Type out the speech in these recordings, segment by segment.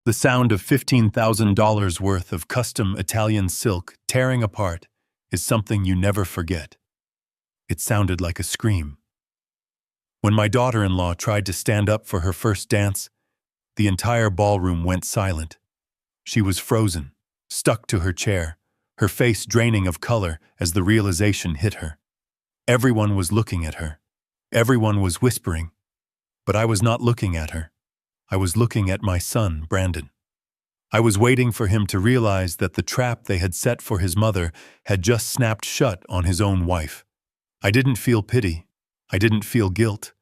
The sound of $15,000 worth of custom Italian silk tearing apart is something you never forget. It sounded like a scream. When my daughter-in-law tried to stand up for her first dance, the entire ballroom went silent. She was frozen, stuck to her chair, her face draining of color as the realization hit her. Everyone was looking at her. Everyone was whispering. But I was not looking at her. I was looking at my son, Brandon. I was waiting for him to realize that the trap they had set for his mother had just snapped shut on his own wife. I didn't feel pity. I didn't feel guilt.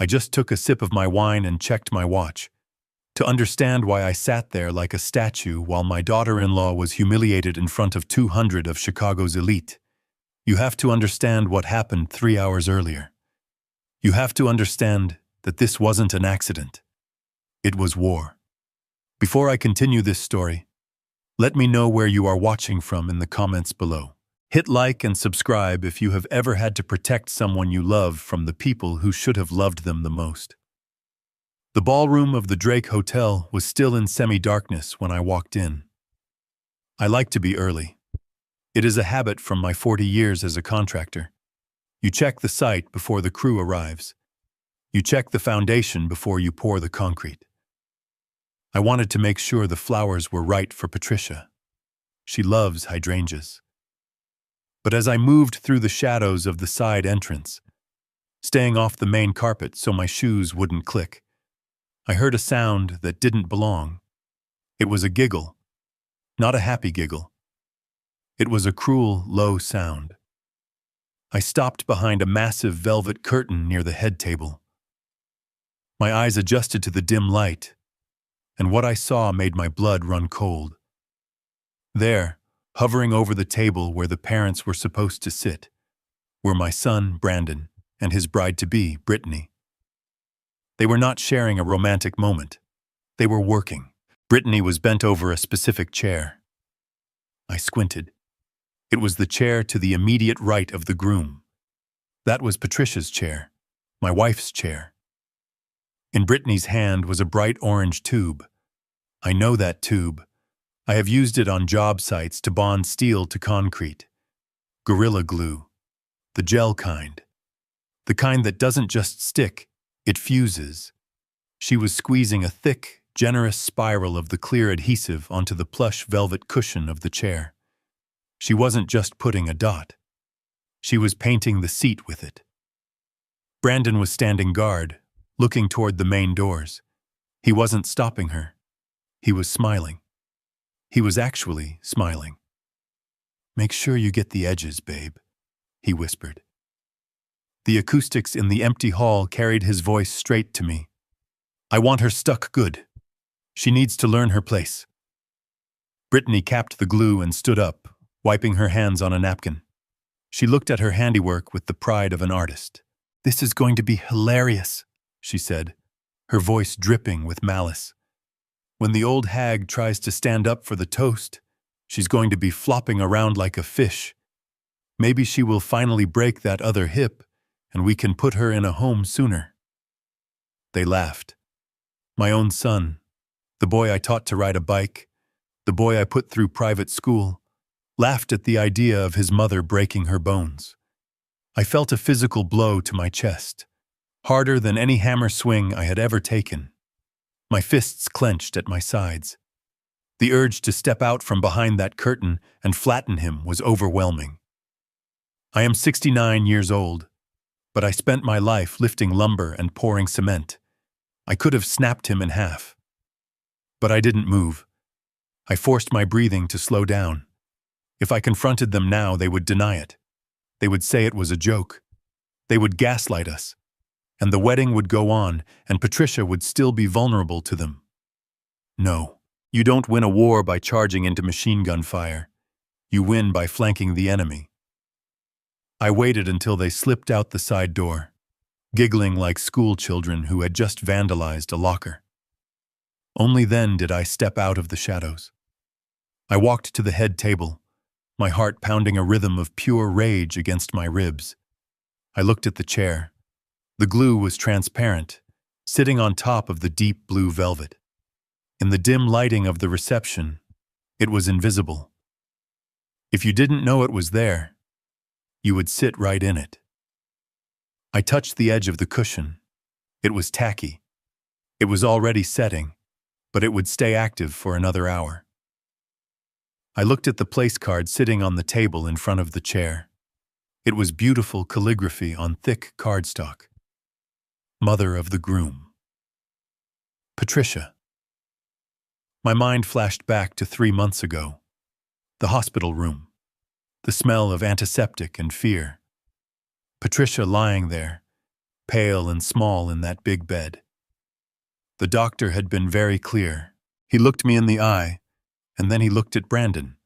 I just took a sip of my wine and checked my watch. To understand why I sat there like a statue while my daughter-in-law was humiliated in front of 200 of Chicago's elite, you have to understand what happened 3 hours earlier. You have to understand that this wasn't an accident. It was war. Before I continue this story, let me know where you are watching from in the comments below. Hit like and subscribe if you have ever had to protect someone you love from the people who should have loved them the most. The ballroom of the Drake Hotel was still in semi-darkness when I walked in. I like to be early. It is a habit from my 40 years as a contractor. You check the site before the crew arrives. You check the foundation before you pour the concrete. I wanted to make sure the flowers were right for Patricia. She loves hydrangeas. But as I moved through the shadows of the side entrance, staying off the main carpet so my shoes wouldn't click, I heard a sound that didn't belong. It was a giggle, not a happy giggle. It was a cruel, low sound. I stopped behind a massive velvet curtain near the head table. My eyes adjusted to the dim light, and what I saw made my blood run cold. There, hovering over the table where the parents were supposed to sit, were my son, Brandon, and his bride-to-be, Brittany. They were not sharing a romantic moment. They were working. Brittany was bent over a specific chair. I squinted. It was the chair to the immediate right of the groom. That was Patricia's chair, my wife's chair. In Brittany's hand was a bright orange tube. I know that tube. I have used it on job sites to bond steel to concrete. Gorilla Glue. The gel kind. The kind that doesn't just stick, it fuses. She was squeezing a thick, generous spiral of the clear adhesive onto the plush velvet cushion of the chair. She wasn't just putting a dot. She was painting the seat with it. Brandon was standing guard, looking toward the main doors. He wasn't stopping her. He was smiling. He was actually smiling. "Make sure you get the edges, babe," he whispered. The acoustics in the empty hall carried his voice straight to me. "I want her stuck good. She needs to learn her place." Brittany capped the glue and stood up, wiping her hands on a napkin. She looked at her handiwork with the pride of an artist. "This is going to be hilarious," she said, her voice dripping with malice. "When the old hag tries to stand up for the toast, she's going to be flopping around like a fish. Maybe she will finally break that other hip, and we can put her in a home sooner." They laughed. My own son, the boy I taught to ride a bike, the boy I put through private school, laughed at the idea of his mother breaking her bones. I felt a physical blow to my chest, harder than any hammer swing I had ever taken. My fists clenched at my sides. The urge to step out from behind that curtain and flatten him was overwhelming. I am 69 years old, but I spent my life lifting lumber and pouring cement. I could have snapped him in half. But I didn't move. I forced my breathing to slow down. If I confronted them now, they would deny it. They would say it was a joke. They would gaslight us. And the wedding would go on, and Patricia would still be vulnerable to them. No, you don't win a war by charging into machine gun fire. You win by flanking the enemy. I waited until they slipped out the side door, giggling like school children who had just vandalized a locker. Only then did I step out of the shadows. I walked to the head table, my heart pounding a rhythm of pure rage against my ribs. I looked at the chair. The glue was transparent, sitting on top of the deep blue velvet. In the dim lighting of the reception, it was invisible. If you didn't know it was there, you would sit right in it. I touched the edge of the cushion. It was tacky. It was already setting, but it would stay active for another hour. I looked at the place card sitting on the table in front of the chair. It was beautiful calligraphy on thick cardstock. Mother of the groom. Patricia. My mind flashed back to 3 months ago. The hospital room. The smell of antiseptic and fear. Patricia lying there, pale and small in that big bed. The doctor had been very clear. He looked me in the eye, and then he looked at Brandon,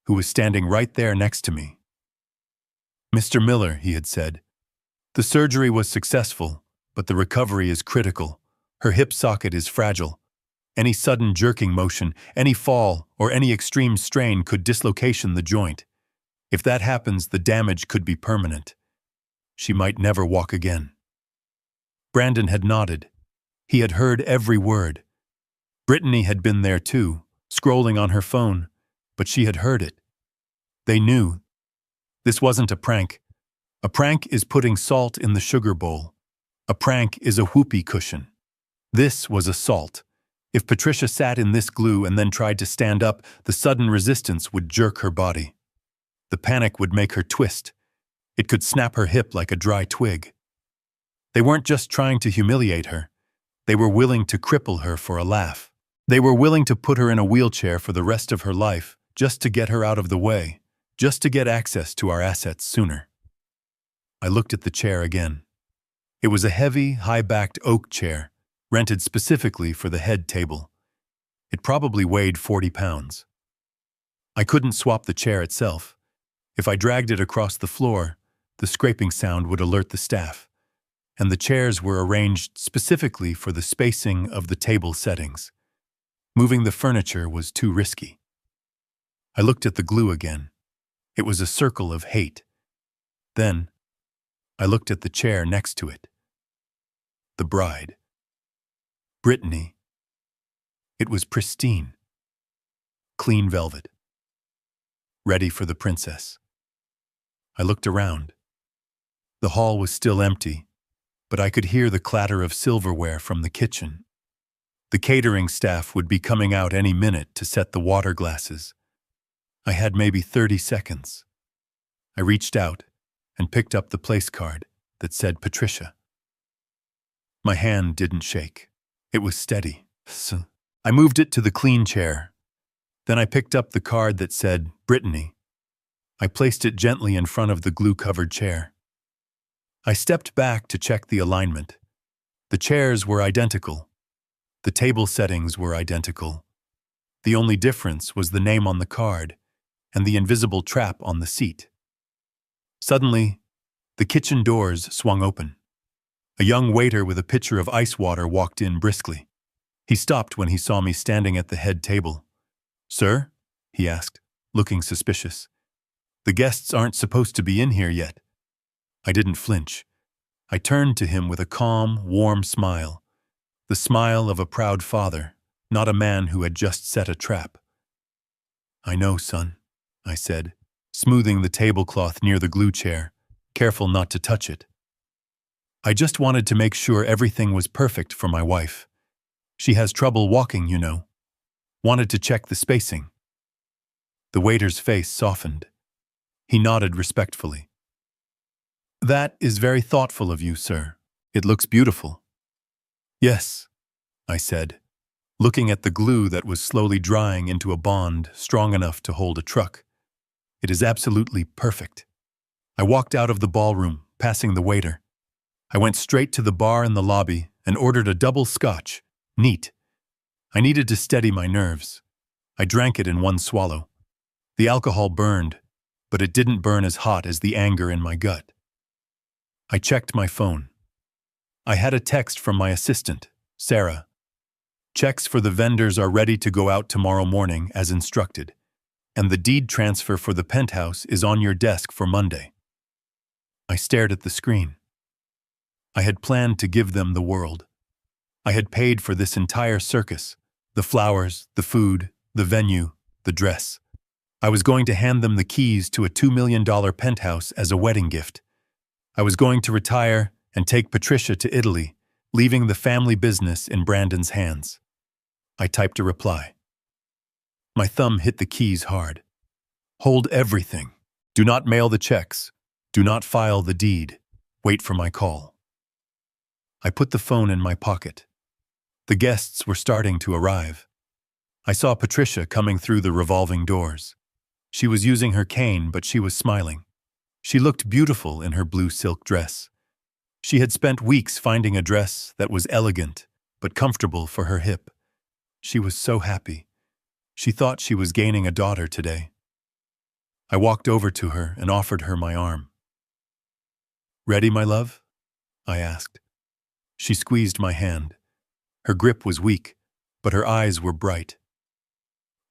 who was standing right there next to me. "Mr. Miller," he had said, "the surgery was successful, but the recovery is critical. Her hip socket is fragile. Any sudden jerking motion, any fall, or any extreme strain could dislocation the joint. If that happens, the damage could be permanent. She might never walk again." Brandon had nodded. He had heard every word. Brittany had been there too, scrolling on her phone, but she had heard it. They knew. This wasn't a prank. A prank is putting salt in the sugar bowl. A prank is a whoopee cushion. This was assault. If Patricia sat in this glue and then tried to stand up, the sudden resistance would jerk her body. The panic would make her twist. It could snap her hip like a dry twig. They weren't just trying to humiliate her. They were willing to cripple her for a laugh. They were willing to put her in a wheelchair for the rest of her life, just to get her out of the way, just to get access to our assets sooner. I looked at the chair again. It was a heavy, high-backed oak chair, rented specifically for the head table. It probably weighed 40 pounds. I couldn't swap the chair itself. If I dragged it across the floor, the scraping sound would alert the staff, and the chairs were arranged specifically for the spacing of the table settings. Moving the furniture was too risky. I looked at the glue again. It was a circle of hate. Then, I looked at the chair next to it. The bride. Brittany. It was pristine. Clean velvet. Ready for the princess. I looked around. The hall was still empty, but I could hear the clatter of silverware from the kitchen. The catering staff would be coming out any minute to set the water glasses. I had maybe 30 seconds. I reached out and picked up the place card that said Patricia. My hand didn't shake. It was steady. So I moved it to the clean chair. Then I picked up the card that said Brittany. I placed it gently in front of the glue-covered chair. I stepped back to check the alignment. The chairs were identical. The table settings were identical. The only difference was the name on the card and the invisible trap on the seat. Suddenly, the kitchen doors swung open. A young waiter with a pitcher of ice water walked in briskly. He stopped when he saw me standing at the head table. "Sir?" he asked, looking suspicious. "The guests aren't supposed to be in here yet." I didn't flinch. I turned to him with a calm, warm smile. The smile of a proud father, not a man who had just set a trap. "I know, son," I said, smoothing the tablecloth near the glue chair, careful not to touch it. "I just wanted to make sure everything was perfect for my wife. She has trouble walking, you know. Wanted to check the spacing." The waiter's face softened. He nodded respectfully. "That is very thoughtful of you, sir. It looks beautiful." "Yes," I said, looking at the glue that was slowly drying into a bond strong enough to hold a truck. "It is absolutely perfect." I walked out of the ballroom, passing the waiter. I went straight to the bar in the lobby and ordered a double scotch, neat. I needed to steady my nerves. I drank it in one swallow. The alcohol burned, but it didn't burn as hot as the anger in my gut. I checked my phone. I had a text from my assistant, Sarah. "Checks for the vendors are ready to go out tomorrow morning as instructed, and the deed transfer for the penthouse is on your desk for Monday." I stared at the screen. I had planned to give them the world. I had paid for this entire circus, The flowers, the food, the venue, the dress. I was going to hand them the keys to a $2 million penthouse as a wedding gift. I was going to retire and take Patricia to Italy, leaving the family business in Brandon's hands. I typed a reply. My thumb hit the keys hard. Hold everything. Do not mail the checks. Do not file the deed. Wait for my call. I put the phone in my pocket. The guests were starting to arrive. I saw Patricia coming through the revolving doors. She was using her cane, but she was smiling. She looked beautiful in her blue silk dress. She had spent weeks finding a dress that was elegant, but comfortable for her hip. She was so happy. She thought she was gaining a daughter today. I walked over to her and offered her my arm. "Ready, my love?" I asked. She squeezed my hand. Her grip was weak, but her eyes were bright.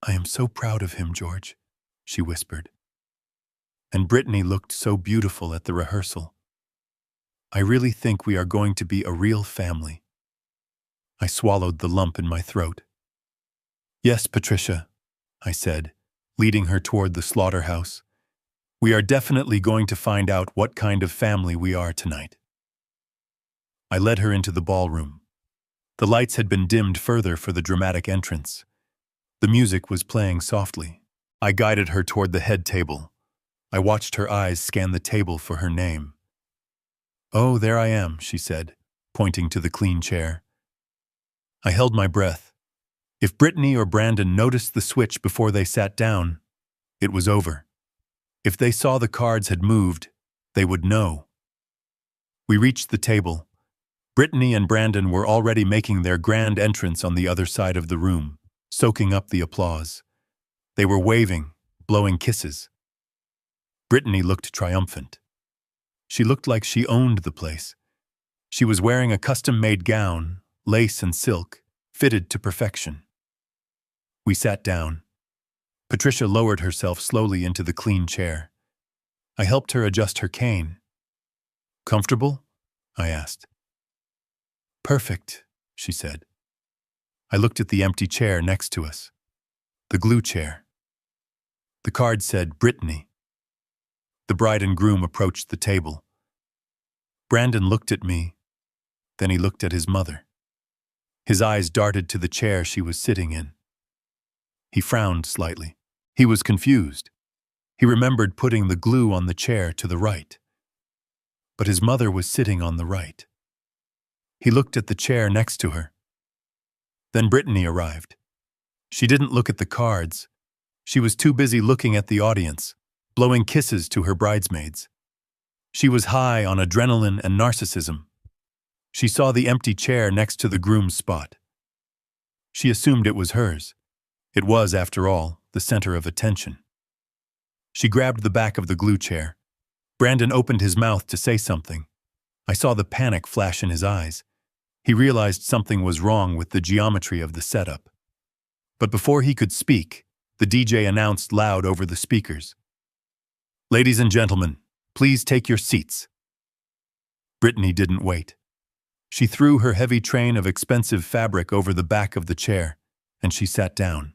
"I am so proud of him, George," she whispered. And Brittany looked so beautiful at the rehearsal. I really think we are going to be a real family. I swallowed the lump in my throat. "Yes, Patricia," I said, leading her toward the slaughterhouse. "We are definitely going to find out what kind of family we are tonight." I led her into the ballroom. The lights had been dimmed further for the dramatic entrance. The music was playing softly. I guided her toward the head table. I watched her eyes scan the table for her name. "Oh, there I am," she said, pointing to the clean chair. I held my breath. If Brittany or Brandon noticed the switch before they sat down, it was over. If they saw the cards had moved, they would know. We reached the table. Brittany and Brandon were already making their grand entrance on the other side of the room, soaking up the applause. They were waving, blowing kisses. Brittany looked triumphant. She looked like she owned the place. She was wearing a custom-made gown, lace and silk, fitted to perfection. We sat down. Patricia lowered herself slowly into the clean chair. I helped her adjust her cane. "Comfortable?" I asked. "Perfect," she said. I looked at the empty chair next to us. The glue chair. The card said Brittany. The bride and groom approached the table. Brandon looked at me, then he looked at his mother. His eyes darted to the chair she was sitting in. He frowned slightly. He was confused. He remembered putting the glue on the chair to the right. But his mother was sitting on the right. He looked at the chair next to her. Then Brittany arrived. She didn't look at the cards. She was too busy looking at the audience, blowing kisses to her bridesmaids. She was high on adrenaline and narcissism. She saw the empty chair next to the groom's spot. She assumed it was hers. It was, after all, the center of attention. She grabbed the back of the glue chair. Brandon opened his mouth to say something. I saw the panic flash in his eyes. He realized something was wrong with the geometry of the setup. But before he could speak, the DJ announced loud over the speakers, "Ladies and gentlemen, please take your seats." Brittany didn't wait. She threw her heavy train of expensive fabric over the back of the chair, and she sat down.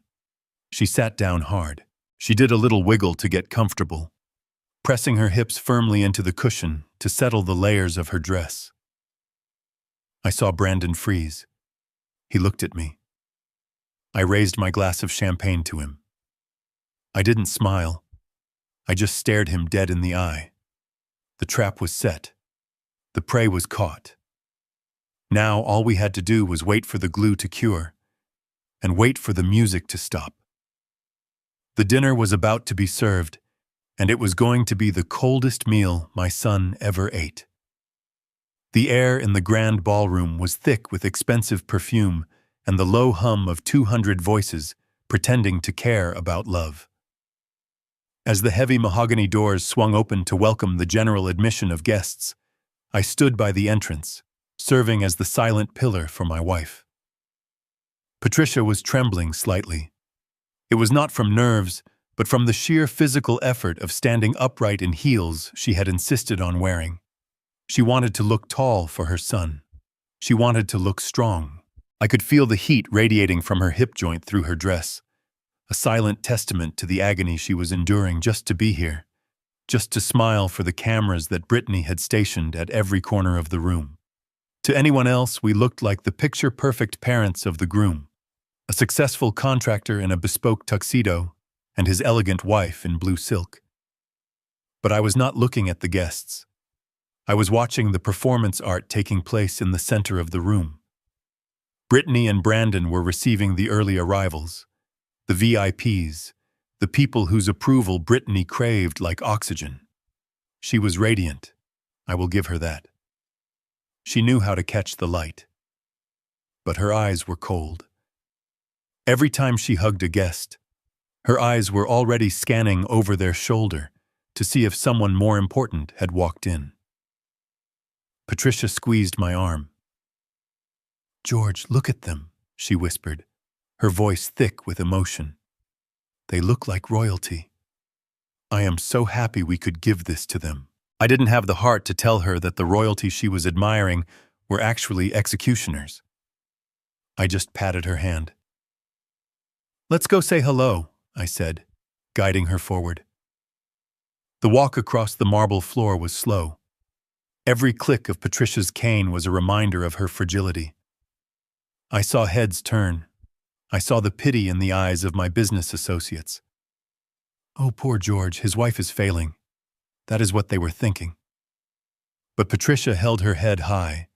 She sat down hard. She did a little wiggle to get comfortable, pressing her hips firmly into the cushion to settle the layers of her dress. I saw Brandon freeze. He looked at me. I raised my glass of champagne to him. I didn't smile. I just stared him dead in the eye. The trap was set. The prey was caught. Now all we had to do was wait for the glue to cure, and wait for the music to stop. The dinner was about to be served, and it was going to be the coldest meal my son ever ate. The air in the grand ballroom was thick with expensive perfume and the low hum of 200 voices pretending to care about love. As the heavy mahogany doors swung open to welcome the general admission of guests, I stood by the entrance, serving as the silent pillar for my wife. Patricia was trembling slightly. It was not from nerves, but from the sheer physical effort of standing upright in heels she had insisted on wearing. She wanted to look tall for her son. She wanted to look strong. I could feel the heat radiating from her hip joint through her dress, a silent testament to the agony she was enduring just to be here, just to smile for the cameras that Brittany had stationed at every corner of the room. To anyone else, we looked like the picture-perfect parents of the groom, a successful contractor in a bespoke tuxedo and his elegant wife in blue silk. But I was not looking at the guests. I was watching the performance art taking place in the center of the room. Brittany and Brandon were receiving the early arrivals, the VIPs, the people whose approval Brittany craved like oxygen. She was radiant. I will give her that. She knew how to catch the light. But her eyes were cold. Every time she hugged a guest, her eyes were already scanning over their shoulder to see if someone more important had walked in. Patricia squeezed my arm. "George, look at them," she whispered, her voice thick with emotion. "They look like royalty. I am so happy we could give this to them." I didn't have the heart to tell her that the royalty she was admiring were actually executioners. I just patted her hand. "Let's go say hello," I said, guiding her forward. The walk across the marble floor was slow. Every click of Patricia's cane was a reminder of her fragility. I saw heads turn. I saw the pity in the eyes of my business associates. "Oh, poor George, his wife is failing." That is what they were thinking. But Patricia held her head high.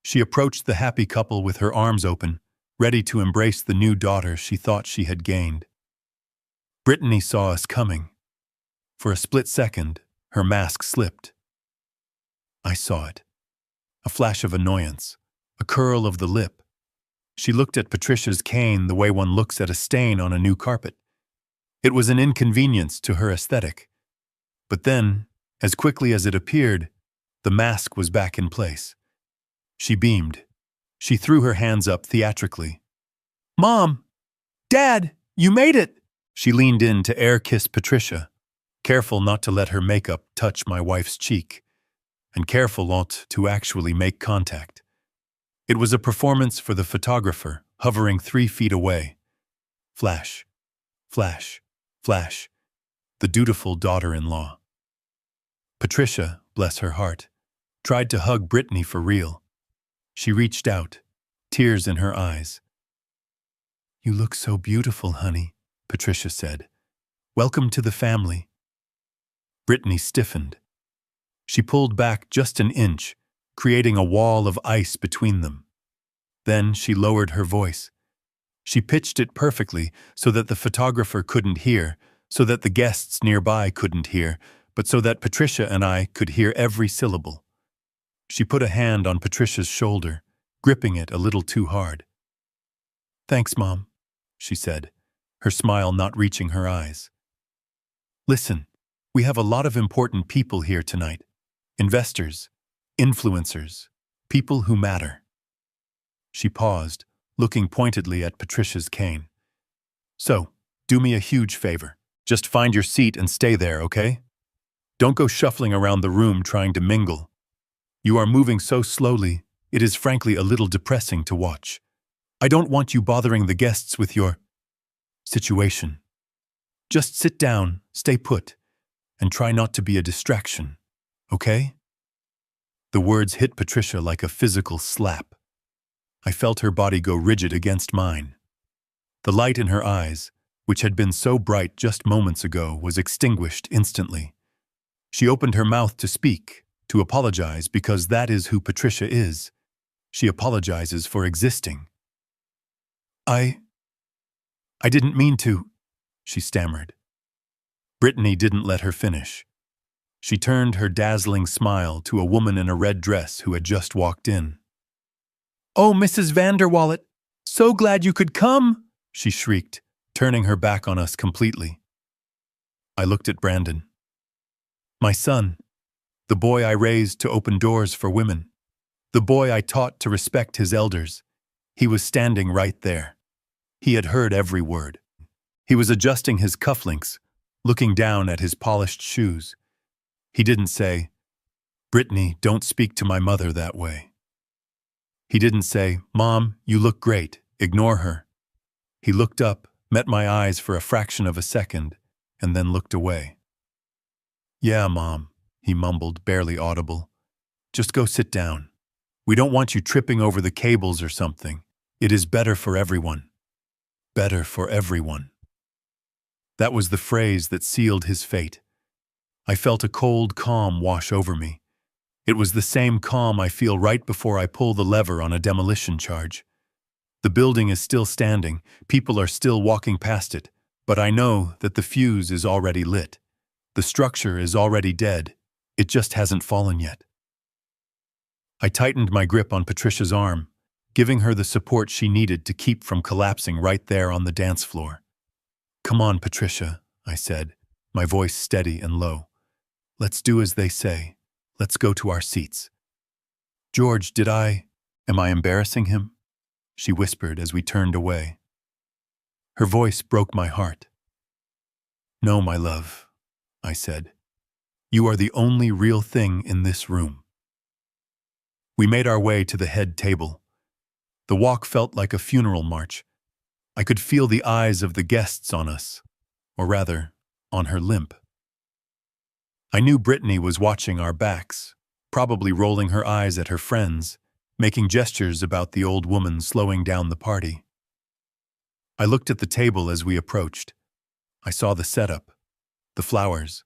She approached the happy couple with her arms open, ready to embrace the new daughter she thought she had gained. Brittany saw us coming. For a split second, her mask slipped. I saw it. A flash of annoyance, a curl of the lip. She looked at Patricia's cane the way one looks at a stain on a new carpet. It was an inconvenience to her aesthetic. But then, as quickly as it appeared, the mask was back in place. She beamed. She threw her hands up theatrically. "Mom! Dad! You made it!" She leaned in to air-kiss Patricia, careful not to let her makeup touch my wife's cheek, and careful not to actually make contact. It was a performance for the photographer, hovering 3 feet away. Flash, flash, flash. The dutiful daughter-in-law. Patricia, bless her heart, tried to hug Brittany for real. She reached out, tears in her eyes. "You look so beautiful, honey," Patricia said. "Welcome to the family." Brittany stiffened. She pulled back just an inch, creating a wall of ice between them. Then she lowered her voice. She pitched it perfectly so that the photographer couldn't hear, so that the guests nearby couldn't hear, but so that Patricia and I could hear every syllable. She put a hand on Patricia's shoulder, gripping it a little too hard. "Thanks, Mom," she said, her smile not reaching her eyes. "Listen, we have a lot of important people here tonight. Investors, influencers, people who matter." She paused, looking pointedly at Patricia's cane. "So, do me a huge favor. Just find your seat and stay there, okay? Don't go shuffling around the room trying to mingle. You are moving so slowly, it is frankly a little depressing to watch. I don't want you bothering the guests with your situation. Just sit down, stay put, and try not to be a distraction, okay?" The words hit Patricia like a physical slap. I felt her body go rigid against mine. The light in her eyes, which had been so bright just moments ago, was extinguished instantly. She opened her mouth to speak, to apologize, because that is who Patricia is. She apologizes for existing. I didn't mean to," she stammered. Brittany didn't let her finish. She turned her dazzling smile to a woman in a red dress who had just walked in. "Oh, Mrs. Vanderwallet, so glad you could come," she shrieked, turning her back on us completely. I looked at Brandon. My son, the boy I raised to open doors for women, the boy I taught to respect his elders. He was standing right there. He had heard every word. He was adjusting his cufflinks, looking down at his polished shoes. He didn't say, "Brittany, don't speak to my mother that way." He didn't say, "Mom, you look great, ignore her." He looked up, met my eyes for a fraction of a second, and then looked away. "Yeah, Mom," he mumbled, barely audible. "Just go sit down. We don't want you tripping over the cables or something. It is better for everyone. Better for everyone." That was the phrase that sealed his fate. I felt a cold calm wash over me. It was the same calm I feel right before I pull the lever on a demolition charge. The building is still standing, people are still walking past it, but I know that the fuse is already lit. The structure is already dead. It just hasn't fallen yet. I tightened my grip on Patricia's arm, giving her the support she needed to keep from collapsing right there on the dance floor. "Come on, Patricia," I said, my voice steady and low. "Let's do as they say. Let's go to our seats." "George, am I embarrassing him?" she whispered as we turned away. Her voice broke my heart. "No, my love," I said. "You are the only real thing in this room." We made our way to the head table. The walk felt like a funeral march. I could feel the eyes of the guests on us, or rather, on her limp. I knew Brittany was watching our backs, probably rolling her eyes at her friends, making gestures about the old woman slowing down the party. I looked at the table as we approached. I saw the setup, the flowers,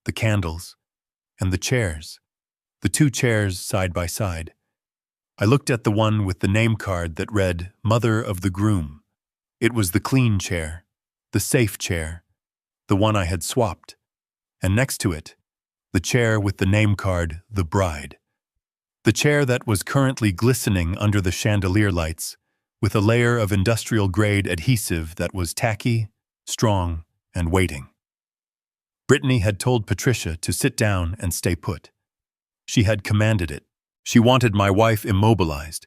the candles, and the chairs, the two chairs side by side. I looked at the one with the name card that read, "Mother of the Groom." It was the clean chair, the safe chair, the one I had swapped, and next to it, the chair with the name card, "The Bride." The chair that was currently glistening under the chandelier lights, with a layer of industrial-grade adhesive that was tacky, strong, and waiting. Brittany had told Patricia to sit down and stay put. She had commanded it. She wanted my wife immobilized.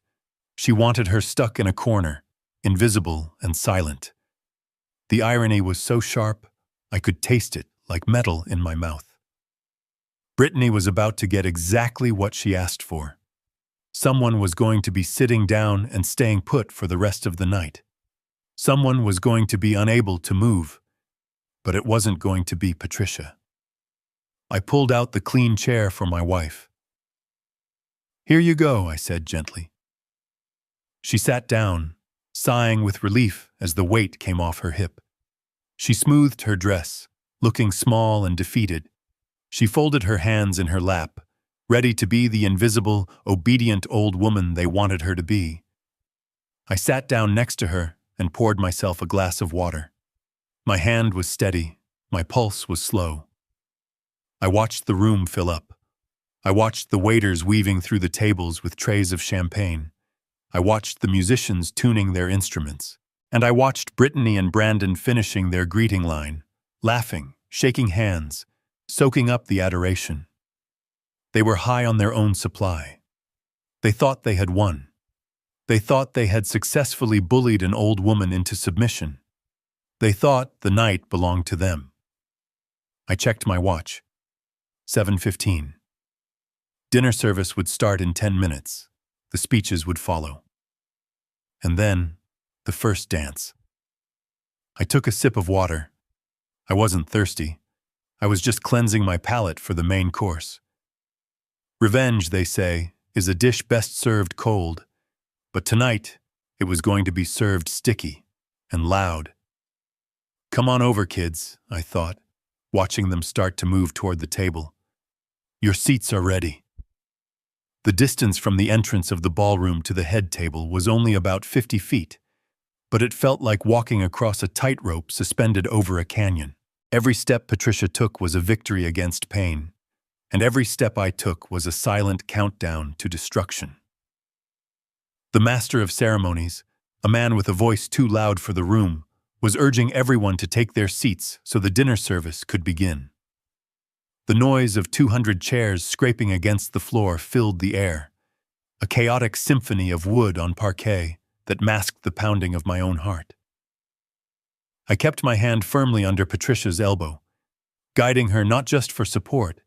She wanted her stuck in a corner, invisible and silent. The irony was so sharp, I could taste it like metal in my mouth. Brittany was about to get exactly what she asked for. Someone was going to be sitting down and staying put for the rest of the night. Someone was going to be unable to move, but it wasn't going to be Patricia. I pulled out the clean chair for my wife. "Here you go," I said gently. She sat down, sighing with relief as the weight came off her hip. She smoothed her dress, looking small and defeated. She folded her hands in her lap, ready to be the invisible, obedient old woman they wanted her to be. I sat down next to her and poured myself a glass of water. My hand was steady, my pulse was slow. I watched the room fill up. I watched the waiters weaving through the tables with trays of champagne. I watched the musicians tuning their instruments. And I watched Brittany and Brandon finishing their greeting line, laughing, shaking hands, soaking up the adoration. They were high on their own supply. They thought they had won. They thought they had successfully bullied an old woman into submission. They thought the night belonged to them. I checked my watch. 7:15. Dinner service would start in 10 minutes. The speeches would follow. And then, the first dance. I took a sip of water. I wasn't thirsty. I was just cleansing my palate for the main course. Revenge, they say, is a dish best served cold, but tonight it was going to be served sticky and loud. "Come on over, kids," I thought, watching them start to move toward the table. "Your seats are ready." The distance from the entrance of the ballroom to the head table was only about 50 feet, but it felt like walking across a tightrope suspended over a canyon. Every step Patricia took was a victory against pain, and every step I took was a silent countdown to destruction. The master of ceremonies, a man with a voice too loud for the room, was urging everyone to take their seats so the dinner service could begin. The noise of 200 chairs scraping against the floor filled the air, a chaotic symphony of wood on parquet that masked the pounding of my own heart. I kept my hand firmly under Patricia's elbow, guiding her not just for support,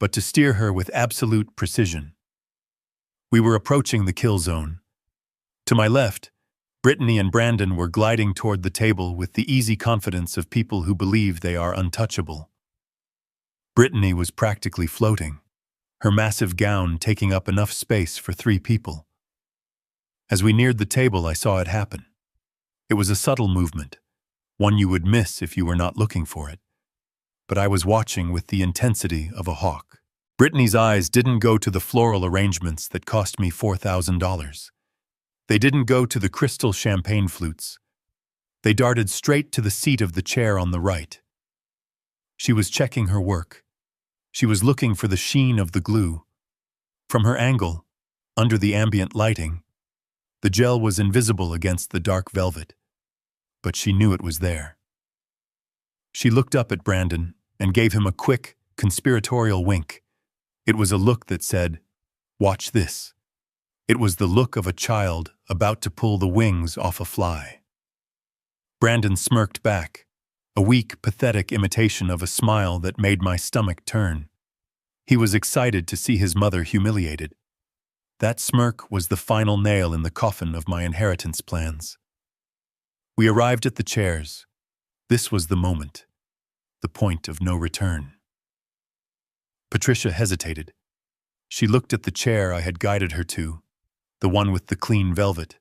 but to steer her with absolute precision. We were approaching the kill zone. To my left, Brittany and Brandon were gliding toward the table with the easy confidence of people who believe they are untouchable. Brittany was practically floating, her massive gown taking up enough space for 3 people. As we neared the table, I saw it happen. It was a subtle movement, one you would miss if you were not looking for it. But I was watching with the intensity of a hawk. Brittany's eyes didn't go to the floral arrangements that cost me $4,000. They didn't go to the crystal champagne flutes. They darted straight to the seat of the chair on the right. She was checking her work. She was looking for the sheen of the glue. From her angle, under the ambient lighting, the gel was invisible against the dark velvet, but she knew it was there. She looked up at Brandon and gave him a quick, conspiratorial wink. It was a look that said, "Watch this." It was the look of a child about to pull the wings off a fly. Brandon smirked back, a weak, pathetic imitation of a smile that made my stomach turn. He was excited to see his mother humiliated. That smirk was the final nail in the coffin of my inheritance plans. We arrived at the chairs. This was the moment, the point of no return. Patricia hesitated. She looked at the chair I had guided her to, the one with the clean velvet,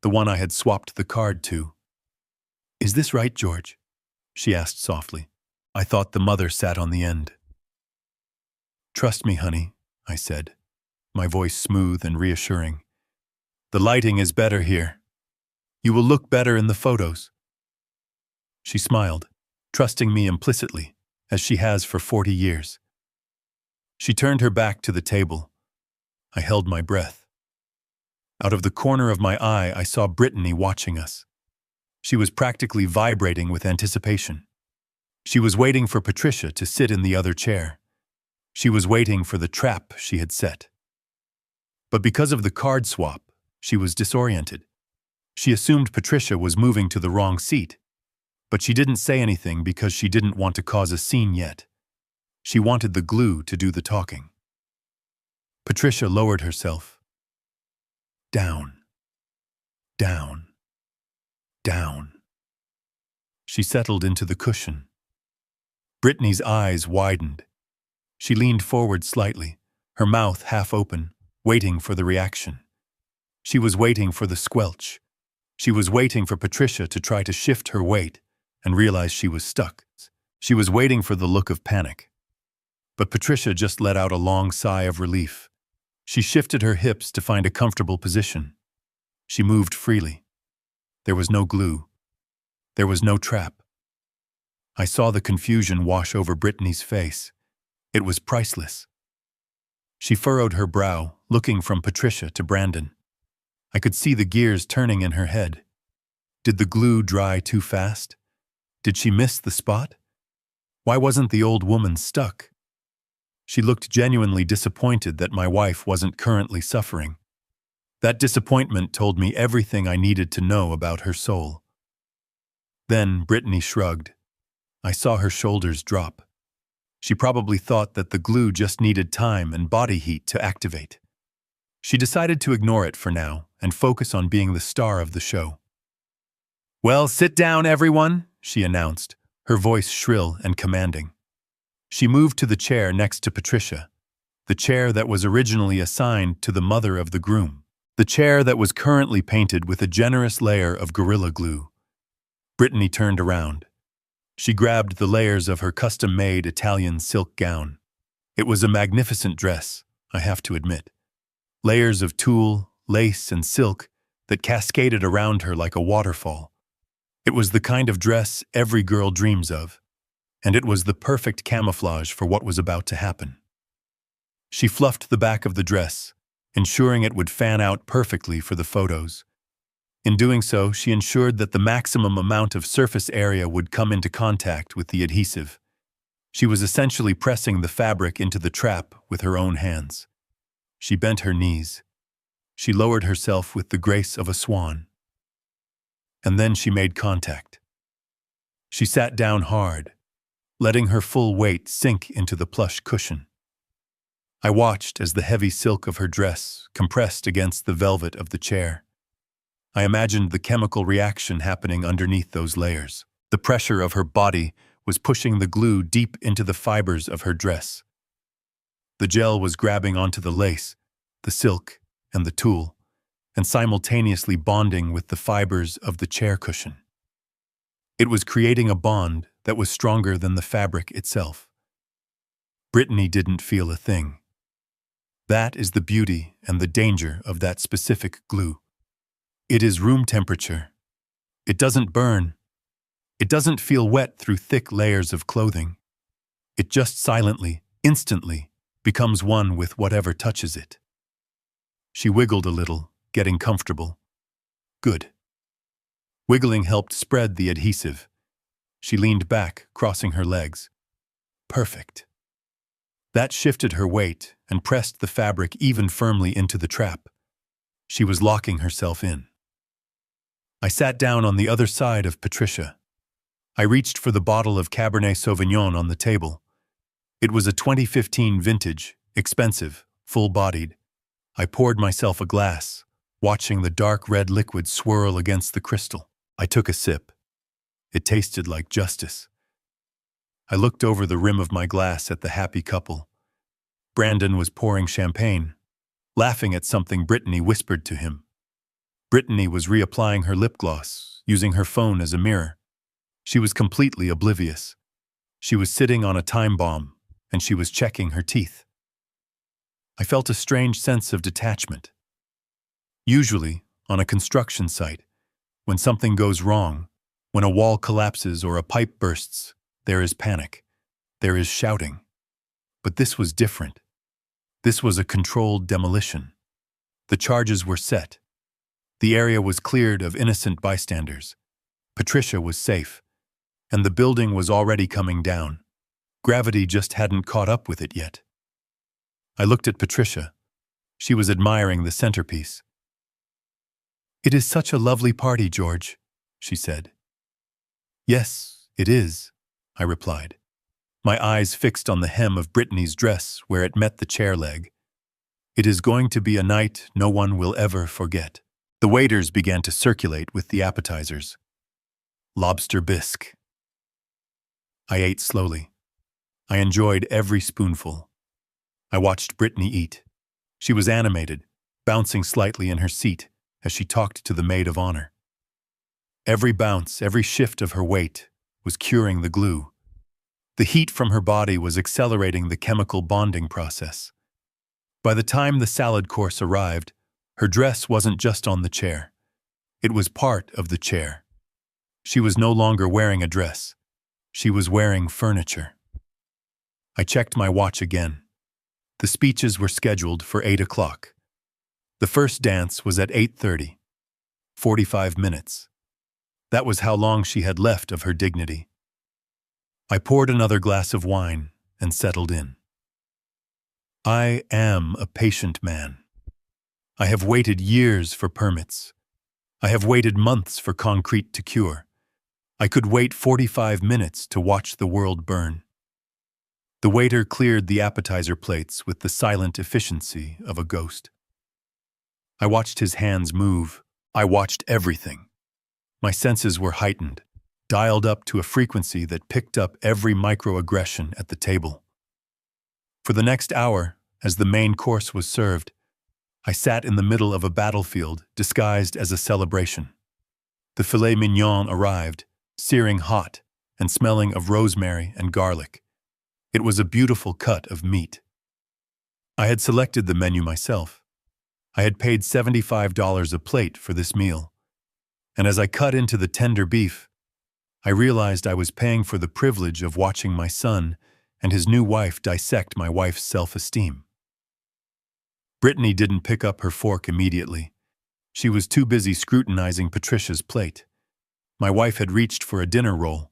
the one I had swapped the card to. "Is this right, George?" she asked softly. I thought the mother sat on the end. "Trust me, honey," I said, my voice smooth and reassuring. "The lighting is better here. You will look better in the photos." She smiled, trusting me implicitly, as she has for 40 years. She turned her back to the table. I held my breath. Out of the corner of my eye, I saw Brittany watching us. She was practically vibrating with anticipation. She was waiting for Patricia to sit in the other chair. She was waiting for the trap she had set. But because of the card swap, she was disoriented. She assumed Patricia was moving to the wrong seat, but she didn't say anything because she didn't want to cause a scene yet. She wanted the glue to do the talking. Patricia lowered herself. Down. Down. Down. She settled into the cushion. Brittany's eyes widened. She leaned forward slightly, her mouth half open, waiting for the reaction. She was waiting for the squelch. She was waiting for Patricia to try to shift her weight and realize she was stuck. She was waiting for the look of panic. But Patricia just let out a long sigh of relief. She shifted her hips to find a comfortable position. She moved freely. There was no glue. There was no trap. I saw the confusion wash over Brittany's face. It was priceless. She furrowed her brow, looking from Patricia to Brandon. I could see the gears turning in her head. Did the glue dry too fast? Did she miss the spot? Why wasn't the old woman stuck? She looked genuinely disappointed that my wife wasn't currently suffering. That disappointment told me everything I needed to know about her soul. Then Brittany shrugged. I saw her shoulders drop. She probably thought that the glue just needed time and body heat to activate. She decided to ignore it for now and focus on being the star of the show. "Well, sit down, everyone," she announced, her voice shrill and commanding. She moved to the chair next to Patricia, the chair that was originally assigned to the mother of the groom, the chair that was currently painted with a generous layer of Gorilla Glue. Brittany turned around. She grabbed the layers of her custom-made Italian silk gown. It was a magnificent dress, I have to admit. Layers of tulle, lace, and silk that cascaded around her like a waterfall. It was the kind of dress every girl dreams of, and it was the perfect camouflage for what was about to happen. She fluffed the back of the dress, ensuring it would fan out perfectly for the photos. In doing so, she ensured that the maximum amount of surface area would come into contact with the adhesive. She was essentially pressing the fabric into the trap with her own hands. She bent her knees. She lowered herself with the grace of a swan. And then she made contact. She sat down hard, letting her full weight sink into the plush cushion. I watched as the heavy silk of her dress compressed against the velvet of the chair. I imagined the chemical reaction happening underneath those layers. The pressure of her body was pushing the glue deep into the fibers of her dress. The gel was grabbing onto the lace, the silk, and the tulle, and simultaneously bonding with the fibers of the chair cushion. It was creating a bond that was stronger than the fabric itself. Brittany didn't feel a thing. That is the beauty and the danger of that specific glue. It is room temperature. It doesn't burn. It doesn't feel wet through thick layers of clothing. It just silently, instantly, becomes one with whatever touches it. She wiggled a little, getting comfortable. Good. Wiggling helped spread the adhesive. She leaned back, crossing her legs. Perfect. That shifted her weight and pressed the fabric even firmly into the trap. She was locking herself in. I sat down on the other side of Patricia. I reached for the bottle of Cabernet Sauvignon on the table. It was a 2015 vintage, expensive, full-bodied. I poured myself a glass, watching the dark red liquid swirl against the crystal. I took a sip. It tasted like justice. I looked over the rim of my glass at the happy couple. Brandon was pouring champagne, laughing at something Brittany whispered to him. Brittany was reapplying her lip gloss, using her phone as a mirror. She was completely oblivious. She was sitting on a time bomb, and she was checking her teeth. I felt a strange sense of detachment. Usually, on a construction site, when something goes wrong, when a wall collapses or a pipe bursts, there is panic. There is shouting. But this was different. This was a controlled demolition. The charges were set. The area was cleared of innocent bystanders. Patricia was safe, and the building was already coming down. Gravity just hadn't caught up with it yet. I looked at Patricia. She was admiring the centerpiece. "It is such a lovely party, George," she said. "Yes, it is," I replied, my eyes fixed on the hem of Brittany's dress where it met the chair leg. "It is going to be a night no one will ever forget." The waiters began to circulate with the appetizers. Lobster bisque. I ate slowly. I enjoyed every spoonful. I watched Brittany eat. She was animated, bouncing slightly in her seat as she talked to the maid of honor. Every bounce, every shift of her weight was curing the glue. The heat from her body was accelerating the chemical bonding process. By the time the salad course arrived, her dress wasn't just on the chair. It was part of the chair. She was no longer wearing a dress. She was wearing furniture. I checked my watch again. The speeches were scheduled for 8 o'clock. The first dance was at 8:30. 45 minutes. That was how long she had left of her dignity. I poured another glass of wine and settled in. I am a patient man. I have waited years for permits. I have waited months for concrete to cure. I could wait 45 minutes to watch the world burn. The waiter cleared the appetizer plates with the silent efficiency of a ghost. I watched his hands move. I watched everything. My senses were heightened, dialed up to a frequency that picked up every microaggression at the table. For the next hour, as the main course was served, I sat in the middle of a battlefield disguised as a celebration. The filet mignon arrived, searing hot and smelling of rosemary and garlic. It was a beautiful cut of meat. I had selected the menu myself. I had paid $75 a plate for this meal. And as I cut into the tender beef, I realized I was paying for the privilege of watching my son and his new wife dissect my wife's self-esteem. Brittany didn't pick up her fork immediately. She was too busy scrutinizing Patricia's plate. My wife had reached for a dinner roll,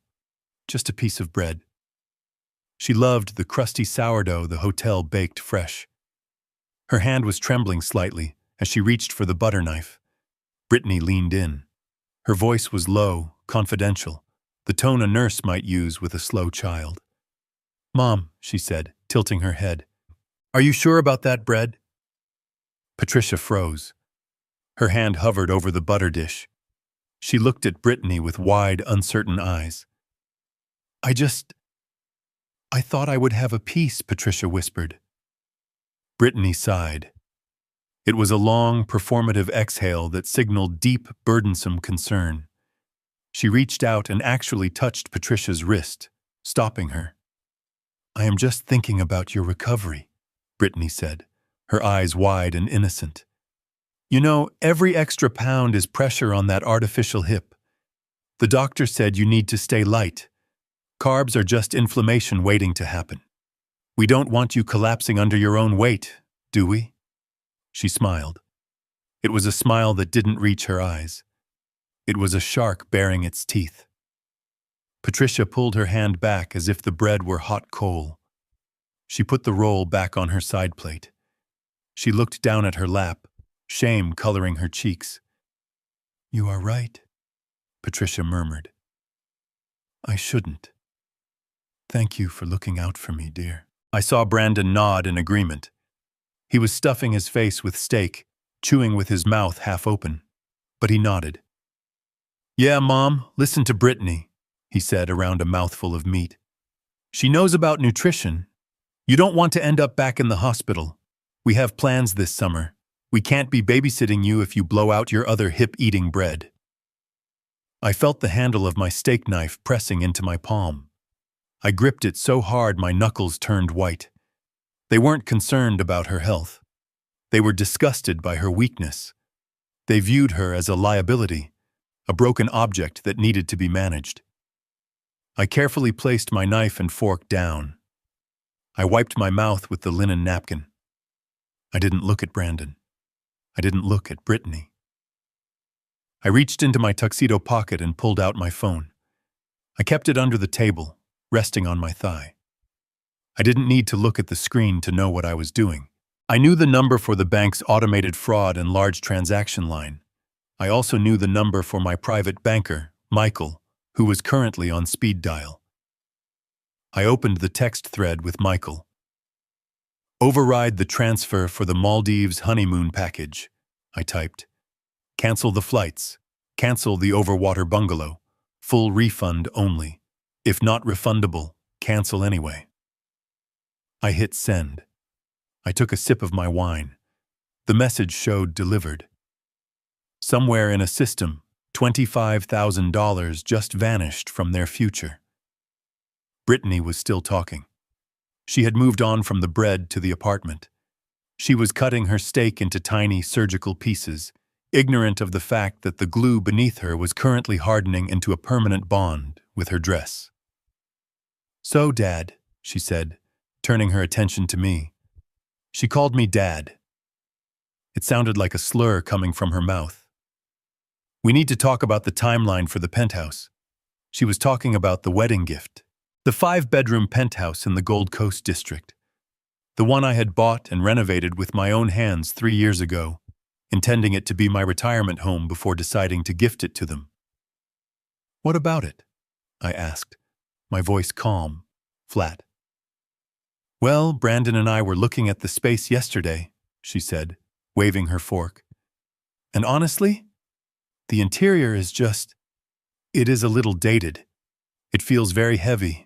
just a piece of bread. She loved the crusty sourdough the hotel baked fresh. Her hand was trembling slightly as she reached for the butter knife. Brittany leaned in. Her voice was low, confidential, the tone a nurse might use with a slow child. "Mom," she said, tilting her head, Are you sure about that bread? Patricia froze. Her hand hovered over the butter dish. She looked at Brittany with wide, uncertain eyes. I thought I would have a piece, Patricia whispered. Brittany sighed. It was a long, performative exhale that signaled deep, burdensome concern. She reached out and actually touched Patricia's wrist, stopping her. I am just thinking about your recovery, Brittany said, her eyes wide and innocent. You know, every extra pound is pressure on that artificial hip. The doctor said you need to stay light. Carbs are just inflammation waiting to happen. We don't want you collapsing under your own weight, do we? She smiled. It was a smile that didn't reach her eyes. It was a shark baring its teeth. Patricia pulled her hand back as if the bread were hot coal. She put the roll back on her side plate. She looked down at her lap, shame coloring her cheeks. You are right, Patricia murmured. I shouldn't. Thank you for looking out for me, dear. I saw Brandon nod in agreement. He was stuffing his face with steak, chewing with his mouth half open. But he nodded. Yeah, Mom, listen to Brittany, he said around a mouthful of meat. She knows about nutrition. You don't want to end up back in the hospital. We have plans this summer. We can't be babysitting you if you blow out your other hip-eating bread. I felt the handle of my steak knife pressing into my palm. I gripped it so hard my knuckles turned white. They weren't concerned about her health. They were disgusted by her weakness. They viewed her as a liability, a broken object that needed to be managed. I carefully placed my knife and fork down. I wiped my mouth with the linen napkin. I didn't look at Brandon. I didn't look at Brittany. I reached into my tuxedo pocket and pulled out my phone. I kept it under the table, resting on my thigh. I didn't need to look at the screen to know what I was doing. I knew the number for the bank's automated fraud and large transaction line. I also knew the number for my private banker, Michael, who was currently on speed dial. I opened the text thread with Michael. Override the transfer for the Maldives honeymoon package, I typed. Cancel the flights. Cancel the overwater bungalow. Full refund only. If not refundable, cancel anyway. I hit send. I took a sip of my wine. The message showed delivered. Somewhere in a system, $25,000 just vanished from their future. Brittany was still talking. She had moved on from the bread to the apartment. She was cutting her steak into tiny surgical pieces, ignorant of the fact that the glue beneath her was currently hardening into a permanent bond with her dress. So, Dad, she said, turning her attention to me. She called me Dad. It sounded like a slur coming from her mouth. We need to talk about the timeline for the penthouse. She was talking about the wedding gift. The 5-bedroom penthouse in the Gold Coast district. The one I had bought and renovated with my own hands 3 years ago, intending it to be my retirement home before deciding to gift it to them. What about it? I asked, my voice calm, flat. Well, Brandon and I were looking at the space yesterday, she said, waving her fork. And honestly, the interior is it is a little dated. It feels very heavy.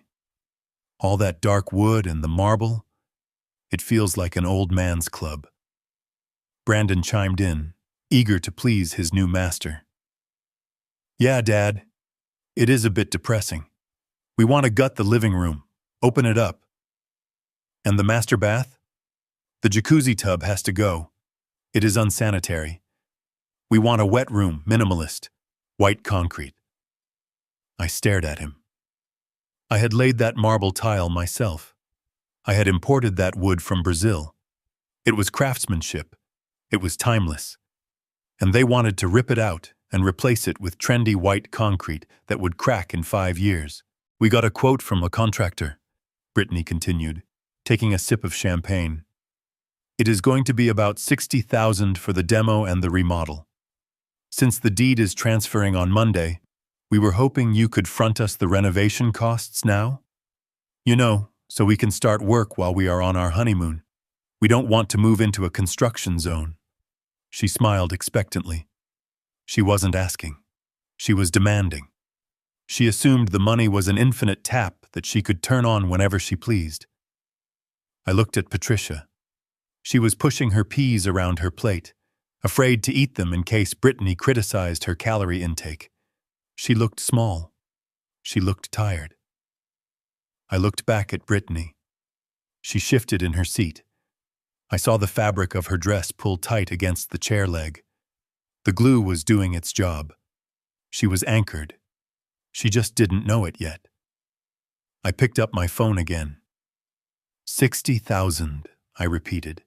All that dark wood and the marble, it feels like an old man's club. Brandon chimed in, eager to please his new master. Yeah, Dad, it is a bit depressing. We want to gut the living room, open it up. And the master bath? The jacuzzi tub has to go. It is unsanitary. We want a wet room, minimalist, white concrete. I stared at him. I had laid that marble tile myself. I had imported that wood from Brazil. It was craftsmanship. It was timeless. And they wanted to rip it out and replace it with trendy white concrete that would crack in 5 years. We got a quote from a contractor, Brittany continued, taking a sip of champagne. It is going to be about $60,000 for the demo and the remodel. Since the deed is transferring on Monday, we were hoping you could front us the renovation costs now. You know, so we can start work while we are on our honeymoon. We don't want to move into a construction zone. She smiled expectantly. She wasn't asking. She was demanding. She assumed the money was an infinite tap that she could turn on whenever she pleased. I looked at Patricia. She was pushing her peas around her plate, afraid to eat them in case Brittany criticized her calorie intake. She looked small. She looked tired. I looked back at Brittany. She shifted in her seat. I saw the fabric of her dress pull tight against the chair leg. The glue was doing its job. She was anchored. She just didn't know it yet. I picked up my phone again. 60,000, I repeated.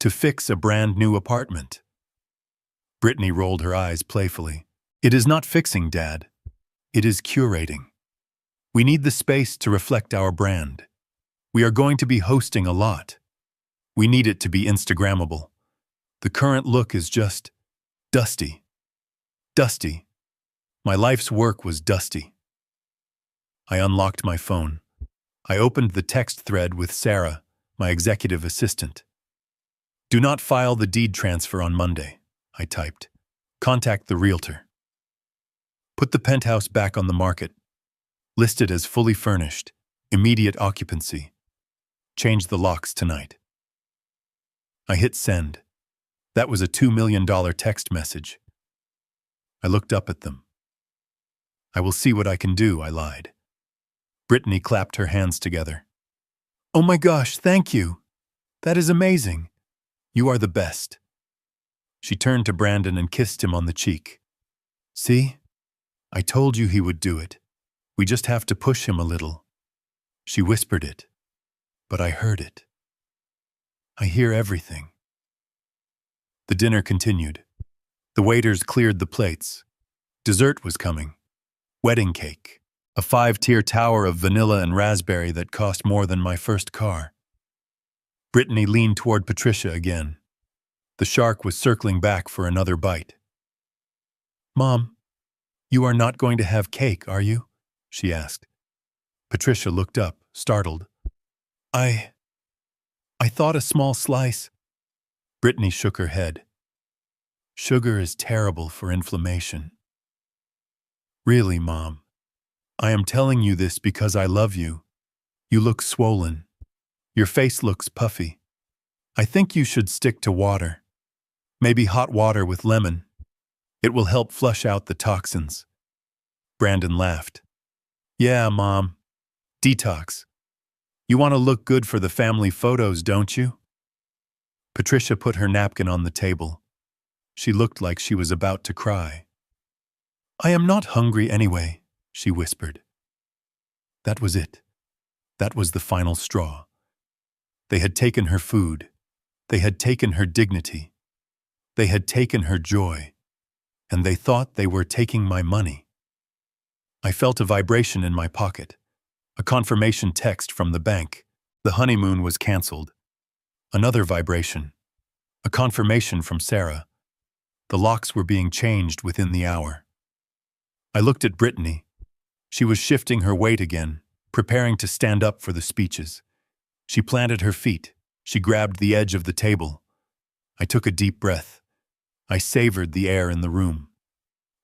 To fix a brand new apartment. Brittany rolled her eyes playfully. It is not fixing, Dad. It is curating. We need the space to reflect our brand. We are going to be hosting a lot. We need it to be Instagrammable. The current look is just dusty. Dusty. My life's work was dusty. I unlocked my phone. I opened the text thread with Sarah, my executive assistant. Do not file the deed transfer on Monday, I typed. Contact the realtor. Put the penthouse back on the market. List it as fully furnished, immediate occupancy. Change the locks tonight. I hit send. That was a $2 million text message. I looked up at them. I will see what I can do, I lied. Brittany clapped her hands together. Oh my gosh, thank you. That is amazing. You are the best. She turned to Brandon and kissed him on the cheek. See? I told you he would do it. We just have to push him a little. She whispered it, but I heard it. I hear everything. The dinner continued. The waiters cleared the plates. Dessert was coming. Wedding cake. A 5-tier tower of vanilla and raspberry that cost more than my first car. Brittany leaned toward Patricia again. The shark was circling back for another bite. Mom, you are not going to have cake, are you? She asked. Patricia looked up, startled. I thought a small slice. Brittany shook her head. Sugar is terrible for inflammation. Really, Mom. I am telling you this because I love you. You look swollen. Your face looks puffy. I think you should stick to water. Maybe hot water with lemon. It will help flush out the toxins. Brandon laughed. Yeah, Mom. Detox. You want to look good for the family photos, don't you? Patricia put her napkin on the table. She looked like she was about to cry. I am not hungry anyway, she whispered. That was it. That was the final straw. They had taken her food. They had taken her dignity. They had taken her joy. And they thought they were taking my money. I felt a vibration in my pocket. A confirmation text from the bank. The honeymoon was canceled. Another vibration. A confirmation from Sarah. The locks were being changed within the hour. I looked at Brittany. She was shifting her weight again, preparing to stand up for the speeches. She planted her feet. She grabbed the edge of the table. I took a deep breath. I savored the air in the room.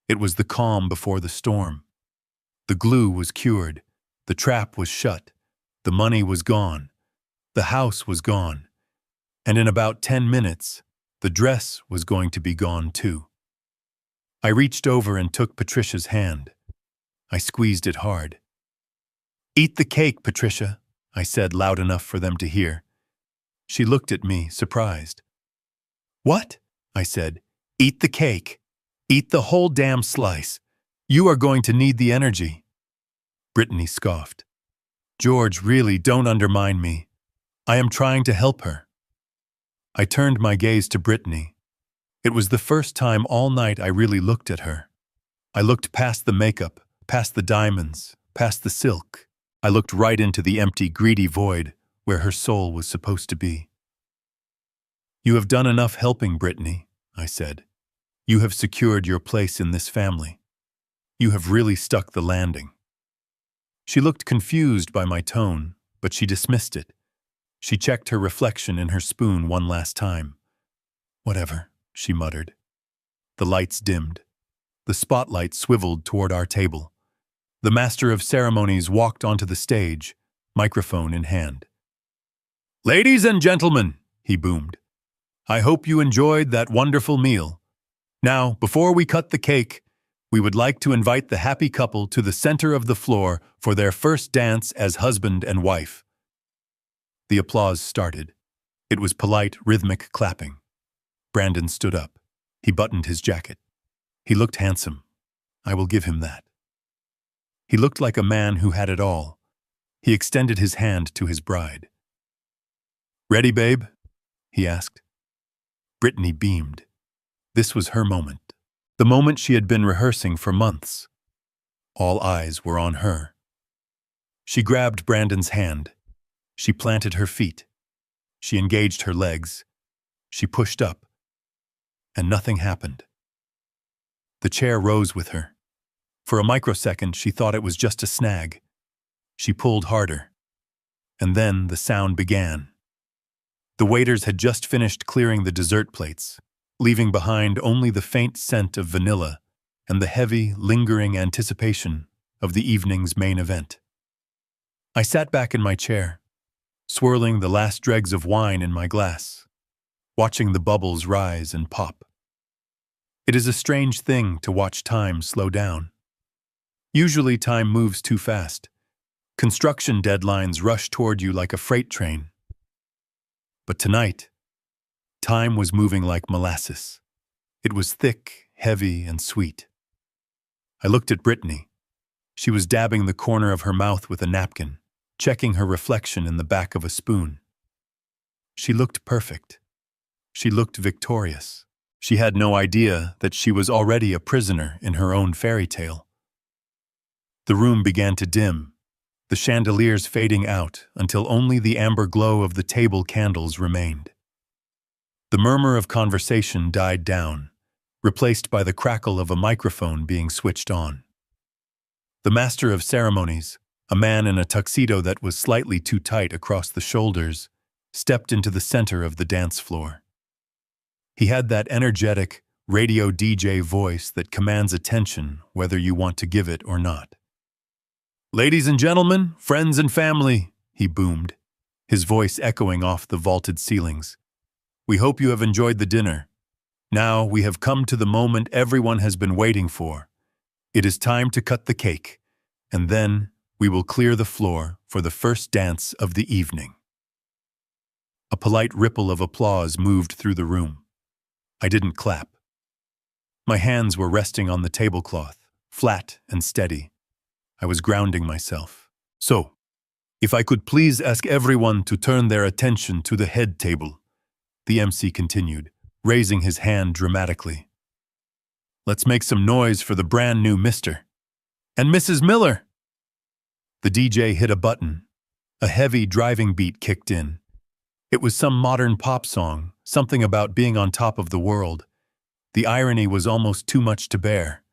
It was the calm before the storm. The glue was cured. The trap was shut. The money was gone. The house was gone. And in about 10 minutes, the dress was going to be gone too. I reached over and took Patricia's hand. I squeezed it hard. Eat the cake, Patricia, I said loud enough for them to hear. She looked at me, surprised. What? I said. Eat the cake. Eat the whole damn slice. You are going to need the energy. Brittany scoffed. George, really, don't undermine me. I am trying to help her. I turned my gaze to Brittany. It was the first time all night I really looked at her. I looked past the makeup, past the diamonds, past the silk. I looked right into the empty, greedy void where her soul was supposed to be. You have done enough helping, Brittany, I said. You have secured your place in this family. You have really stuck the landing. She looked confused by my tone, but she dismissed it. She checked her reflection in her spoon one last time. Whatever, she muttered. The lights dimmed. The spotlight swiveled toward our table. The master of ceremonies walked onto the stage, microphone in hand. "Ladies and gentlemen," he boomed, "I hope you enjoyed that wonderful meal. Now, before we cut the cake, we would like to invite the happy couple to the center of the floor for their first dance as husband and wife." The applause started. It was polite, rhythmic clapping. Brandon stood up. He buttoned his jacket. He looked handsome. I will give him that. He looked like a man who had it all. He extended his hand to his bride. "Ready, babe?" he asked. Brittany beamed. This was her moment. The moment she had been rehearsing for months. All eyes were on her. She grabbed Brandon's hand. She planted her feet. She engaged her legs. She pushed up. And nothing happened. The chair rose with her. For a microsecond, she thought it was just a snag. She pulled harder. And then the sound began. The waiters had just finished clearing the dessert plates, leaving behind only the faint scent of vanilla and the heavy, lingering anticipation of the evening's main event. I sat back in my chair, swirling the last dregs of wine in my glass, watching the bubbles rise and pop. It is a strange thing to watch time slow down. Usually time moves too fast. Construction deadlines rush toward you like a freight train. But tonight, time was moving like molasses. It was thick, heavy, and sweet. I looked at Brittany. She was dabbing the corner of her mouth with a napkin, checking her reflection in the back of a spoon. She looked perfect. She looked victorious. She had no idea that she was already a prisoner in her own fairy tale. The room began to dim, the chandeliers fading out until only the amber glow of the table candles remained. The murmur of conversation died down, replaced by the crackle of a microphone being switched on. The master of ceremonies, a man in a tuxedo that was slightly too tight across the shoulders, stepped into the center of the dance floor. He had that energetic, radio DJ voice that commands attention whether you want to give it or not. "Ladies and gentlemen, friends and family," he boomed, his voice echoing off the vaulted ceilings. "We hope you have enjoyed the dinner. Now we have come to the moment everyone has been waiting for. It is time to cut the cake, and then we will clear the floor for the first dance of the evening." A polite ripple of applause moved through the room. I didn't clap. My hands were resting on the tablecloth, flat and steady. I was grounding myself. "So, if I could please ask everyone to turn their attention to the head table," the MC continued, raising his hand dramatically. "Let's make some noise for the brand new Mr. and Mrs. Miller." The DJ hit a button. A heavy driving beat kicked in. It was some modern pop song, something about being on top of the world. The irony was almost too much to bear.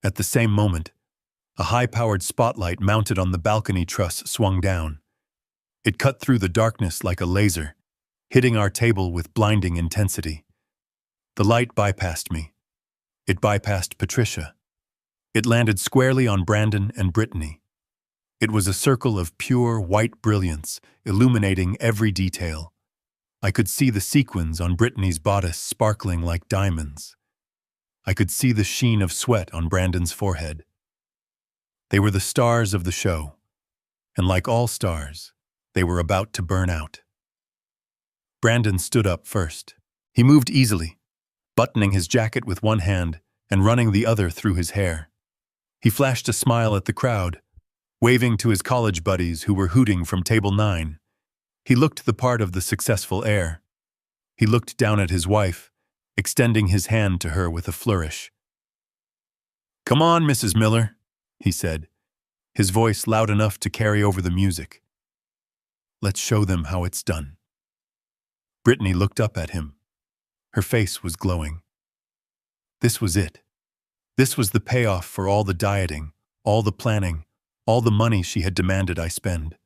At the same moment, a high-powered spotlight mounted on the balcony truss swung down. It cut through the darkness like a laser, hitting our table with blinding intensity. The light bypassed me. It bypassed Patricia. It landed squarely on Brandon and Brittany. It was a circle of pure white brilliance, illuminating every detail. I could see the sequins on Brittany's bodice sparkling like diamonds. I could see the sheen of sweat on Brandon's forehead. They were the stars of the show, and like all stars, they were about to burn out. Brandon stood up first. He moved easily, buttoning his jacket with one hand and running the other through his hair. He flashed a smile at the crowd, waving to his college buddies who were hooting from table 9. He looked the part of the successful heir. He looked down at his wife, extending his hand to her with a flourish. "Come on, Mrs. Miller," he said, his voice loud enough to carry over the music. "Let's show them how it's done." Brittany looked up at him. Her face was glowing. This was it. This was the payoff for all the dieting, all the planning, all the money she had demanded I spend.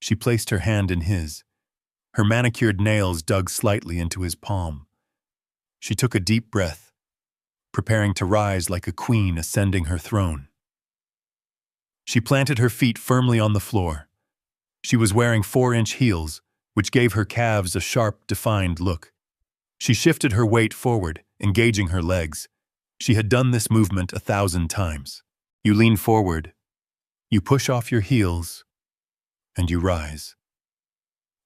She placed her hand in his. Her manicured nails dug slightly into his palm. She took a deep breath, preparing to rise like a queen ascending her throne. She planted her feet firmly on the floor. She was wearing 4-inch heels, which gave her calves a sharp, defined look. She shifted her weight forward, engaging her legs. She had done this movement 1,000 times. You lean forward, you push off your heels, and you rise.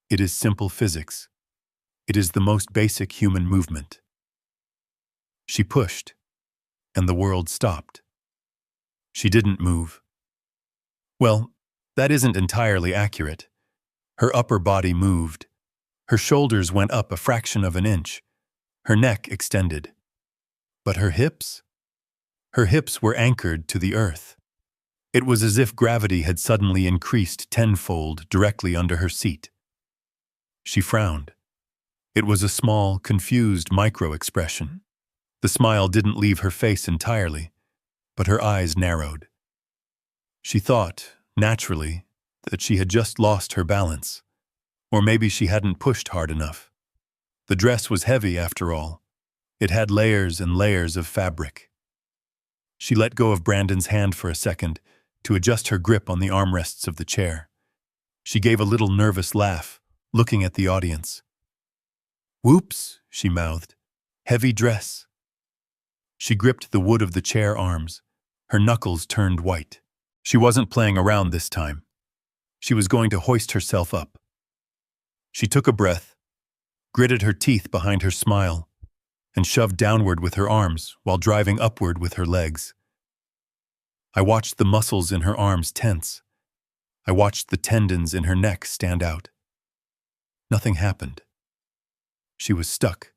It is simple physics. It is the most basic human movement. She pushed, and the world stopped. She didn't move. Well, that isn't entirely accurate. Her upper body moved. Her shoulders went up a fraction of an inch. Her neck extended. But her hips? Her hips were anchored to the earth. It was as if gravity had suddenly increased tenfold directly under her seat. She frowned. It was a small, confused micro-expression. The smile didn't leave her face entirely, but her eyes narrowed. She thought, naturally, that she had just lost her balance. Or maybe she hadn't pushed hard enough. The dress was heavy, after all. It had layers and layers of fabric. She let go of Brandon's hand for a second to adjust her grip on the armrests of the chair. She gave a little nervous laugh, looking at the audience. "Whoops," she mouthed. "Heavy dress." She gripped the wood of the chair arms. Her knuckles turned white. She wasn't playing around this time. She was going to hoist herself up. She took a breath, gritted her teeth behind her smile, and shoved downward with her arms while driving upward with her legs. I watched the muscles in her arms tense. I watched the tendons in her neck stand out. Nothing happened. She was stuck.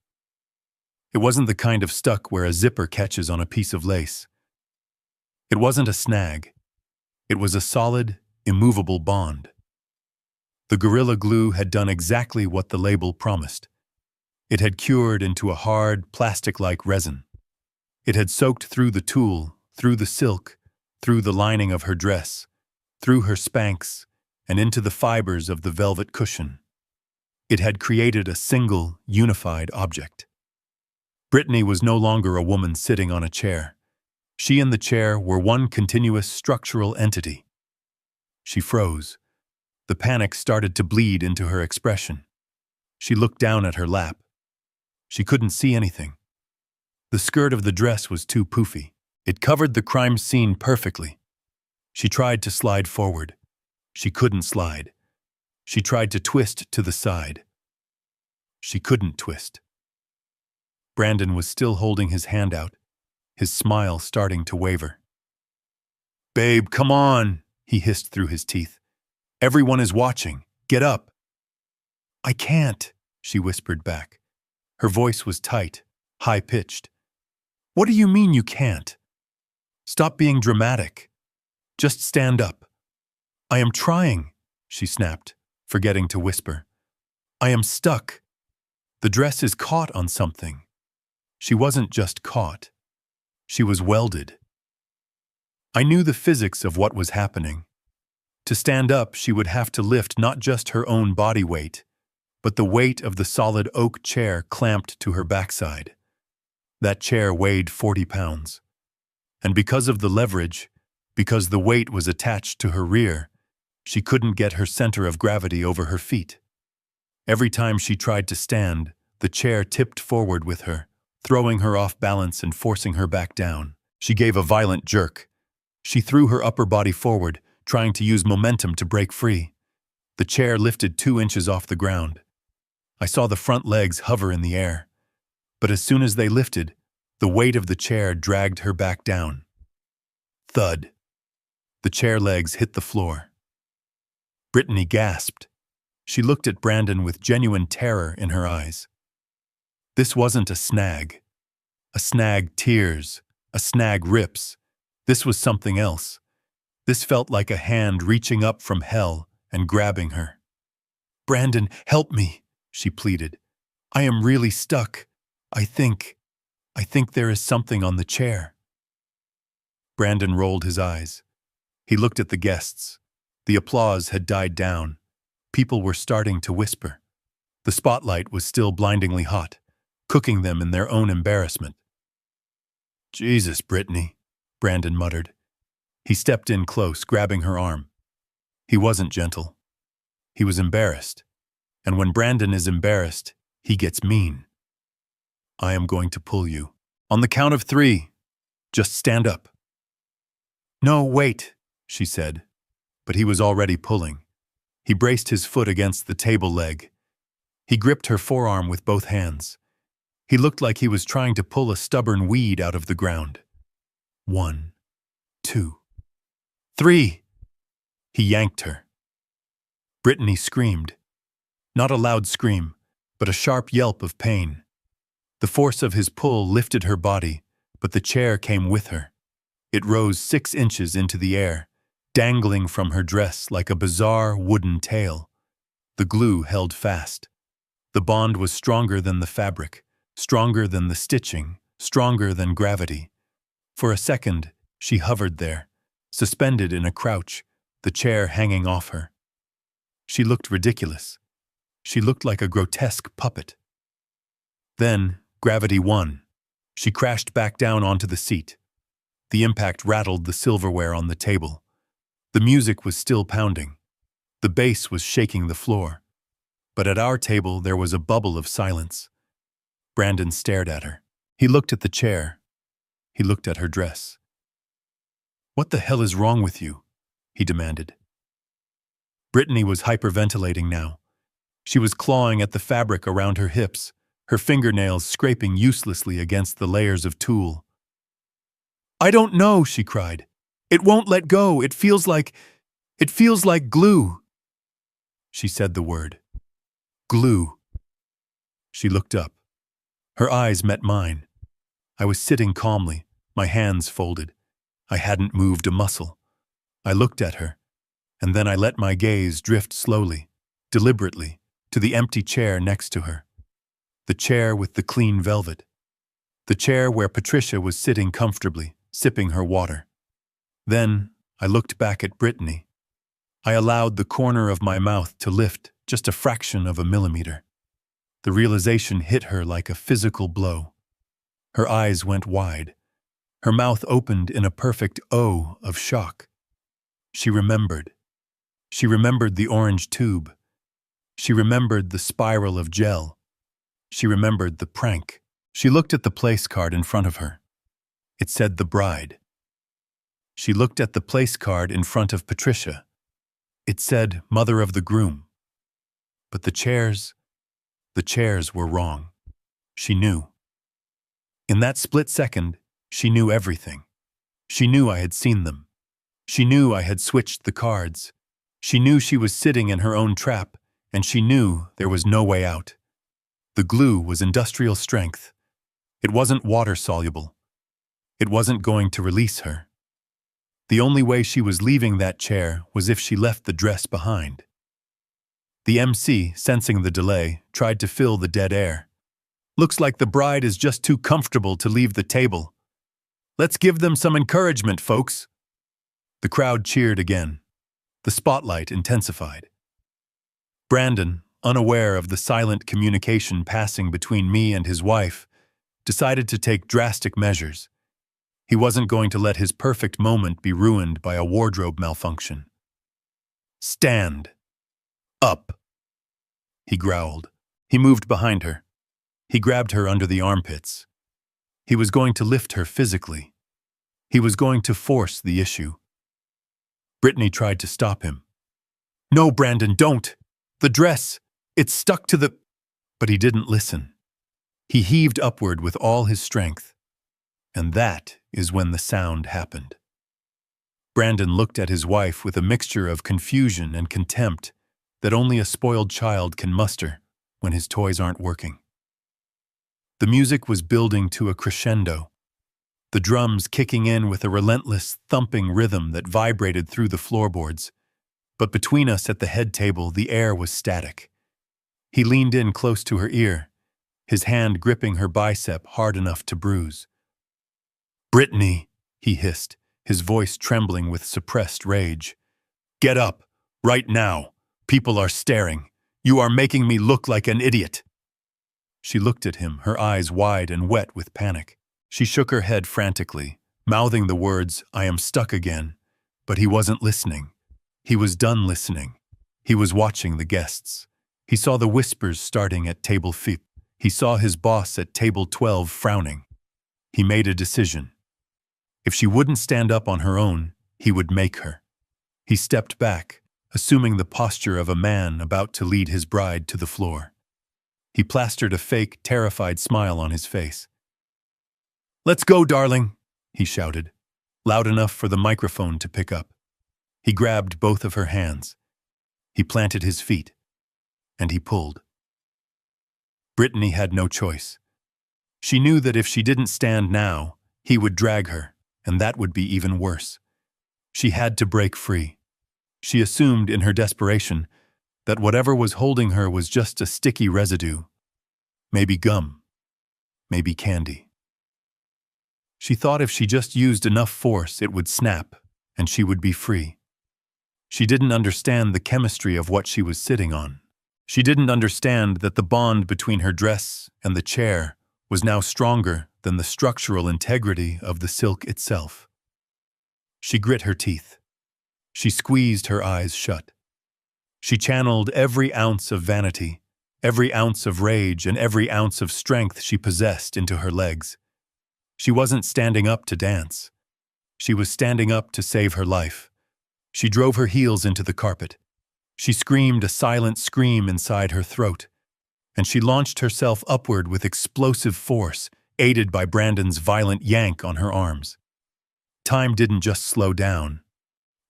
It wasn't the kind of stuck where a zipper catches on a piece of lace. It wasn't a snag. It was a solid, immovable bond. The Gorilla Glue had done exactly what the label promised. It had cured into a hard, plastic-like resin. It had soaked through the tulle, through the silk, through the lining of her dress, through her Spanx, and into the fibers of the velvet cushion. It had created a single, unified object. Brittany was no longer a woman sitting on a chair. She and the chair were one continuous structural entity. She froze. The panic started to bleed into her expression. She looked down at her lap. She couldn't see anything. The skirt of the dress was too poofy. It covered the crime scene perfectly. She tried to slide forward. She couldn't slide. She tried to twist to the side. She couldn't twist. Brandon was still holding his hand out, his smile starting to waver. "Babe, come on," he hissed through his teeth. "Everyone is watching. Get up." "I can't," she whispered back. Her voice was tight, high-pitched. "What do you mean you can't? Stop being dramatic. Just stand up." "I am trying," she snapped, forgetting to whisper. "I am stuck. The dress is caught on something." She wasn't just caught. She was welded. I knew the physics of what was happening. To stand up, she would have to lift not just her own body weight, but the weight of the solid oak chair clamped to her backside. That chair weighed 40 pounds. And because of the leverage, because the weight was attached to her rear, she couldn't get her center of gravity over her feet. Every time she tried to stand, the chair tipped forward with her, throwing her off balance and forcing her back down. She gave a violent jerk. She threw her upper body forward, trying to use momentum to break free. The chair lifted 2 inches off the ground. I saw the front legs hover in the air. But as soon as they lifted, the weight of the chair dragged her back down. Thud. The chair legs hit the floor. Brittany gasped. She looked at Brandon with genuine terror in her eyes. This wasn't a snag. A snag tears. A snag rips. This was something else. This felt like a hand reaching up from hell and grabbing her. "Brandon, help me," she pleaded. "I am really stuck. I think there is something on the chair." Brandon rolled his eyes. He looked at the guests. The applause had died down. People were starting to whisper. The spotlight was still blindingly hot, cooking them in their own embarrassment. "Jesus, Brittany," Brandon muttered. He stepped in close, grabbing her arm. He wasn't gentle. He was embarrassed. And when Brandon is embarrassed, he gets mean. "I am going to pull you. On the count of 3. Just stand up." "No, wait," she said. But he was already pulling. He braced his foot against the table leg. He gripped her forearm with both hands. He looked like he was trying to pull a stubborn weed out of the ground. 1, 2, 3. He yanked her. Brittany screamed. Not a loud scream, but a sharp yelp of pain. The force of his pull lifted her body, but the chair came with her. It rose 6 inches into the air, dangling from her dress like a bizarre wooden tail. The glue held fast. The bond was stronger than the fabric, stronger than the stitching, stronger than gravity. For a second, she hovered there, suspended in a crouch, the chair hanging off her. She looked ridiculous. She looked like a grotesque puppet. Then, gravity won. She crashed back down onto the seat. The impact rattled the silverware on the table. The music was still pounding. The bass was shaking the floor. But at our table there was a bubble of silence. Brandon stared at her. He looked at the chair. He looked at her dress. "What the hell is wrong with you?" he demanded. Brittany was hyperventilating now. She was clawing at the fabric around her hips, her fingernails scraping uselessly against the layers of tulle. "I don't know," she cried. "It won't let go. It feels like glue." She said the word. Glue. She looked up. Her eyes met mine. I was sitting calmly, my hands folded. I hadn't moved a muscle. I looked at her, and then I let my gaze drift slowly, deliberately, to the empty chair next to her. The chair with the clean velvet. The chair where Patricia was sitting comfortably, sipping her water. Then I looked back at Brittany. I allowed the corner of my mouth to lift just a fraction of a millimeter. The realization hit her like a physical blow. Her eyes went wide. Her mouth opened in a perfect O of shock. She remembered. She remembered the orange tube. She remembered the spiral of gel. She remembered the prank. She looked at the place card in front of her. It said the bride. She looked at the place card in front of Patricia. It said mother of the groom. But the chairs were wrong. She knew. In that split second, she knew everything. She knew I had seen them. She knew I had switched the cards. She knew she was sitting in her own trap, and she knew there was no way out. The glue was industrial strength. It wasn't water-soluble. It wasn't going to release her. The only way she was leaving that chair was if she left the dress behind. The MC, sensing the delay, tried to fill the dead air. "Looks like the bride is just too comfortable to leave the table. Let's give them some encouragement, folks." The crowd cheered again. The spotlight intensified. Brandon, unaware of the silent communication passing between me and his wife, decided to take drastic measures. He wasn't going to let his perfect moment be ruined by a wardrobe malfunction. "Stand. Up," he growled. He moved behind her. He grabbed her under the armpits. He was going to lift her physically. He was going to force the issue. Brittany tried to stop him. "No, Brandon, don't. The dress, it's stuck to the—" But he didn't listen. He heaved upward with all his strength. And that is when the sound happened. Brandon looked at his wife with a mixture of confusion and contempt that only a spoiled child can muster when his toys aren't working. The music was building to a crescendo, the drums kicking in with a relentless, thumping rhythm that vibrated through the floorboards. But between us at the head table, the air was static. He leaned in close to her ear, his hand gripping her bicep hard enough to bruise. "Brittany," he hissed, his voice trembling with suppressed rage. "Get up, right now. People are staring. You are making me look like an idiot. She looked at him, her eyes wide and wet with panic. She shook her head frantically, mouthing the words, "I am stuck again." But he wasn't listening. He was done listening. He was watching the guests. He saw the whispers starting at table 5. He saw his boss at table 12 frowning. He made a decision. If she wouldn't stand up on her own, he would make her. He stepped back, assuming the posture of a man about to lead his bride to the floor. He plastered a fake, terrified smile on his face. "Let's go, darling," he shouted, loud enough for the microphone to pick up. He grabbed both of her hands. He planted his feet, and he pulled. Brittany had no choice. She knew that if she didn't stand now, he would drag her, and that would be even worse. She had to break free. She assumed in her desperation that whatever was holding her was just a sticky residue. Maybe gum. Maybe candy. She thought if she just used enough force, it would snap, and she would be free. She didn't understand the chemistry of what she was sitting on. She didn't understand that the bond between her dress and the chair was now stronger than the structural integrity of the silk itself. She grit her teeth. She squeezed her eyes shut. She channeled every ounce of vanity, every ounce of rage, and every ounce of strength she possessed into her legs. She wasn't standing up to dance. She was standing up to save her life. She drove her heels into the carpet. She screamed a silent scream inside her throat, and she launched herself upward with explosive force, aided by Brandon's violent yank on her arms. Time didn't just slow down.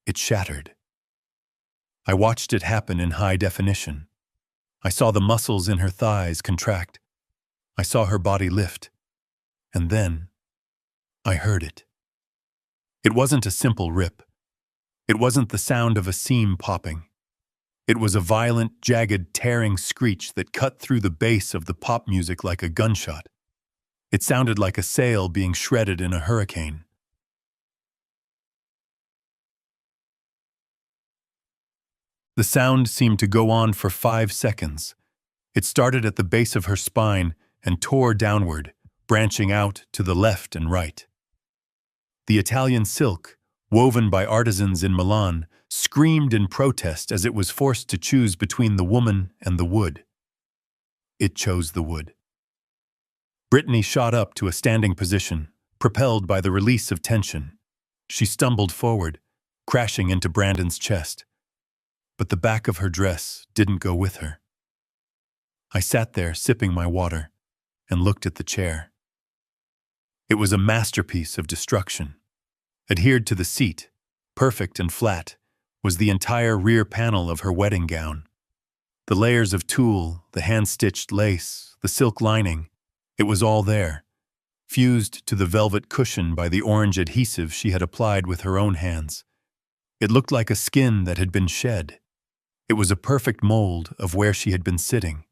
It shattered. I watched it happen in high definition. I saw the muscles in her thighs contract. I saw her body lift. And then, I heard it. It wasn't a simple rip. It wasn't the sound of a seam popping. It was a violent, jagged, tearing screech that cut through the bass of the pop music like a gunshot. It sounded like a sail being shredded in a hurricane. The sound seemed to go on for 5 seconds. It started at the base of her spine and tore downward, branching out to the left and right. The Italian silk, woven by artisans in Milan, screamed in protest as it was forced to choose between the woman and the wood. It chose the wood. Brittany shot up to a standing position, propelled by the release of tension. She stumbled forward, crashing into Brandon's chest. But the back of her dress didn't go with her. I sat there sipping my water and looked at the chair. It was a masterpiece of destruction. Adhered to the seat, perfect and flat, was the entire rear panel of her wedding gown. The layers of tulle, the hand-stitched lace, the silk lining, it was all there, fused to the velvet cushion by the orange adhesive she had applied with her own hands. It looked like a skin that had been shed. It was a perfect mold of where she had been sitting.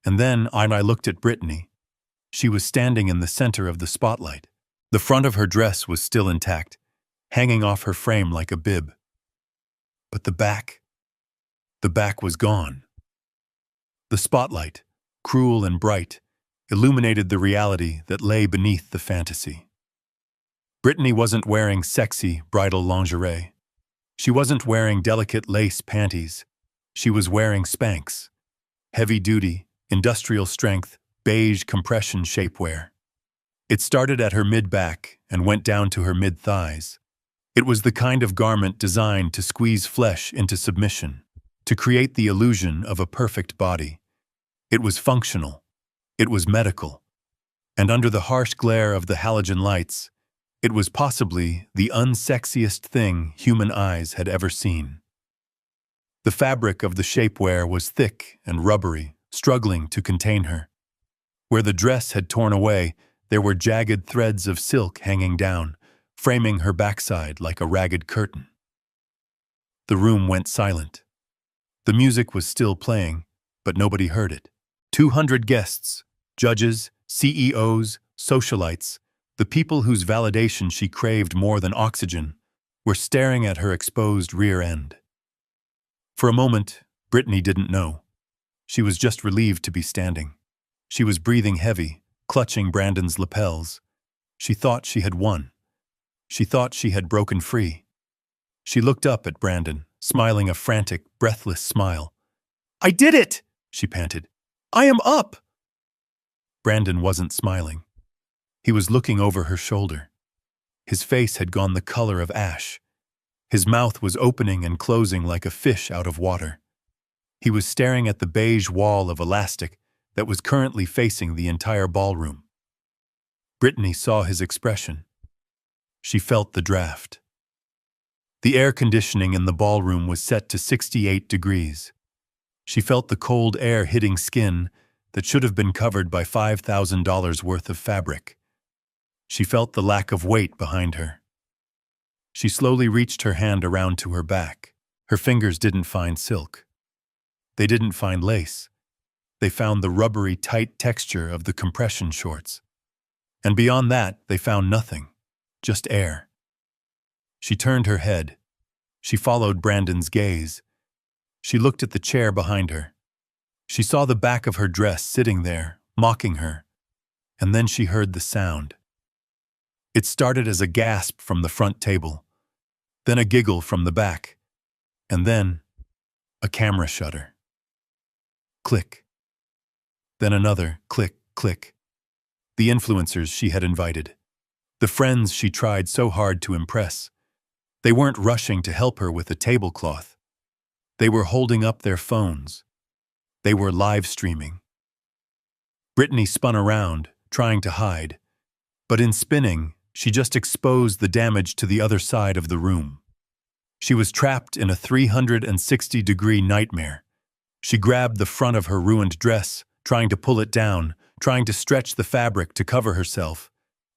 And then I looked at Brittany. She was standing in the center of the spotlight. The front of her dress was still intact, hanging off her frame like a bib. But the back was gone. The spotlight, cruel and bright, illuminated the reality that lay beneath the fantasy. Brittany wasn't wearing sexy bridal lingerie. She wasn't wearing delicate lace panties. She was wearing Spanx, heavy-duty, industrial strength, beige compression shapewear. It started at her mid-back and went down to her mid-thighs. It was the kind of garment designed to squeeze flesh into submission, to create the illusion of a perfect body. It was functional. It was medical. And under the harsh glare of the halogen lights, it was possibly the unsexiest thing human eyes had ever seen. The fabric of the shapewear was thick and rubbery, struggling to contain her. Where the dress had torn away, there were jagged threads of silk hanging down, framing her backside like a ragged curtain. The room went silent. The music was still playing, but nobody heard it. 200 guests, judges, CEOs, socialites, the people whose validation she craved more than oxygen, were staring at her exposed rear end. For a moment, Brittany didn't know. She was just relieved to be standing. She was breathing heavy, clutching Brandon's lapels. She thought she had won. She thought she had broken free. She looked up at Brandon, smiling a frantic, breathless smile. "I did it!" she panted. "I am up!" Brandon wasn't smiling. He was looking over her shoulder. His face had gone the color of ash. His mouth was opening and closing like a fish out of water. He was staring at the beige wall of elastic that was currently facing the entire ballroom. Brittany saw his expression. She felt the draft. The air conditioning in the ballroom was set to 68 degrees. She felt the cold air hitting skin that should have been covered by $5,000 worth of fabric. She felt the lack of weight behind her. She slowly reached her hand around to her back. Her fingers didn't find silk. They didn't find lace. They found the rubbery, tight texture of the compression shorts. And beyond that, they found nothing, just air. She turned her head. She followed Brandon's gaze. She looked at the chair behind her. She saw the back of her dress sitting there, mocking her. And then she heard the sound. It started as a gasp from the front table, then a giggle from the back, and then a camera shutter. Click. Then another click, click. The influencers she had invited. The friends she tried so hard to impress. They weren't rushing to help her with a tablecloth. They were holding up their phones. They were live streaming. Brittany spun around, trying to hide. But in spinning, she just exposed the damage to the other side of the room. She was trapped in a 360-degree nightmare. She grabbed the front of her ruined dress, trying to pull it down, trying to stretch the fabric to cover herself.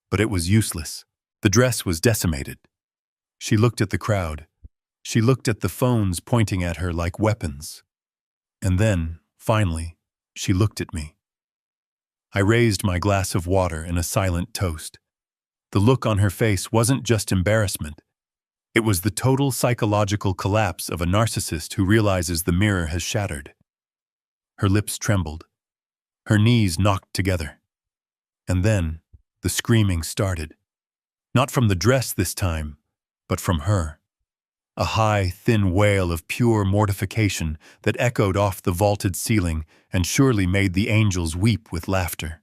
But it was useless. The dress was decimated. She looked at the crowd. She looked at the phones pointing at her like weapons. And then, finally, she looked at me. I raised my glass of water in a silent toast. The look on her face wasn't just embarrassment. It was the total psychological collapse of a narcissist who realizes the mirror has shattered. Her lips trembled. Her knees knocked together. And then, the screaming started. Not from the dress this time, but from her. A high, thin wail of pure mortification that echoed off the vaulted ceiling and surely made the angels weep with laughter.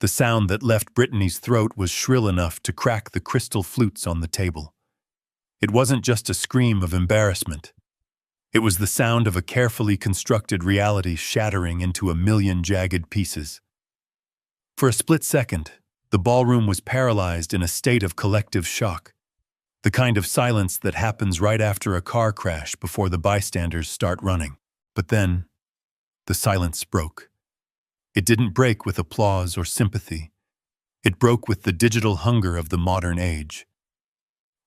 The sound that left Brittany's throat was shrill enough to crack the crystal flutes on the table. It wasn't just a scream of embarrassment. It was the sound of a carefully constructed reality shattering into a million jagged pieces. For a split second, the ballroom was paralyzed in a state of collective shock. The kind of silence that happens right after a car crash before the bystanders start running. But then, the silence broke. It didn't break with applause or sympathy. It broke with the digital hunger of the modern age.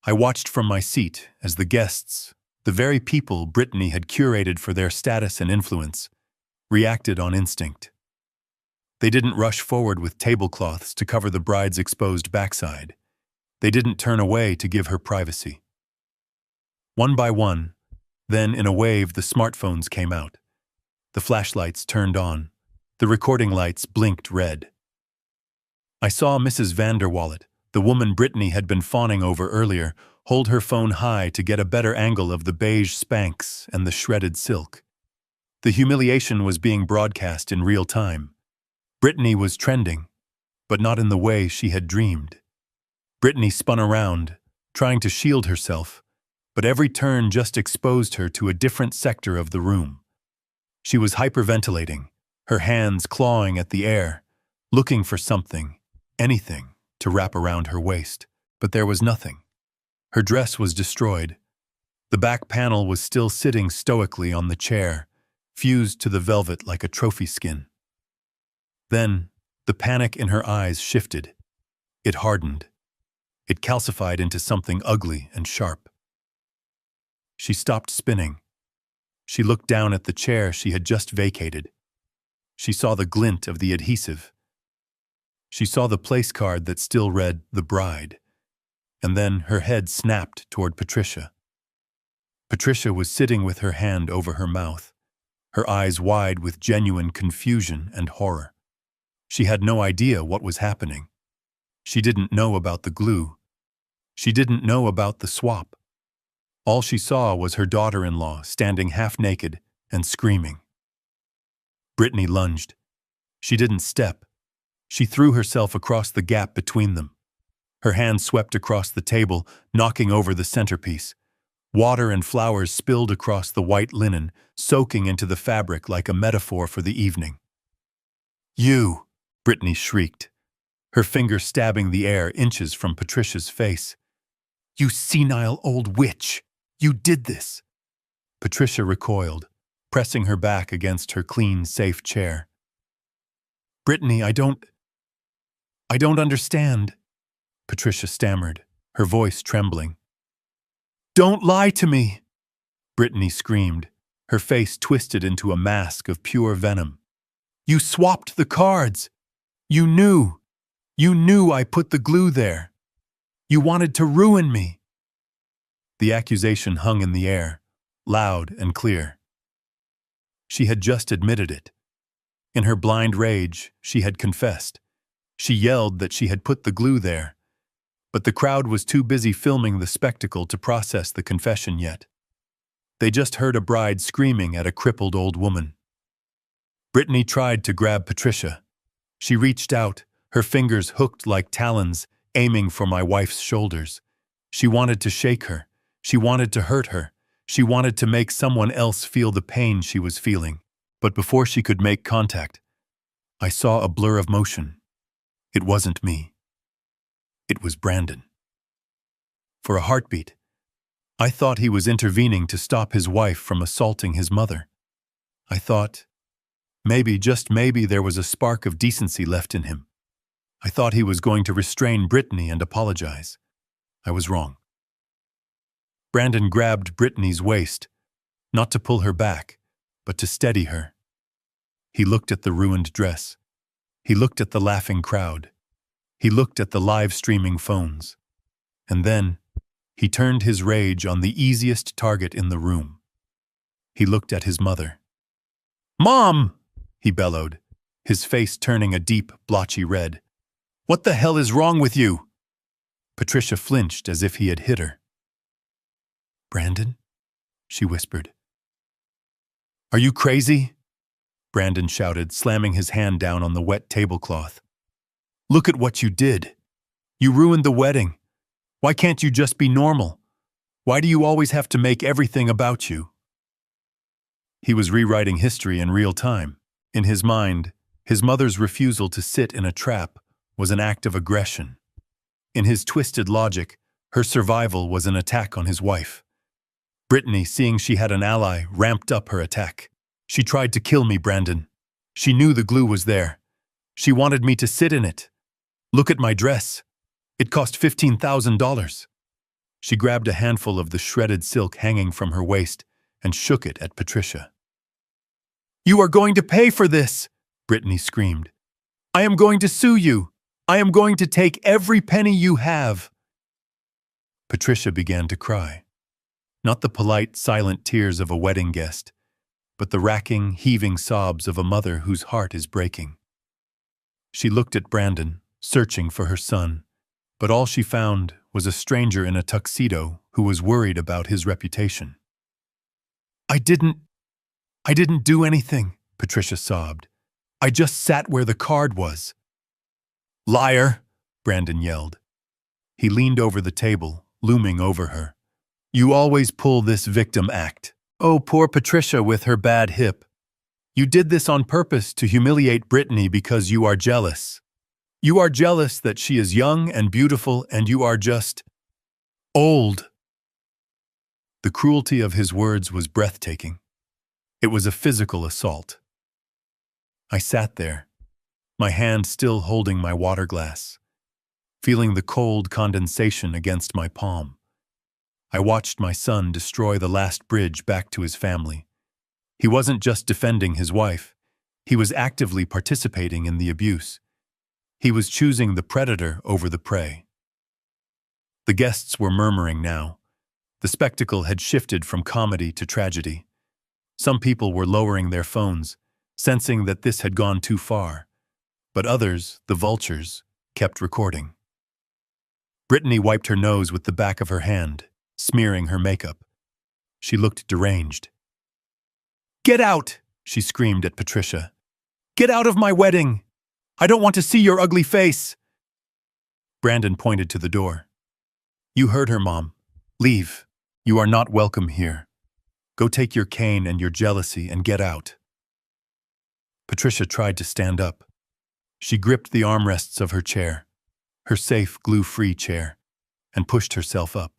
I watched from my seat as the guests, the very people Brittany had curated for their status and influence, reacted on instinct. They didn't rush forward with tablecloths to cover the bride's exposed backside. They didn't turn away to give her privacy. One by one, then in a wave the smartphones came out. The flashlights turned on. The recording lights blinked red. I saw Mrs. Vanderwallet, the woman Brittany had been fawning over earlier, hold her phone high to get a better angle of the beige Spanx and the shredded silk. The humiliation was being broadcast in real time. Brittany was trending, but not in the way she had dreamed. Brittany spun around, trying to shield herself, but every turn just exposed her to a different sector of the room. She was hyperventilating, her hands clawing at the air, looking for something, anything, to wrap around her waist. But there was nothing. Her dress was destroyed. The back panel was still sitting stoically on the chair, fused to the velvet like a trophy skin. Then, the panic in her eyes shifted. It hardened. It calcified into something ugly and sharp. She stopped spinning. She looked down at the chair she had just vacated. She saw the glint of the adhesive. She saw the place card that still read, "The Bride." And then her head snapped toward Patricia. Patricia was sitting with her hand over her mouth. her eyes wide with genuine confusion and horror. She had no idea what was happening. She didn't know about the glue. She didn't know about the swap. All she saw was her daughter-in-law standing half-naked and screaming. Brittany lunged. She didn't step. She threw herself across the gap between them. Her hand swept across the table, knocking over the centerpiece. Water and flowers spilled across the white linen, soaking into the fabric like a metaphor for the evening. "You!" Brittany shrieked, her finger stabbing the air inches from Patricia's face. "You senile old witch! You did this!" Patricia recoiled, pressing her back against her clean, safe chair. "Brittany, I don't understand," Patricia stammered, her voice trembling. "Don't lie to me!" Brittany screamed, her face twisted into a mask of pure venom. "You swapped the cards! You knew! You knew I put the glue there! You wanted to ruin me!" The accusation hung in the air, loud and clear. She had just admitted it. In her blind rage, she had confessed. She yelled that she had put the glue there. But the crowd was too busy filming the spectacle to process the confession yet. They just heard a bride screaming at a crippled old woman. Brittany tried to grab Patricia. She reached out, her fingers hooked like talons, aiming for my wife's shoulders. She wanted to shake her. She wanted to hurt her. She wanted to make someone else feel the pain she was feeling. But before she could make contact, I saw a blur of motion. It wasn't me. It was Brandon. For a heartbeat, I thought he was intervening to stop his wife from assaulting his mother. I thought, maybe, just maybe, there was a spark of decency left in him. I thought he was going to restrain Brittany and apologize. I was wrong. Brandon grabbed Brittany's waist, not to pull her back, but to steady her. He looked at the ruined dress. He looked at the laughing crowd. He looked at the live-streaming phones. And then, he turned his rage on the easiest target in the room. He looked at his mother. "Mom!" he bellowed, his face turning a deep, blotchy red. "What the hell is wrong with you?" Patricia flinched as if he had hit her. "Brandon?" she whispered. "Are you crazy?" Brandon shouted, slamming his hand down on the wet tablecloth. "Look at what you did. You ruined the wedding. Why can't you just be normal? Why do you always have to make everything about you?" He was rewriting history in real time. In his mind, his mother's refusal to sit in a trap was an act of aggression. In his twisted logic, her survival was an attack on his wife. Brittany, seeing she had an ally, ramped up her attack. "She tried to kill me, Brandon. She knew the glue was there. She wanted me to sit in it. Look at my dress. It cost $15,000. She grabbed a handful of the shredded silk hanging from her waist and shook it at Patricia. "You are going to pay for this!" Brittany screamed. "I am going to sue you! I am going to take every penny you have!" Patricia began to cry. Not the polite, silent tears of a wedding guest, but the racking, heaving sobs of a mother whose heart is breaking. She looked at Brandon, searching for her son, but all she found was a stranger in a tuxedo who was worried about his reputation. I didn't do anything," Patricia sobbed. "I just sat where the card was." "Liar!" Brandon yelled. He leaned over the table, looming over her. "You always pull this victim act. Oh, poor Patricia with her bad hip. You did this on purpose to humiliate Brittany because you are jealous. You are jealous that she is young and beautiful, and you are just old." The cruelty of his words was breathtaking. It was a physical assault. I sat there, my hand still holding my water glass, feeling the cold condensation against my palm. I watched my son destroy the last bridge back to his family. He wasn't just defending his wife. He was actively participating in the abuse. He was choosing the predator over the prey. The guests were murmuring now. The spectacle had shifted from comedy to tragedy. Some people were lowering their phones, sensing that this had gone too far. But others, the vultures, kept recording. Brittany wiped her nose with the back of her hand, smearing her makeup. She looked deranged. "Get out!" she screamed at Patricia. "Get out of my wedding! I don't want to see your ugly face!" Brandon pointed to the door. "You heard her, Mom. Leave. You are not welcome here. Go take your cane and your jealousy and get out." Patricia tried to stand up. She gripped the armrests of her chair, her safe, glue-free chair, and pushed herself up.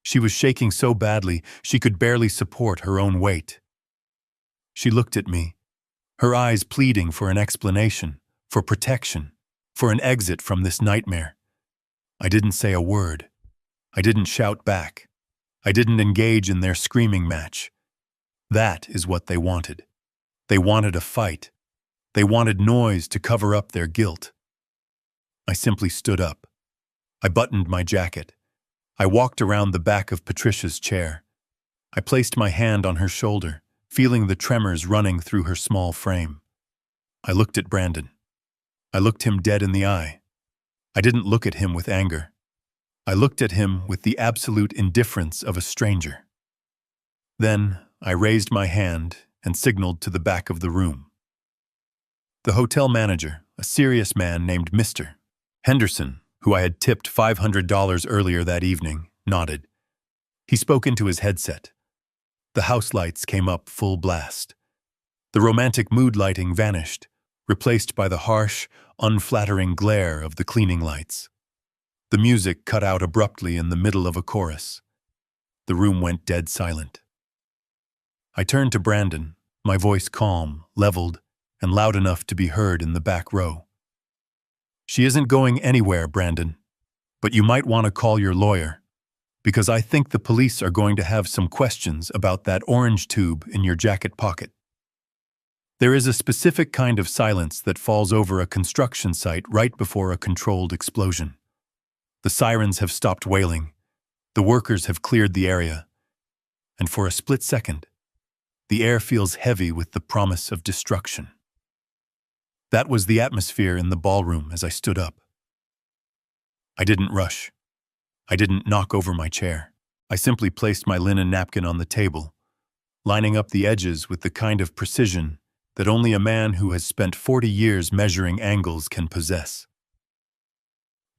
She was shaking so badly she could barely support her own weight. She looked at me, her eyes pleading for an explanation, for protection, for an exit from this nightmare. I didn't say a word. I didn't shout back. I didn't engage in their screaming match. That is what they wanted. They wanted a fight. They wanted noise to cover up their guilt. I simply stood up. I buttoned my jacket. I walked around the back of Patricia's chair. I placed my hand on her shoulder, feeling the tremors running through her small frame. I looked at Brandon. I looked him dead in the eye. I didn't look at him with anger. I looked at him with the absolute indifference of a stranger. Then I raised my hand and signaled to the back of the room. The hotel manager, a serious man named Mr. Henderson, who I had tipped $500 earlier that evening, nodded. He spoke into his headset. The house lights came up full blast. The romantic mood lighting vanished, replaced by the harsh, unflattering glare of the cleaning lights. The music cut out abruptly in the middle of a chorus. The room went dead silent. I turned to Brandon, my voice calm, leveled, and loud enough to be heard in the back row. "She isn't going anywhere, Brandon, but you might want to call your lawyer, because I think the police are going to have some questions about that orange tube in your jacket pocket." There is a specific kind of silence that falls over a construction site right before a controlled explosion. The sirens have stopped wailing, the workers have cleared the area, and for a split second, the air feels heavy with the promise of destruction. That was the atmosphere in the ballroom as I stood up. I didn't rush. I didn't knock over my chair. I simply placed my linen napkin on the table, lining up the edges with the kind of precision that only a man who has spent 40 years measuring angles can possess.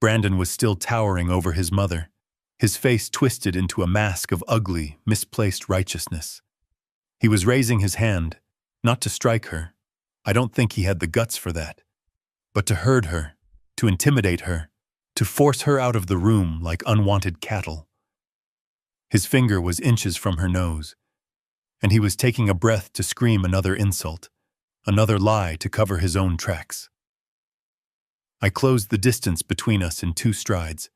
Brandon was still towering over his mother, his face twisted into a mask of ugly, misplaced righteousness. He was raising his hand, not to strike her. I don't think he had the guts for that. But to herd her, to intimidate her, to force her out of the room like unwanted cattle. His finger was inches from her nose, and he was taking a breath to scream another insult, another lie to cover his own tracks. I closed the distance between us in 2 strides.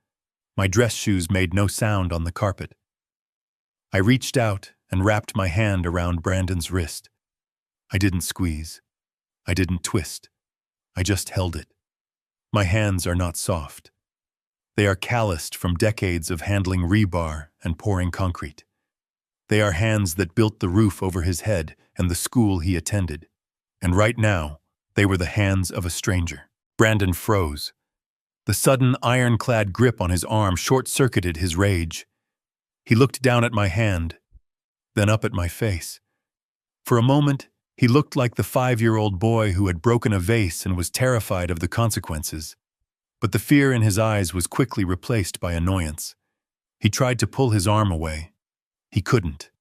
My dress shoes made no sound on the carpet. I reached out and wrapped my hand around Brandon's wrist. I didn't squeeze. I didn't twist. I just held it. My hands are not soft. They are calloused from decades of handling rebar and pouring concrete. They are hands that built the roof over his head and the school he attended. And right now, they were the hands of a stranger. Brandon froze. The sudden ironclad grip on his arm short-circuited his rage. He looked down at my hand, then up at my face. For a moment, he looked like the 5-year-old boy who had broken a vase and was terrified of the consequences. But the fear in his eyes was quickly replaced by annoyance. He tried to pull his arm away. He couldn't.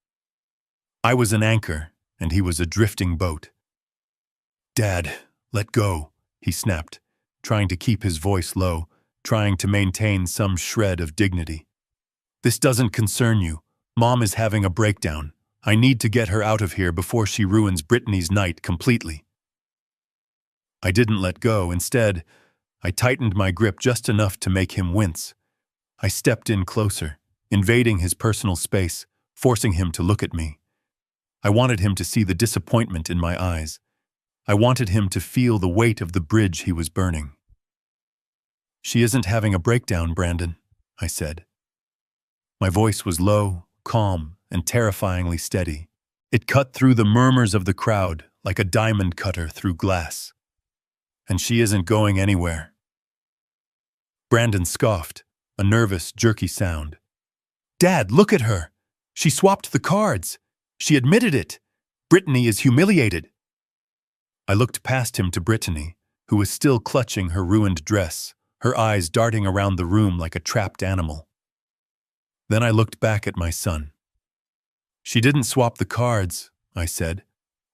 I was an anchor, and he was a drifting boat. "Dad, let go," he snapped, trying to keep his voice low, trying to maintain some shred of dignity. "This doesn't concern you. Mom is having a breakdown. I need to get her out of here before she ruins Brittany's night completely." I didn't let go. Instead, I tightened my grip just enough to make him wince. I stepped in closer, invading his personal space, forcing him to look at me. I wanted him to see the disappointment in my eyes. I wanted him to feel the weight of the bridge he was burning. "She isn't having a breakdown, Brandon," I said. My voice was low, calm, and terrifyingly steady. It cut through the murmurs of the crowd like a diamond cutter through glass. And she isn't going anywhere. Brandon scoffed, a nervous, jerky sound. Dad, look at her! She swapped the cards! She admitted it! Brittany is humiliated! I looked past him to Brittany, who was still clutching her ruined dress, her eyes darting around the room like a trapped animal. Then I looked back at my son. She didn't swap the cards, I said,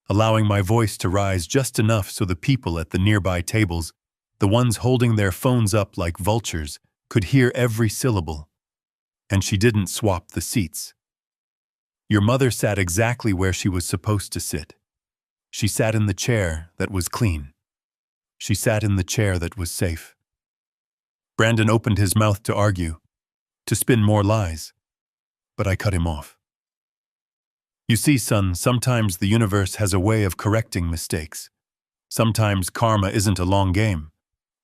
allowing my voice to rise just enough so the people at the nearby tables, the ones holding their phones up like vultures, could hear every syllable. And she didn't swap the seats. Your mother sat exactly where she was supposed to sit. She sat in the chair that was clean. She sat in the chair that was safe. Brandon opened his mouth to argue, to spin more lies, but I cut him off. You see, son, sometimes the universe has a way of correcting mistakes. Sometimes karma isn't a long game.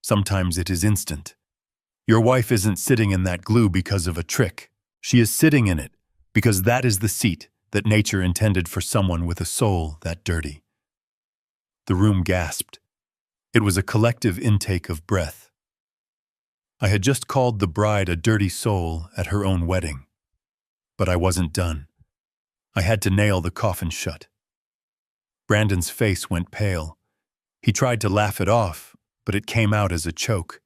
Sometimes it is instant. Your wife isn't sitting in that glue because of a trick. She is sitting in it because that is the seat that nature intended for someone with a soul that dirty. The room gasped. It was a collective intake of breath. I had just called the bride a dirty soul at her own wedding. But I wasn't done. I had to nail the coffin shut. Brandon's face went pale. He tried to laugh it off, but it came out as a choke.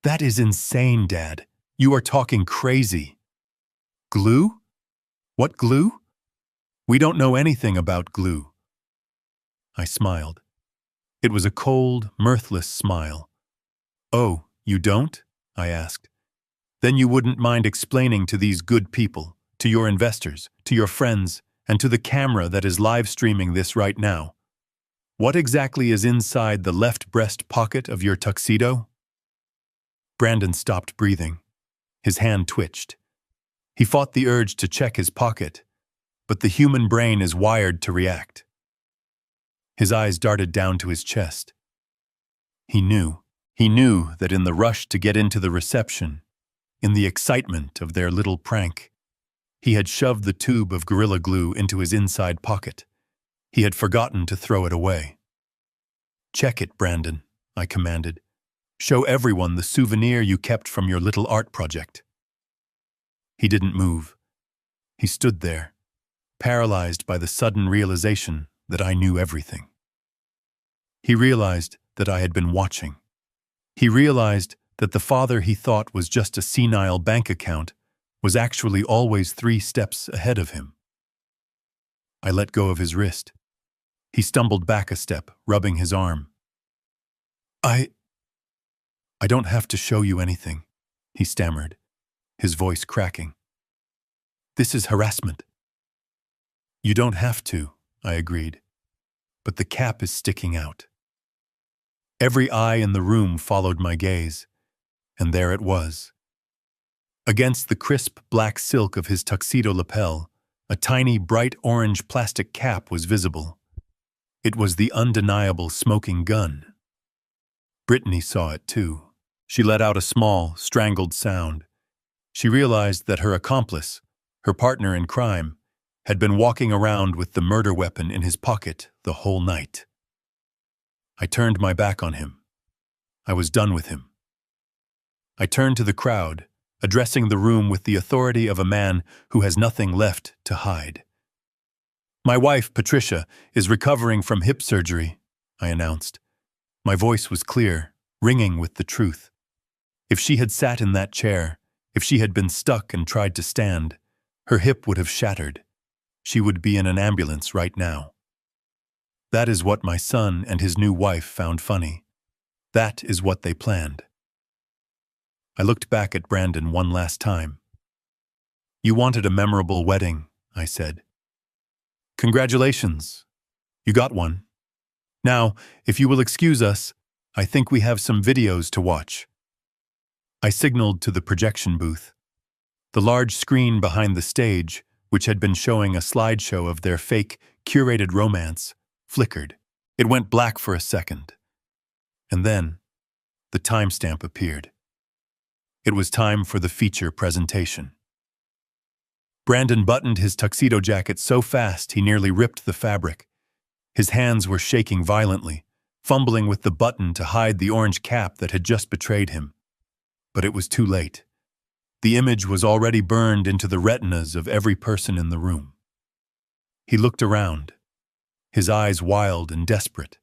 That is insane, Dad. You are talking crazy. Glue? What glue? We don't know anything about glue. I smiled. It was a cold, mirthless smile. Oh, you don't? I asked. Then you wouldn't mind explaining to these good people, to your investors, to your friends, and to the camera that is live streaming this right now. What exactly is inside the left breast pocket of your tuxedo? Brandon stopped breathing. His hand twitched. He fought the urge to check his pocket, but the human brain is wired to react. His eyes darted down to his chest. He knew that in the rush to get into the reception, in the excitement of their little prank, he had shoved the tube of Gorilla Glue into his inside pocket. He had forgotten to throw it away. Check it, Brandon, I commanded. Show everyone the souvenir you kept from your little art project. He didn't move. He stood there, paralyzed by the sudden realization that I knew everything. He realized that I had been watching. He realized that the father he thought was just a senile bank account was actually always 3 steps ahead of him. I let go of his wrist. He stumbled back a step, rubbing his arm. I don't have to show you anything, he stammered, his voice cracking. This is harassment. You don't have to, I agreed, but the cap is sticking out. Every eye in the room followed my gaze, and there it was. Against the crisp black silk of his tuxedo lapel, a tiny bright orange plastic cap was visible. It was the undeniable smoking gun. Brittany saw it too. She let out a small, strangled sound. She realized that her accomplice, her partner in crime, had been walking around with the murder weapon in his pocket the whole night. I turned my back on him. I was done with him. I turned to the crowd, addressing the room with the authority of a man who has nothing left to hide. My wife, Patricia, is recovering from hip surgery, I announced. My voice was clear, ringing with the truth. If she had sat in that chair, if she had been stuck and tried to stand, her hip would have shattered. She would be in an ambulance right now. That is what my son and his new wife found funny. That is what they planned. I looked back at Brandon one last time. You wanted a memorable wedding, I said. Congratulations. You got one. Now, if you will excuse us, I think we have some videos to watch. I signaled to the projection booth. The large screen behind the stage, which had been showing a slideshow of their fake, curated romance, flickered. It went black for a second. And then, the timestamp appeared. It was time for the feature presentation. Brandon buttoned his tuxedo jacket so fast he nearly ripped the fabric. His hands were shaking violently, fumbling with the button to hide the orange cap that had just betrayed him. But it was too late. The image was already burned into the retinas of every person in the room. He looked around, his eyes wild and desperate,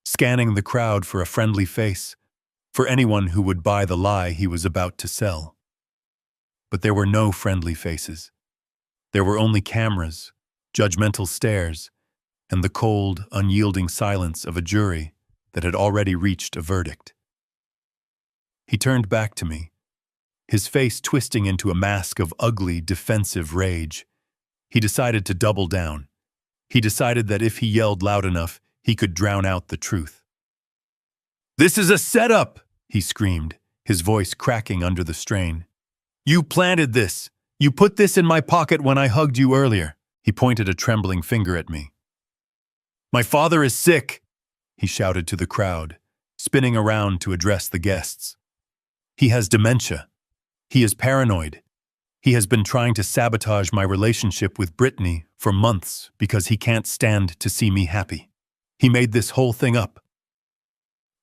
scanning the crowd for a friendly face, for anyone who would buy the lie he was about to sell. But there were no friendly faces. There were only cameras, judgmental stares, and the cold, unyielding silence of a jury that had already reached a verdict. He turned back to me, his face twisting into a mask of ugly, defensive rage. He decided to double down. He decided that if he yelled loud enough, he could drown out the truth. "This is a setup!" he screamed, his voice cracking under the strain. "You planted this! You put this in my pocket when I hugged you earlier." He pointed a trembling finger at me. "My father is sick," he shouted to the crowd, spinning around to address the guests. "He has dementia. He is paranoid. He has been trying to sabotage my relationship with Brittany for months because he can't stand to see me happy. He made this whole thing up."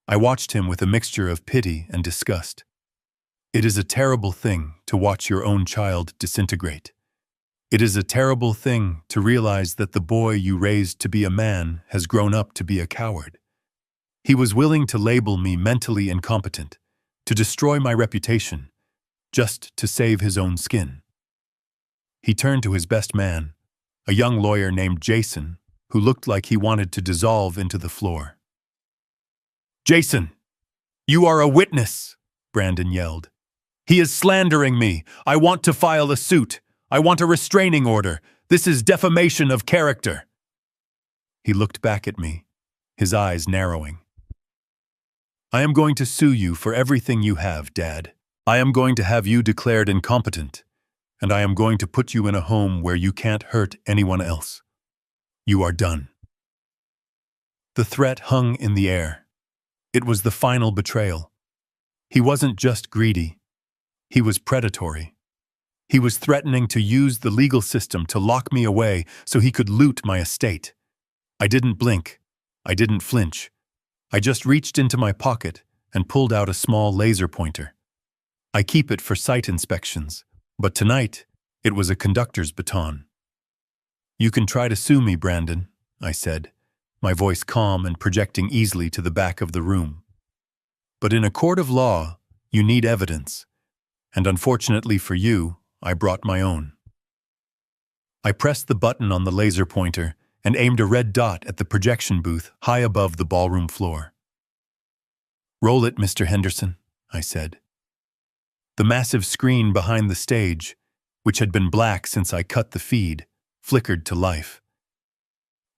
I watched him with a mixture of pity and disgust. It is a terrible thing to watch your own child disintegrate. It is a terrible thing to realize that the boy you raised to be a man has grown up to be a coward. He was willing to label me mentally incompetent, to destroy my reputation, just to save his own skin. He turned to his best man, a young lawyer named Jason, who looked like he wanted to dissolve into the floor. "Jason, you are a witness," Brandon yelled. "He is slandering me. I want to file a suit. I want a restraining order. This is defamation of character." He looked back at me, his eyes narrowing. "I am going to sue you for everything you have, Dad. I am going to have you declared incompetent, and I am going to put you in a home where you can't hurt anyone else. You are done." The threat hung in the air. It was the final betrayal. He wasn't just greedy. He was predatory. He was threatening to use the legal system to lock me away so he could loot my estate. I didn't blink. I didn't flinch. I just reached into my pocket and pulled out a small laser pointer. I keep it for site inspections, but tonight it was a conductor's baton. "You can try to sue me, Brandon," I said, my voice calm and projecting easily to the back of the room. "But in a court of law, you need evidence, and unfortunately for you, I brought my own." I pressed the button on the laser pointer and aimed a red dot at the projection booth high above the ballroom floor. "Roll it, Mr. Henderson," I said. The massive screen behind the stage, which had been black since I cut the feed, flickered to life.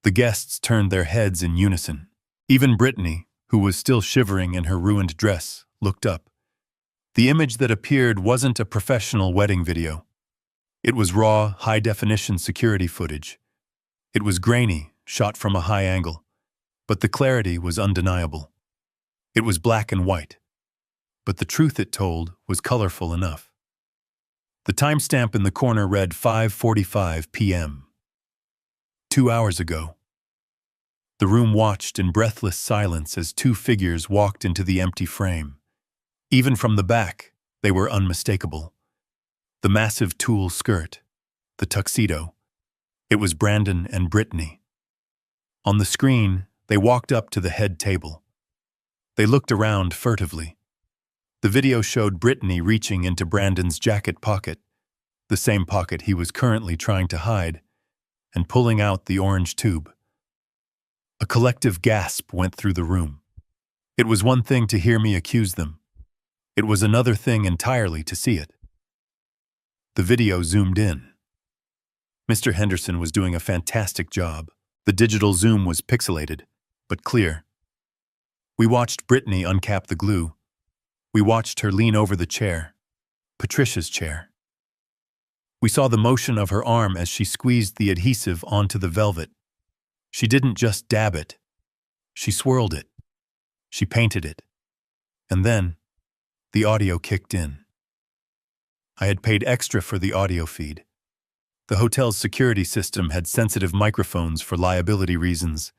The guests turned their heads in unison. Even Brittany, who was still shivering in her ruined dress, looked up. The image that appeared wasn't a professional wedding video. It was raw, high-definition security footage. It was grainy, shot from a high angle, but the clarity was undeniable. It was black and white, but the truth it told was colorful enough. The timestamp in the corner read 5:45 p.m. 2 hours ago. The room watched in breathless silence as two figures walked into the empty frame. Even from the back, they were unmistakable. The massive tulle skirt, the tuxedo. It was Brandon and Brittany. On the screen, they walked up to the head table. They looked around furtively. The video showed Brittany reaching into Brandon's jacket pocket, the same pocket he was currently trying to hide, and pulling out the orange tube. A collective gasp went through the room. It was one thing to hear me accuse them. It was another thing entirely to see it. The video zoomed in. Mr. Henderson was doing a fantastic job. The digital zoom was pixelated, but clear. We watched Brittany uncap the glue. We watched her lean over the chair, Patricia's chair. We saw the motion of her arm as she squeezed the adhesive onto the velvet. She didn't just dab it. She swirled it. She painted it. And then, the audio kicked in. I had paid extra for the audio feed. The hotel's security system had sensitive microphones for liability reasons,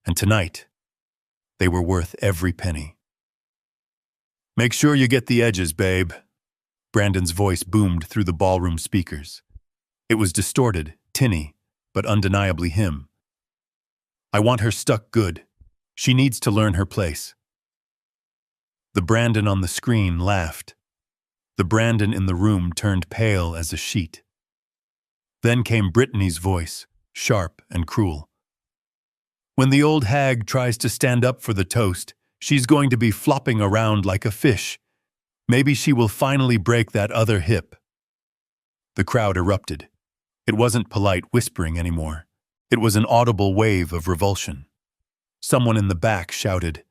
and tonight, they were worth every penny. "Make sure you get the edges, babe." Brandon's voice boomed through the ballroom speakers. It was distorted, tinny, but undeniably him. "I want her stuck good. She needs to learn her place." The Brandon on the screen laughed. The Brandon in the room turned pale as a sheet. Then came Brittany's voice, sharp and cruel. "When the old hag tries to stand up for the toast, she's going to be flopping around like a fish. Maybe she will finally break that other hip." The crowd erupted. It wasn't polite whispering anymore. It was an audible wave of revulsion. Someone in the back shouted,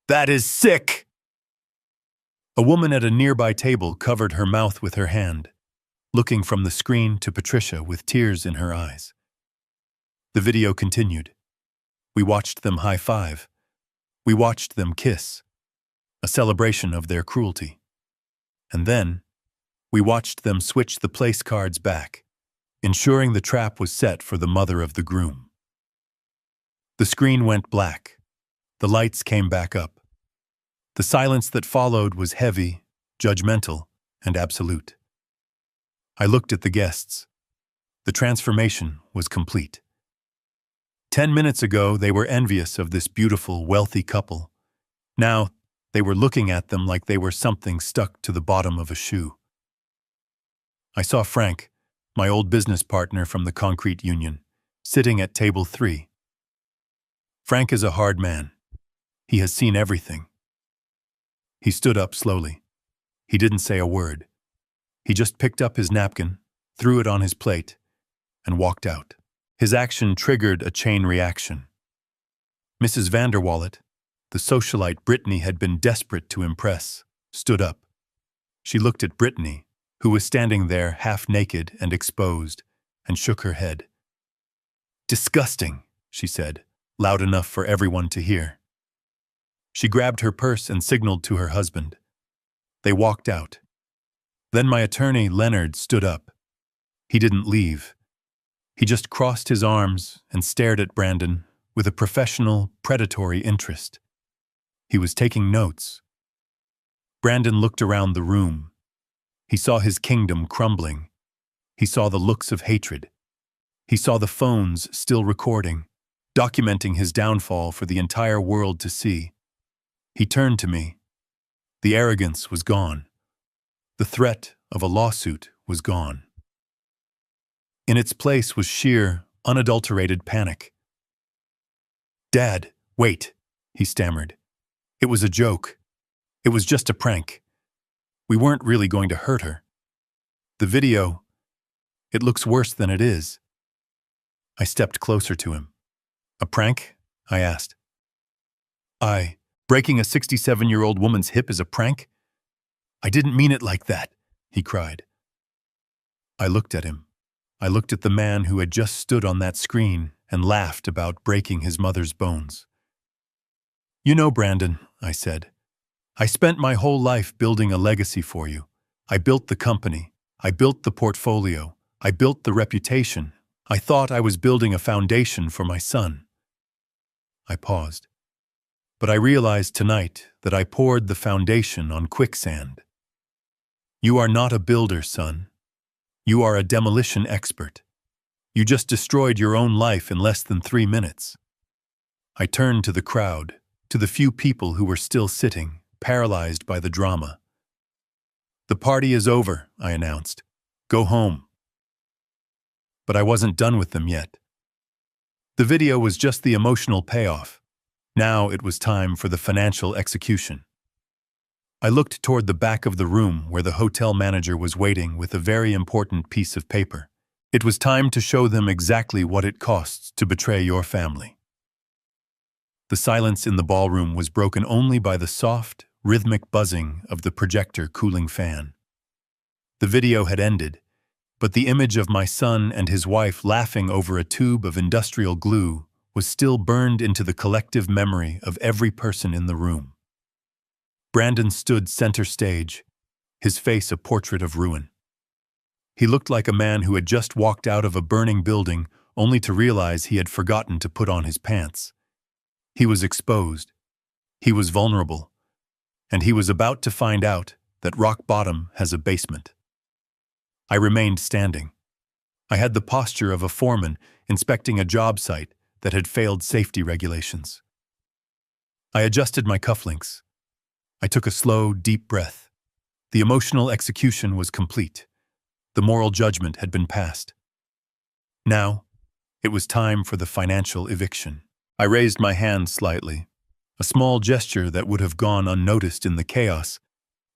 "That is sick!" A woman at a nearby table covered her mouth with her hand, looking from the screen to Patricia with tears in her eyes. The video continued. We watched them high-five. We watched them kiss, a celebration of their cruelty. And then, we watched them switch the place cards back, ensuring the trap was set for the mother of the groom. The screen went black. The lights came back up. The silence that followed was heavy, judgmental, and absolute. I looked at the guests. The transformation was complete. 10 minutes ago, they were envious of this beautiful, wealthy couple. Now, they were looking at them like they were something stuck to the bottom of a shoe. I saw Frank, my old business partner from the concrete union, sitting at table 3. Frank is a hard man. He has seen everything. He stood up slowly. He didn't say a word. He just picked up his napkin, threw it on his plate, and walked out. His action triggered a chain reaction. Mrs. Vanderwallet, the socialite Brittany had been desperate to impress, stood up. She looked at Brittany, who was standing there half-naked and exposed, and shook her head. "Disgusting," she said, loud enough for everyone to hear. She grabbed her purse and signaled to her husband. They walked out. Then my attorney, Leonard, stood up. He didn't leave. He just crossed his arms and stared at Brandon with a professional, predatory interest. He was taking notes. Brandon looked around the room. He saw his kingdom crumbling. He saw the looks of hatred. He saw the phones still recording, documenting his downfall for the entire world to see. He turned to me. The arrogance was gone. The threat of a lawsuit was gone. In its place was sheer, unadulterated panic. "Dad, wait," he stammered. "It was a joke. It was just a prank. We weren't really going to hurt her. The video, it looks worse than it is." I stepped closer to him. "A prank?" I asked. Breaking a 67-year-old woman's hip is a prank? I didn't mean it like that," he cried. I looked at him. I looked at the man who had just stood on that screen and laughed about breaking his mother's bones. "You know, Brandon," I said, "I spent my whole life building a legacy for you. I built the company. I built the portfolio. I built the reputation. I thought I was building a foundation for my son." I paused. But I realized tonight that I poured the foundation on quicksand. You are not a builder, son. You are a demolition expert. You just destroyed your own life in less than 3 minutes. I turned to the crowd, to the few people who were still sitting, paralyzed by the drama. "The party is over," I announced. "Go home." But I wasn't done with them yet. The video was just the emotional payoff. Now it was time for the financial execution. I looked toward the back of the room where the hotel manager was waiting with a very important piece of paper. It was time to show them exactly what it costs to betray your family. The silence in the ballroom was broken only by the soft, rhythmic buzzing of the projector cooling fan. The video had ended, but the image of my son and his wife laughing over a tube of industrial glue was still burned into the collective memory of every person in the room. Brandon stood center stage, his face a portrait of ruin. He looked like a man who had just walked out of a burning building only to realize he had forgotten to put on his pants. He was exposed. He was vulnerable. And he was about to find out that rock bottom has a basement. I remained standing. I had the posture of a foreman inspecting a job site that had failed safety regulations. I adjusted my cufflinks. I took a slow, deep breath. The emotional execution was complete. The moral judgment had been passed. Now, it was time for the financial eviction. I raised my hand slightly, a small gesture that would have gone unnoticed in the chaos,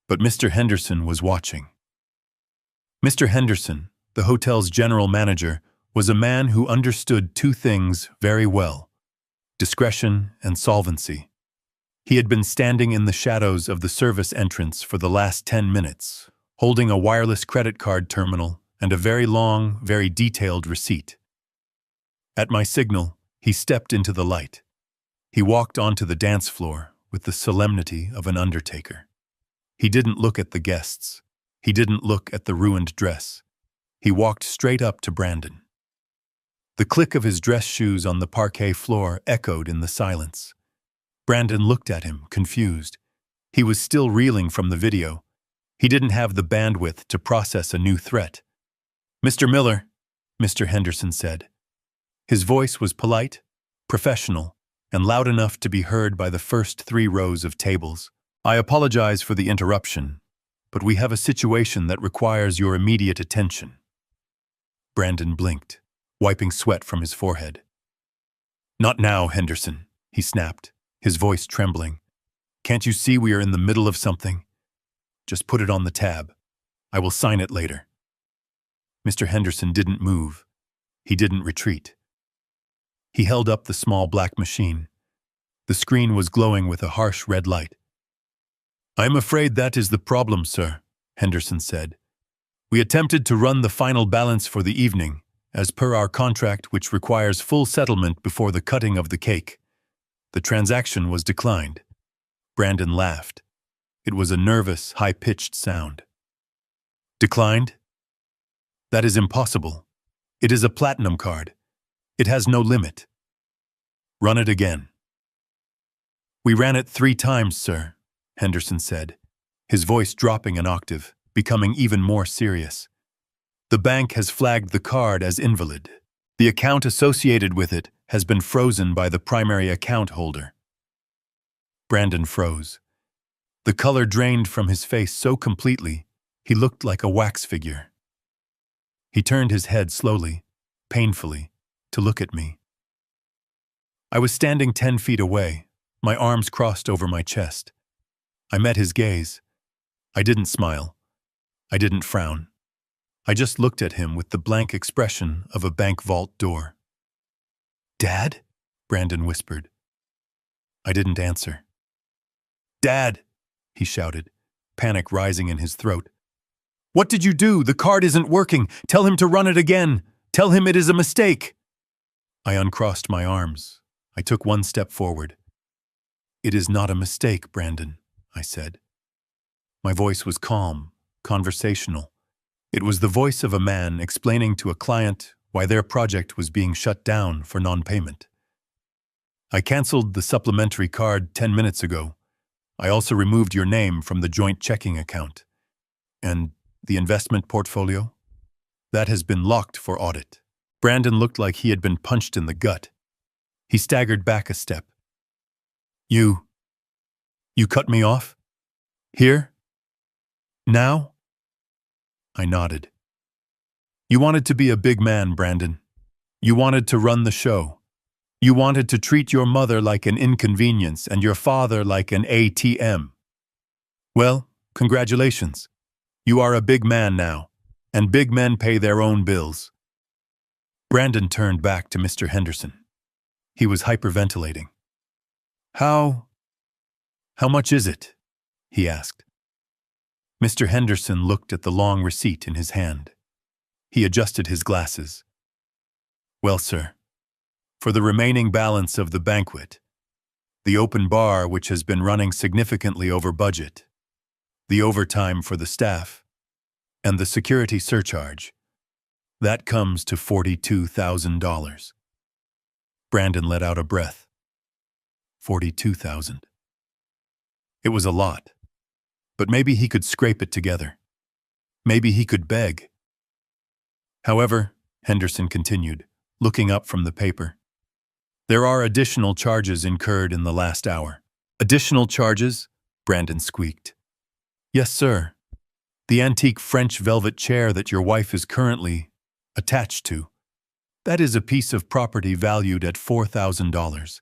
but Mr. Henderson was watching. Mr. Henderson, the hotel's general manager, was a man who understood two things very well: discretion and solvency. He had been standing in the shadows of the service entrance for the last 10 minutes, holding a wireless credit card terminal and a very long, very detailed receipt. At my signal, he stepped into the light. He walked onto the dance floor with the solemnity of an undertaker. He didn't look at the guests. He didn't look at the ruined dress. He walked straight up to Brandon. The click of his dress shoes on the parquet floor echoed in the silence. Brandon looked at him, confused. He was still reeling from the video. He didn't have the bandwidth to process a new threat. "Mr. Miller," Mr. Henderson said. His voice was polite, professional, and loud enough to be heard by the first 3 rows of tables. "I apologize for the interruption, but we have a situation that requires your immediate attention." Brandon blinked, wiping sweat from his forehead. "Not now, Henderson," he snapped, his voice trembling. "Can't you see we are in the middle of something? Just put it on the tab. I will sign it later." Mr. Henderson didn't move. He didn't retreat. He held up the small black machine. The screen was glowing with a harsh red light. "I'm afraid that is the problem, sir," Henderson said. "We attempted to run the final balance for the evening, as per our contract, which requires full settlement before the cutting of the cake. The transaction was declined." Brandon laughed. It was a nervous, high-pitched sound. "Declined? That is impossible. It is a platinum card. It has no limit. Run it again." "We ran it 3 times, sir," Henderson said, his voice dropping an octave, becoming even more serious. "The bank has flagged the card as invalid. The account associated with it has been frozen by the primary account holder." Brandon froze. The color drained from his face so completely, he looked like a wax figure. He turned his head slowly, painfully, to look at me. I was standing 10 feet away, my arms crossed over my chest. I met his gaze. I didn't smile. I didn't frown. I just looked at him with the blank expression of a bank vault door. "Dad?" Brandon whispered. I didn't answer. "Dad!" he shouted, panic rising in his throat. "What did you do? The card isn't working. Tell him to run it again. Tell him it is a mistake." I uncrossed my arms. I took 1 step forward. "It is not a mistake, Brandon," I said. My voice was calm, conversational. It was the voice of a man explaining to a client why their project was being shut down for non-payment. "I canceled the supplementary card 10 minutes ago. I also removed your name from the joint checking account. And the investment portfolio? That has been locked for audit." Brandon looked like he had been punched in the gut. He staggered back a step. You cut me off? Here? Now?" I nodded. "You wanted to be a big man, Brandon. You wanted to run the show. You wanted to treat your mother like an inconvenience and your father like an ATM. Well, congratulations. You are a big man now, and big men pay their own bills." Brandon turned back to Mr. Henderson. He was hyperventilating. How much is it?" he asked. Mr. Henderson looked at the long receipt in his hand. He adjusted his glasses. "Well, sir, for the remaining balance of the banquet, the open bar which has been running significantly over budget, the overtime for the staff, And the security surcharge. That comes to $42,000. Brandon let out a breath. 42,000. It was a lot. But maybe he could scrape it together. Maybe he could beg. However, Henderson continued, looking up from the paper, there are additional charges incurred in the last hour. Additional charges? Brandon squeaked. Yes, sir. The antique French velvet chair that your wife is currently attached to. That is a piece of property valued at $4,000.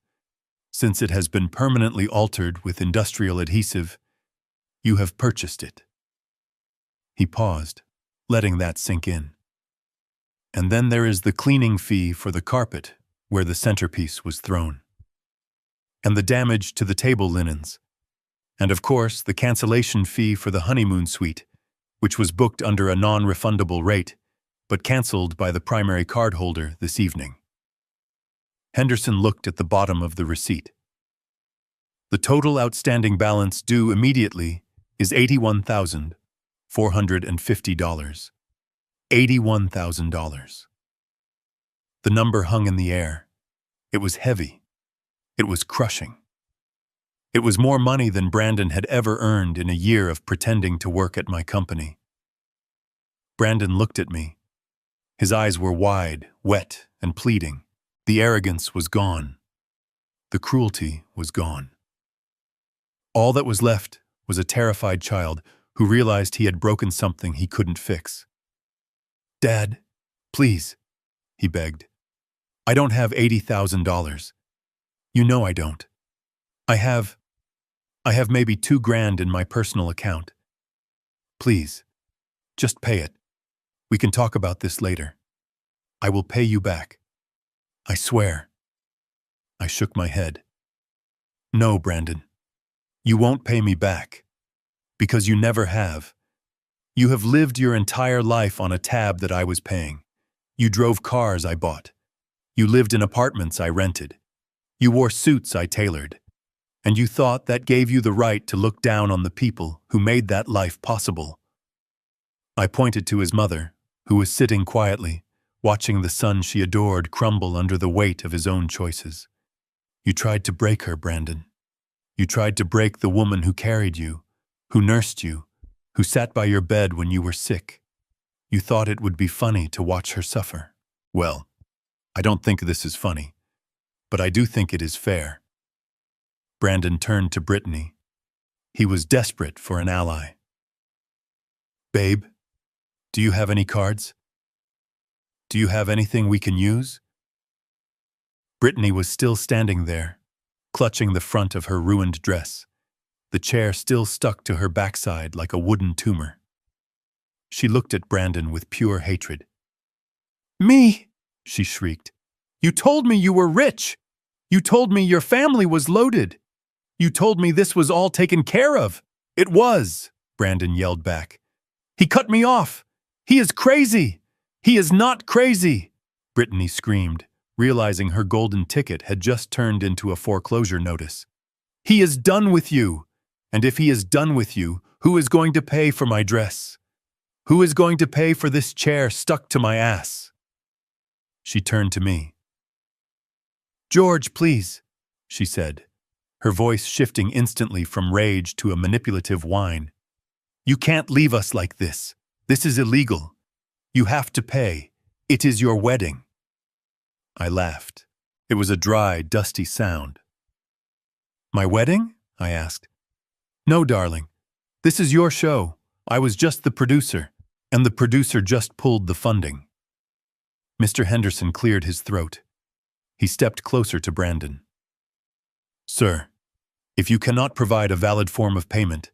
Since it has been permanently altered with industrial adhesive, you have purchased it. He paused, letting that sink in. And then there is the cleaning fee for the carpet where the centerpiece was thrown. And the damage to the table linens. And of course, the cancellation fee for the honeymoon suite, which was booked under a non-refundable rate, but cancelled by the primary cardholder this evening. Henderson looked at the bottom of the receipt. The total outstanding balance due immediately is $81,450. $81,000. The number hung in the air. It was heavy. It was crushing. It was more money than Brandon had ever earned in a year of pretending to work at my company. Brandon looked at me. His eyes were wide, wet, and pleading. The arrogance was gone. The cruelty was gone. All that was left was a terrified child who realized he had broken something he couldn't fix. Dad, please, he begged. I don't have $80,000. You know I don't. I have maybe $2,000 in my personal account. Please, just pay it. We can talk about this later. I will pay you back. I swear. I shook my head. No, Brandon. You won't pay me back. Because you never have. You have lived your entire life on a tab that I was paying. You drove cars I bought. You lived in apartments I rented. You wore suits I tailored. And you thought that gave you the right to look down on the people who made that life possible. I pointed to his mother, who was sitting quietly, watching the son she adored crumble under the weight of his own choices. You tried to break her, Brandon. You tried to break the woman who carried you, who nursed you, who sat by your bed when you were sick. You thought it would be funny to watch her suffer. Well, I don't think this is funny, but I do think it is fair. Brandon turned to Brittany. He was desperate for an ally. Babe, do you have any cards? Do you have anything we can use? Brittany was still standing there, clutching the front of her ruined dress, the chair still stuck to her backside like a wooden tumor. She looked at Brandon with pure hatred. Me, she shrieked. You told me you were rich. You told me your family was loaded. You told me this was all taken care of. It was, Brandon yelled back. He cut me off. He is crazy. He is not crazy, Brittany screamed, realizing her golden ticket had just turned into a foreclosure notice. He is done with you. And if he is done with you, who is going to pay for my dress? Who is going to pay for this chair stuck to my ass? She turned to me. George, please, she said, her voice shifting instantly from rage to a manipulative whine. You can't leave us like this. This is illegal. You have to pay. It is your wedding. I laughed. It was a dry, dusty sound. My wedding? I asked. No, darling. This is your show. I was just the producer, and the producer just pulled the funding. Mr. Henderson cleared his throat. He stepped closer to Brandon. Sir, if you cannot provide a valid form of payment,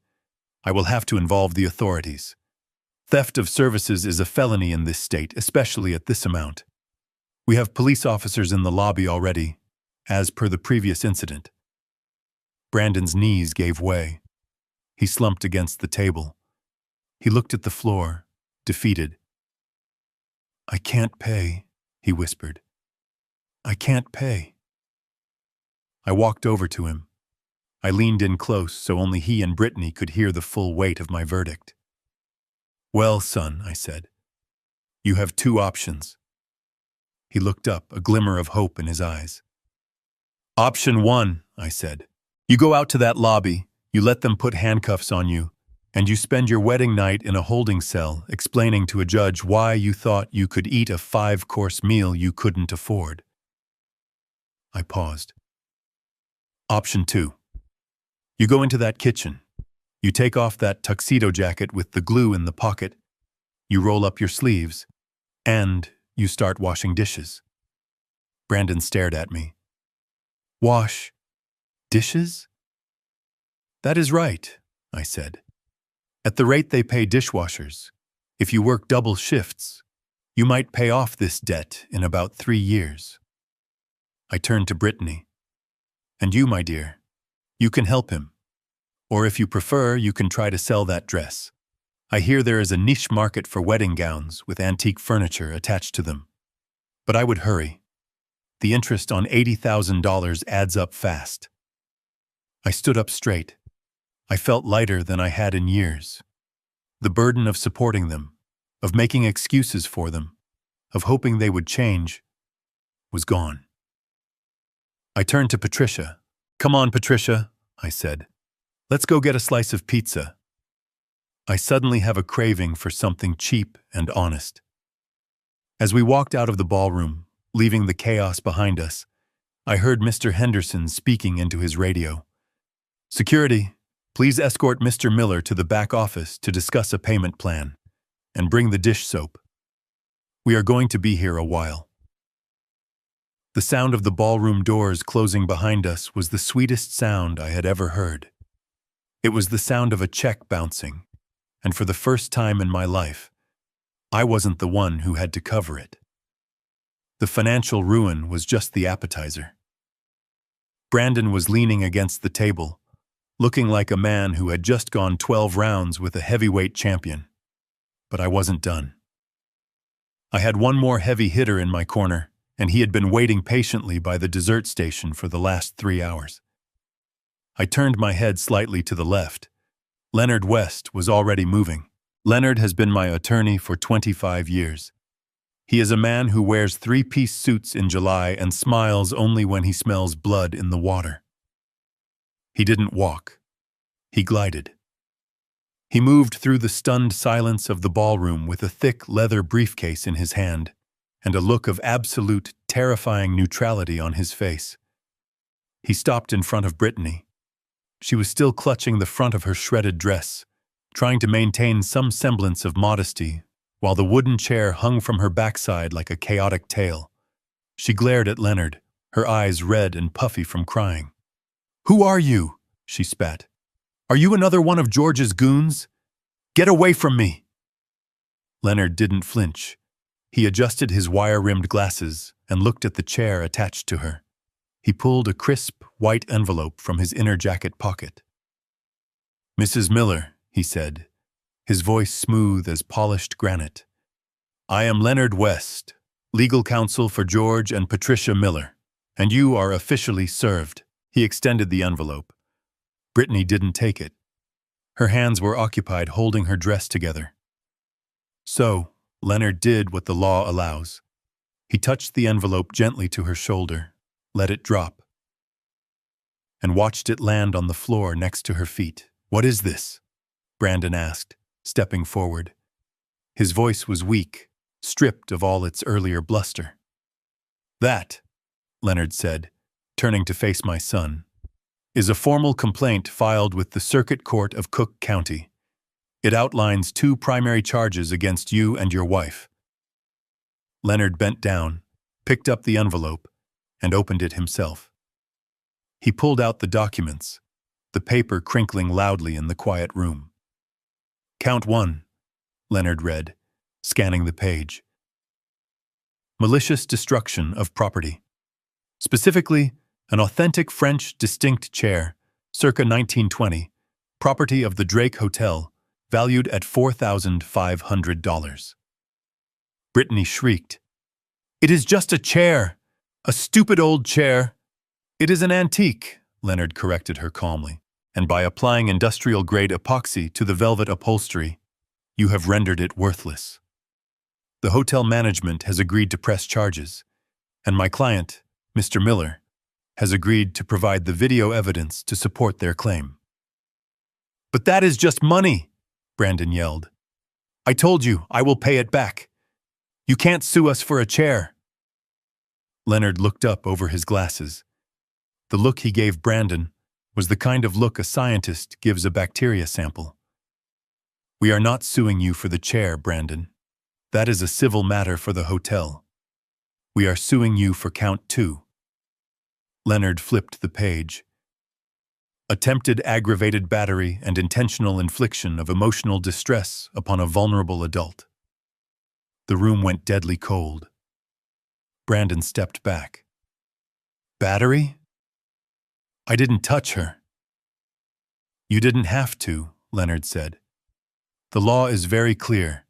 I will have to involve the authorities. Theft of services is a felony in this state, especially at this amount. We have police officers in the lobby already, as per the previous incident. Brandon's knees gave way. He slumped against the table. He looked at the floor, defeated. I can't pay, he whispered. I can't pay. I walked over to him. I leaned in close so only he and Brittany could hear the full weight of my verdict. Well, son, I said, you have two options. He looked up, a glimmer of hope in his eyes. Option one, I said. You go out to that lobby, you let them put handcuffs on you, and you spend your wedding night in a holding cell explaining to a judge why you thought you could eat a 5-course meal you couldn't afford. I paused. Option two. You go into that kitchen. You take off that tuxedo jacket with the glue in the pocket. You roll up your sleeves. And you start washing dishes. Brandon stared at me. Wash dishes? That is right, I said. At the rate they pay dishwashers, if you work double shifts, you might pay off this debt in about 3 years. I turned to Brittany. And you, my dear, you can help him. Or if you prefer, you can try to sell that dress. I hear there is a niche market for wedding gowns with antique furniture attached to them. But I would hurry. The interest on $80,000 adds up fast. I stood up straight. I felt lighter than I had in years. The burden of supporting them, of making excuses for them, of hoping they would change, was gone. I turned to Patricia. Come on, Patricia, I said. Let's go get a slice of pizza. I suddenly have a craving for something cheap and honest. As we walked out of the ballroom, leaving the chaos behind us, I heard Mr. Henderson speaking into his radio. Security, please escort Mr. Miller to the back office to discuss a payment plan, and bring the dish soap. We are going to be here a while. The sound of the ballroom doors closing behind us was the sweetest sound I had ever heard. It was the sound of a check bouncing, and for the first time in my life, I wasn't the one who had to cover it. The financial ruin was just the appetizer. Brandon was leaning against the table, looking like a man who had just gone 12 rounds with a heavyweight champion. But I wasn't done. I had one more heavy hitter in my corner, and he had been waiting patiently by the dessert station for the last 3 hours. I turned my head slightly to the left. Leonard West was already moving. Leonard has been my attorney for 25 years. He is a man who wears 3-piece suits in July and smiles only when he smells blood in the water. He didn't walk. He glided. He moved through the stunned silence of the ballroom with a thick leather briefcase in his hand and a look of absolute, terrifying neutrality on his face. He stopped in front of Brittany. She was still clutching the front of her shredded dress, trying to maintain some semblance of modesty, while the wooden chair hung from her backside like a chaotic tail. She glared at Leonard, her eyes red and puffy from crying. "Who are you?" she spat. "Are you another one of George's goons? Get away from me!" Leonard didn't flinch. He adjusted his wire-rimmed glasses and looked at the chair attached to her. He pulled a crisp, white envelope from his inner jacket pocket. "Mrs. Miller," he said, his voice smooth as polished granite. "I am Leonard West, legal counsel for George and Patricia Miller, and you are officially served." He extended the envelope. Brittany didn't take it. Her hands were occupied holding her dress together. So, Leonard did what the law allows. He touched the envelope gently to her shoulder, let it drop, and watched it land on the floor next to her feet. "What is this?" Brandon asked, stepping forward. His voice was weak, stripped of all its earlier bluster. "That," Leonard said, turning to face my son, "is a formal complaint filed with the Circuit Court of Cook County. It outlines 2 primary charges against you and your wife." Leonard bent down, picked up the envelope, and opened it himself. He pulled out the documents, the paper crinkling loudly in the quiet room. "Count 1, Leonard read, scanning the page. "Malicious destruction of property. Specifically, an authentic French distinct chair, circa 1920, property of the Drake Hotel, valued at $4,500. Brittany shrieked. "It is just a chair! A stupid old chair!" "It is an antique," Leonard corrected her calmly, "and by applying industrial-grade epoxy to the velvet upholstery, You have rendered it worthless. The hotel management has agreed to press charges, and my client, Mr. Miller, has agreed to provide the video evidence to support their claim. But that is just money, Brandon yelled. I told you, I will pay it back. You can't sue us for a chair. Leonard looked up over his glasses. The look he gave Brandon was the kind of look a scientist gives a bacteria sample. We are not suing you for the chair, Brandon. That is a civil matter for the hotel. We are suing you for count 2. Leonard flipped the page. Attempted aggravated battery and intentional infliction of emotional distress upon a vulnerable adult. The room went deadly cold. Brandon stepped back. Battery? I didn't touch her. You didn't have to, Leonard said. The law is very clear.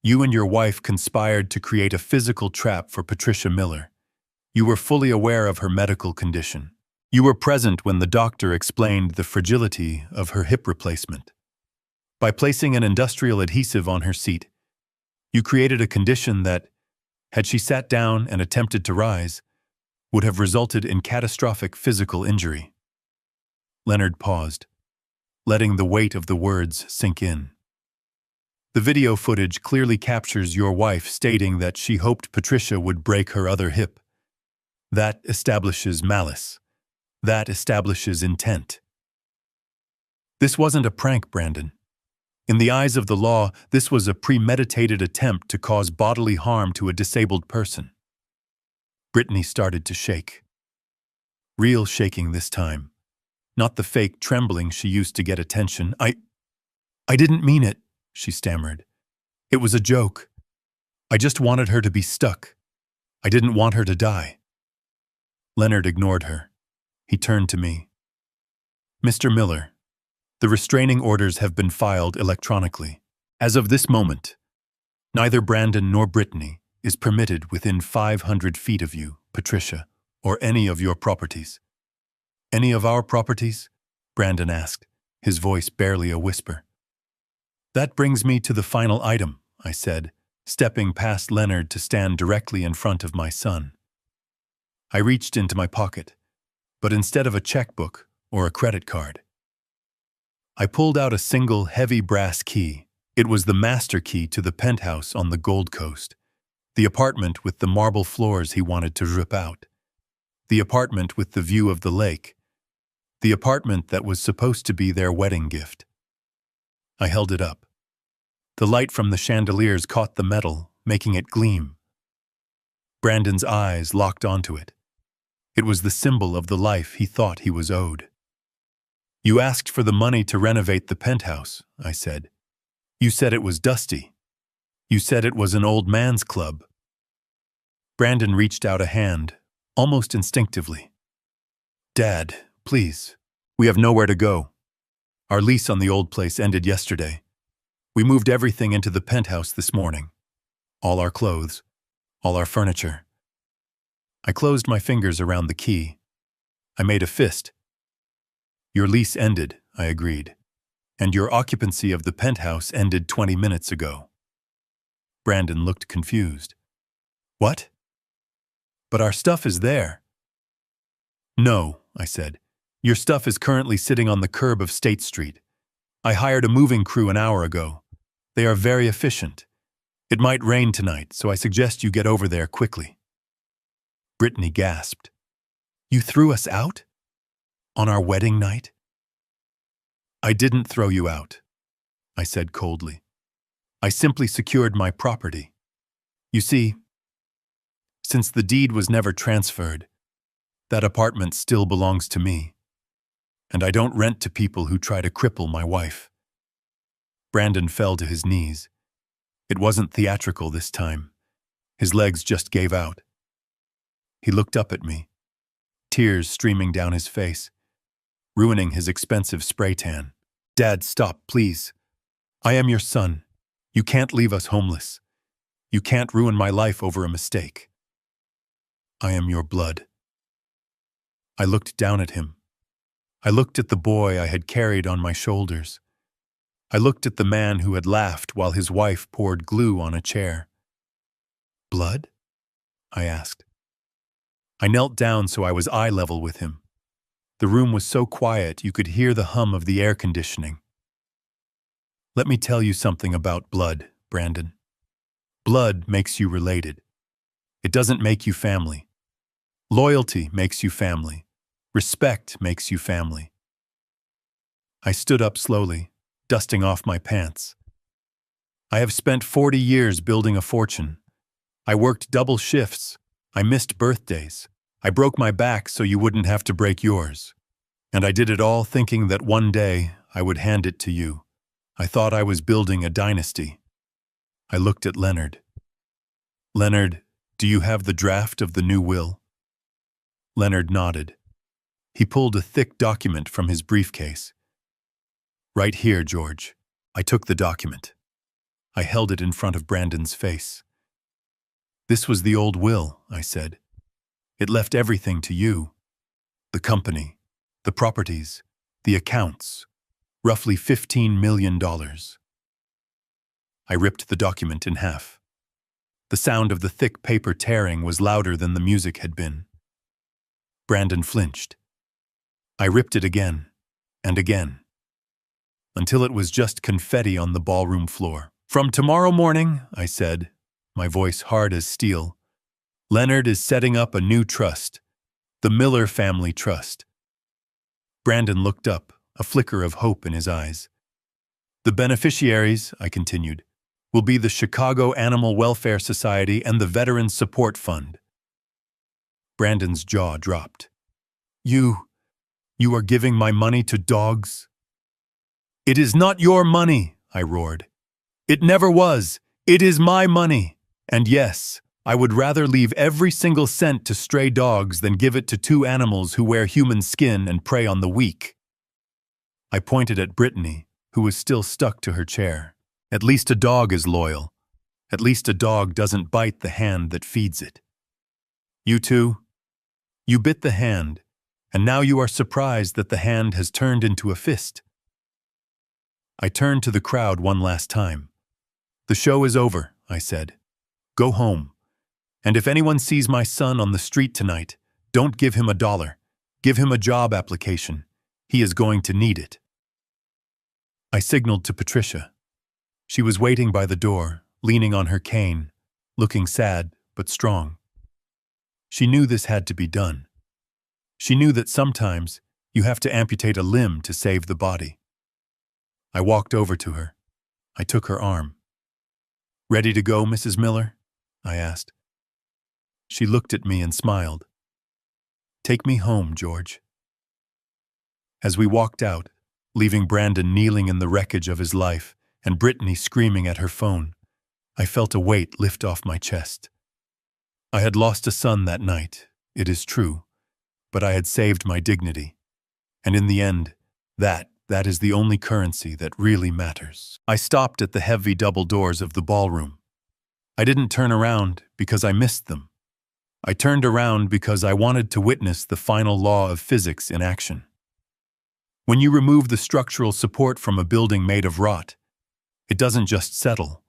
You and your wife conspired to create a physical trap for Patricia Miller. You were fully aware of her medical condition. You were present when the doctor explained the fragility of her hip replacement. By placing an industrial adhesive on her seat, you created a condition that, had she sat down and attempted to rise, would have resulted in catastrophic physical injury. Leonard paused, letting the weight of the words sink in. The video footage clearly captures your wife stating that she hoped Patricia would break her other hip. That establishes malice. That establishes intent. This wasn't a prank, Brandon. In the eyes of the law, this was a premeditated attempt to cause bodily harm to a disabled person. Brittany started to shake. Real shaking this time. Not the fake trembling she used to get attention. I didn't mean it, she stammered. It was a joke. I just wanted her to be stuck. I didn't want her to die. Leonard ignored her. He turned to me. Mr. Miller, the restraining orders have been filed electronically. As of this moment, neither Brandon nor Brittany is permitted within 500 feet of you, Patricia, or any of your properties. Any of our properties? Brandon asked, his voice barely a whisper. That brings me to the final item, I said, stepping past Leonard to stand directly in front of my son. I reached into my pocket, but instead of a checkbook or a credit card, I pulled out a single heavy brass key. It was the master key to the penthouse on the Gold Coast, the apartment with the marble floors he wanted to rip out, the apartment with the view of the lake, the apartment that was supposed to be their wedding gift. I held it up. The light from the chandeliers caught the metal, making it gleam. Brandon's eyes locked onto it. It was the symbol of the life he thought he was owed. You asked for the money to renovate the penthouse, I said. You said it was dusty. You said it was an old man's club. Brandon reached out a hand, almost instinctively. Dad, please. We have nowhere to go. Our lease on the old place ended yesterday. We moved everything into the penthouse this morning. All our clothes, all our furniture. I closed my fingers around the key. I made a fist. Your lease ended, I agreed, and your occupancy of the penthouse ended 20 minutes ago. Brandon looked confused. What? But our stuff is there. No, I said. Your stuff is currently sitting on the curb of State Street. I hired a moving crew an hour ago. They are very efficient. It might rain tonight, so I suggest you get over there quickly. Brittany gasped. You threw us out? On our wedding night? I didn't throw you out, I said coldly. I simply secured my property. You see, since the deed was never transferred, that apartment still belongs to me. And I don't rent to people who try to cripple my wife. Brandon fell to his knees. It wasn't theatrical this time. His legs just gave out. He looked up at me, tears streaming down his face, ruining his expensive spray tan. Dad, stop, please. I am your son. You can't leave us homeless. You can't ruin my life over a mistake. I am your blood. I looked down at him. I looked at the boy I had carried on my shoulders. I looked at the man who had laughed while his wife poured glue on a chair. "Blood?" I asked. I knelt down so I was eye level with him. The room was so quiet you could hear the hum of the air conditioning. "Let me tell you something about blood, Brandon. Blood makes you related. It doesn't make you family. Loyalty makes you family. Respect makes you family." I stood up slowly, dusting off my pants. I have spent 40 years building a fortune. I worked double shifts. I missed birthdays. I broke my back so you wouldn't have to break yours. And I did it all thinking that one day I would hand it to you. I thought I was building a dynasty. I looked at Leonard. "Leonard, do you have the draft of the new will?" Leonard nodded. He pulled a thick document from his briefcase. "Right here, George." I took the document. I held it in front of Brandon's face. "This was the old will," I said. "It left everything to you. The company, the properties, the accounts, roughly $15 million. I ripped the document in half. The sound of the thick paper tearing was louder than the music had been. Brandon flinched. I ripped it again, and again, until it was just confetti on the ballroom floor. "From tomorrow morning," I said, my voice hard as steel, "Leonard is setting up a new trust, the Miller Family Trust." Brandon looked up, a flicker of hope in his eyes. "The beneficiaries," I continued, "will be the Chicago Animal Welfare Society and the Veterans Support Fund." Brandon's jaw dropped. You are giving my money to dogs?" "It is not your money," I roared. "It never was. It is my money. And yes, I would rather leave every single cent to stray dogs than give it to two animals who wear human skin and prey on the weak." I pointed at Brittany, who was still stuck to her chair. "At least a dog is loyal. At least a dog doesn't bite the hand that feeds it. You two, you bit the hand, and now you are surprised that the hand has turned into a fist." I turned to the crowd one last time. "The show is over," I said. "Go home. And if anyone sees my son on the street tonight, don't give him $1. Give him a job application. He is going to need it." I signaled to Patricia. She was waiting by the door, leaning on her cane, looking sad but strong. She knew this had to be done. She knew that sometimes you have to amputate a limb to save the body. I walked over to her. I took her arm. "Ready to go, Mrs. Miller?" I asked. She looked at me and smiled. "Take me home, George." As we walked out, leaving Brandon kneeling in the wreckage of his life and Brittany screaming at her phone, I felt a weight lift off my chest. I had lost a son that night, it is true, but I had saved my dignity. And in the end, that is the only currency that really matters. I stopped at the heavy double doors of the ballroom. I didn't turn around because I missed them. I turned around because I wanted to witness the final law of physics in action. When you remove the structural support from a building made of rot, it doesn't just settle,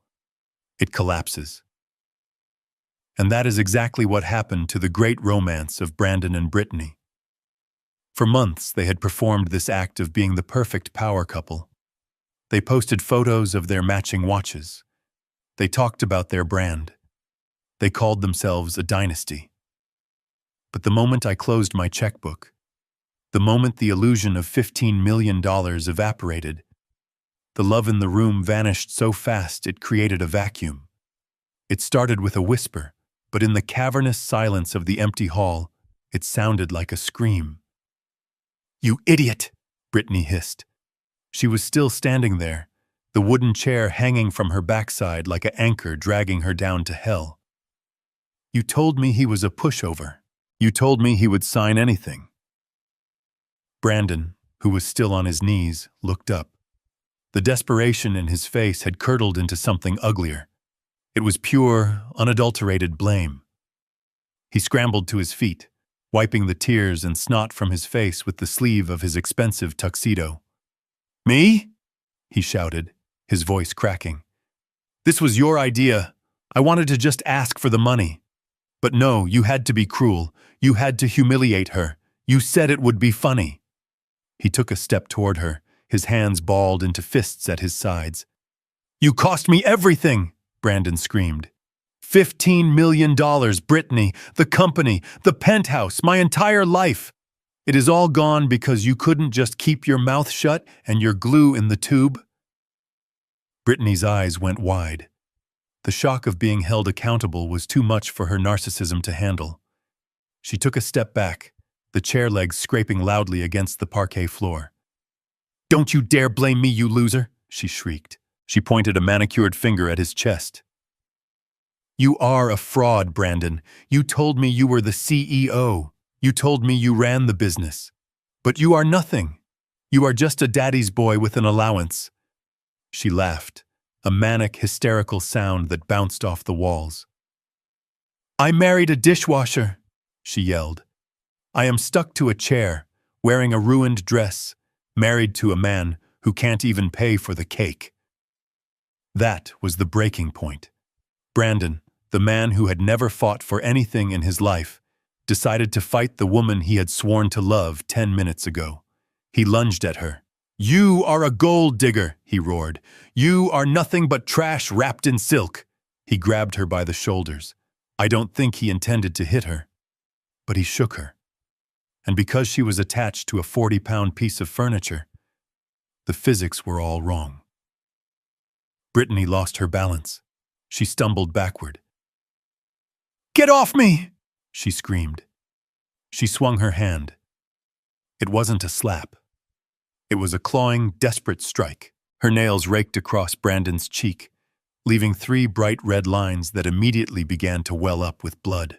it collapses. And that is exactly what happened to the great romance of Brandon and Brittany. For months, they had performed this act of being the perfect power couple. They posted photos of their matching watches. They talked about their brand. They called themselves a dynasty. But the moment I closed my checkbook, the moment the illusion of $15 million evaporated, the love in the room vanished so fast it created a vacuum. It started with a whisper, but in the cavernous silence of the empty hall, it sounded like a scream. "You idiot!" Brittany hissed. She was still standing there, the wooden chair hanging from her backside like an anchor dragging her down to hell. "You told me he was a pushover. You told me he would sign anything." Brandon, who was still on his knees, looked up. The desperation in his face had curdled into something uglier. It was pure, unadulterated blame. He scrambled to his feet, wiping the tears and snot from his face with the sleeve of his expensive tuxedo. "Me?" he shouted, his voice cracking. This was your idea. I wanted to just ask for the money. But no, you had to be cruel. You had to humiliate her. You said it would be funny. He took a step toward her, his hands balled into fists at his sides. You cost me everything, Brandon screamed. $15 million, Brittany, the company, the penthouse, my entire life. It is all gone because you couldn't just keep your mouth shut and your glue in the tube. Brittany's eyes went wide. The shock of being held accountable was too much for her narcissism to handle. She took a step back, the chair legs scraping loudly against the parquet floor. Don't you dare blame me, you loser, she shrieked. She pointed a manicured finger at his chest. You are a fraud, Brandon. You told me you were the CEO. You told me you ran the business. But you are nothing. You are just a daddy's boy with an allowance. She laughed, a manic, hysterical sound that bounced off the walls. I married a dishwasher, she yelled. I am stuck to a chair, wearing a ruined dress, married to a man who can't even pay for the cake. That was the breaking point. Brandon, the man who had never fought for anything in his life, decided to fight the woman he had sworn to love 10 minutes ago. He lunged at her. You are a gold digger, he roared. You are nothing but trash wrapped in silk. He grabbed her by the shoulders. I don't think he intended to hit her, but he shook her. And because she was attached to a 40-pound piece of furniture, the physics were all wrong. Brittany lost her balance. She stumbled backward. Get off me! She screamed. She swung her hand. It wasn't a slap. It was a clawing, desperate strike. Her nails raked across Brandon's cheek, leaving 3 bright red lines that immediately began to well up with blood.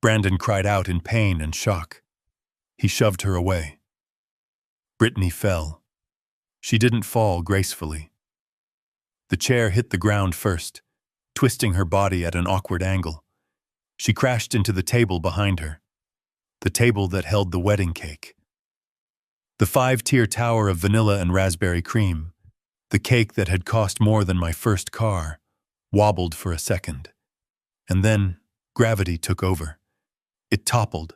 Brandon cried out in pain and shock. He shoved her away. Brittany fell. She didn't fall gracefully. The chair hit the ground first, twisting her body at an awkward angle. She crashed into the table behind her, the table that held the wedding cake. The 5-tier tower of vanilla and raspberry cream, the cake that had cost more than my first car, wobbled for a second. And then gravity took over. It toppled.